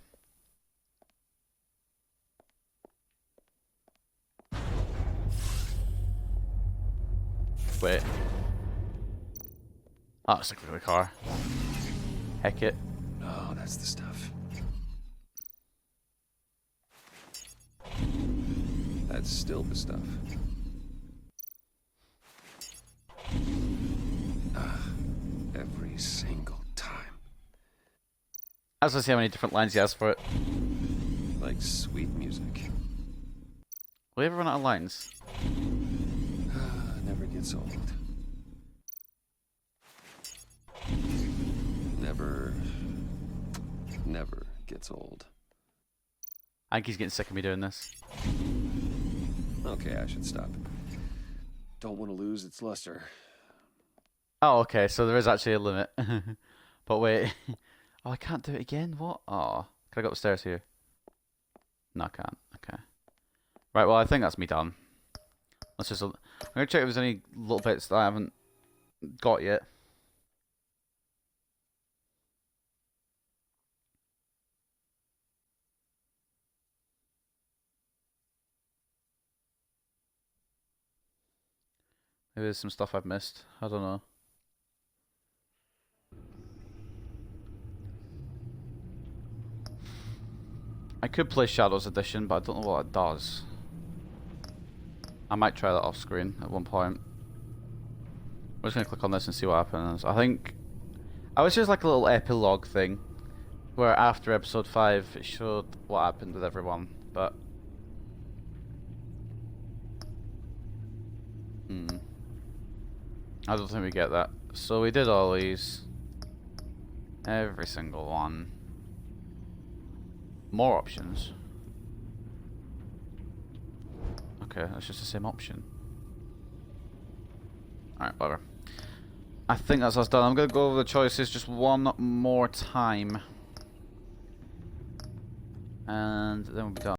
Wait. Oh, it's like a car. Heck it. Oh, that's the stuff. That's still the stuff. Every single time. As I see how many different lines he has for it. like sweet music. Will you ever run out of lines? Never gets old. Never gets old. I think he's getting sick of me doing this. Okay, I should stop. Don't want to lose its luster. Oh, okay, so there is actually a limit. But wait. Oh, I can't do it again? What? Oh. Can I go upstairs here? No, I can't. Okay. Right, well, I think that's me done. Let's just... I'm going to check if there's any little bits that I haven't got yet. Maybe there's some stuff I've missed. I don't know. I could play Shadows Edition, but I don't know what it does. I might try that off screen at one point. I'm just going to click on this and see what happens. I think... I was just like a little epilogue thing, where after episode 5 it showed what happened with everyone, but... I don't think we get that. So we did all these. Every single one. More options. Okay, that's just the same option. Alright, whatever. I think that's us done. I'm going to go over the choices just one more time. And then we'll be done.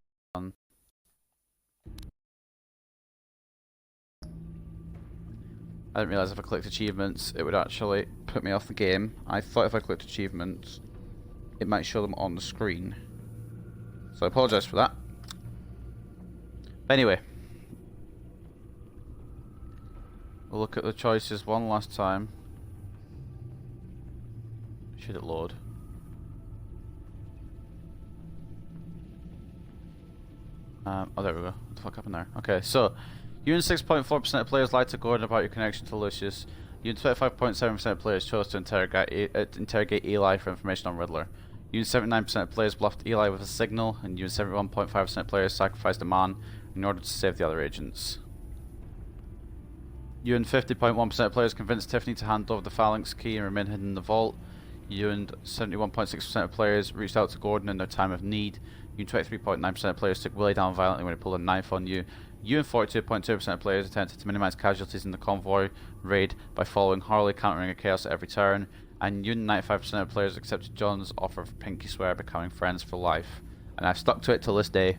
I didn't realise if I clicked achievements it would actually put me off the game. I thought if I clicked achievements it might show them on the screen. So I apologise for that. But anyway. We'll look at the choices one last time. Should it load? Oh, there we go. What the fuck happened there? Okay, so you and 6.4% of players lied to Gordon about your connection to Lucius. You and 25.7% of players chose to interrogate Eli for information on Riddler. You and 79% of players bluffed Eli with a signal, and you and 71.5% of players sacrificed a man in order to save the other agents. You and 50.1% of players convinced Tiffany to hand over the Phalanx key and remain hidden in the vault. You and 71.6% of players reached out to Gordon in their time of need. You and 23.9% of players took Willie down violently when he pulled a knife on you. You and 42.2% of players attempted to minimize casualties in the convoy raid by following Harley, countering a chaos at every turn. And you and 95% of players accepted John's offer of pinky swear, becoming friends for life. And I've stuck to it till this day.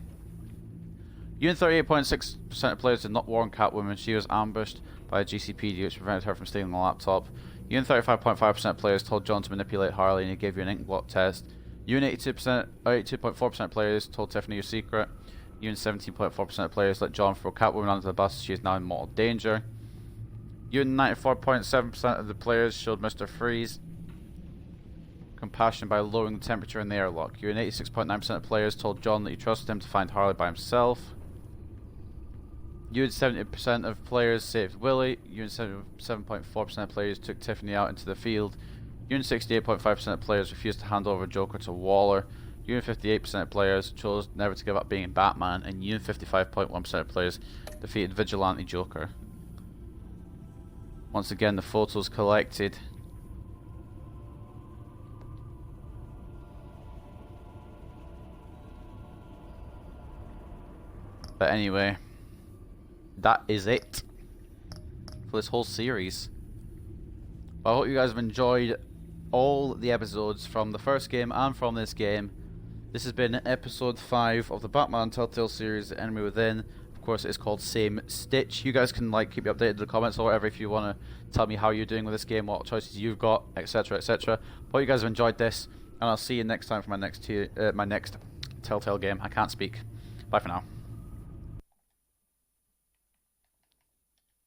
You and 38.6% of players did not warn Catwoman. She was ambushed by a GCPD which prevented her from stealing the laptop. You and 35.5% of players told John to manipulate Harley and he gave you an ink blot test. You and 82.4% of players told Tiffany your secret. You and 17.4% of players let John throw Catwoman under the bus. She is now in mortal danger. You and 94.7% of the players showed Mr. Freeze compassion by lowering the temperature in the airlock. You and 86.9% of players told John that you trusted him to find Harley by himself. You and 70% of players saved Willie. You and 77.4% of players took Tiffany out into the field. You and 68.5% of players refused to hand over Joker to Waller. You and 58% of players chose never to give up being Batman. And you and 55.1% of players defeated Vigilante Joker. Once again, the photos collected. But anyway, that is it for this whole series. I hope you guys have enjoyed all the episodes from the first game and from this game. This has been episode 5 of the Batman Telltale series, The Enemy Within. Of course, it's called Same Stitch. You guys can keep me updated in the comments or whatever if you want to tell me how you're doing with this game, what choices you've got, etc, etc. Hope you guys have enjoyed this, and I'll see you next time for my next Telltale game. I can't speak. Bye for now.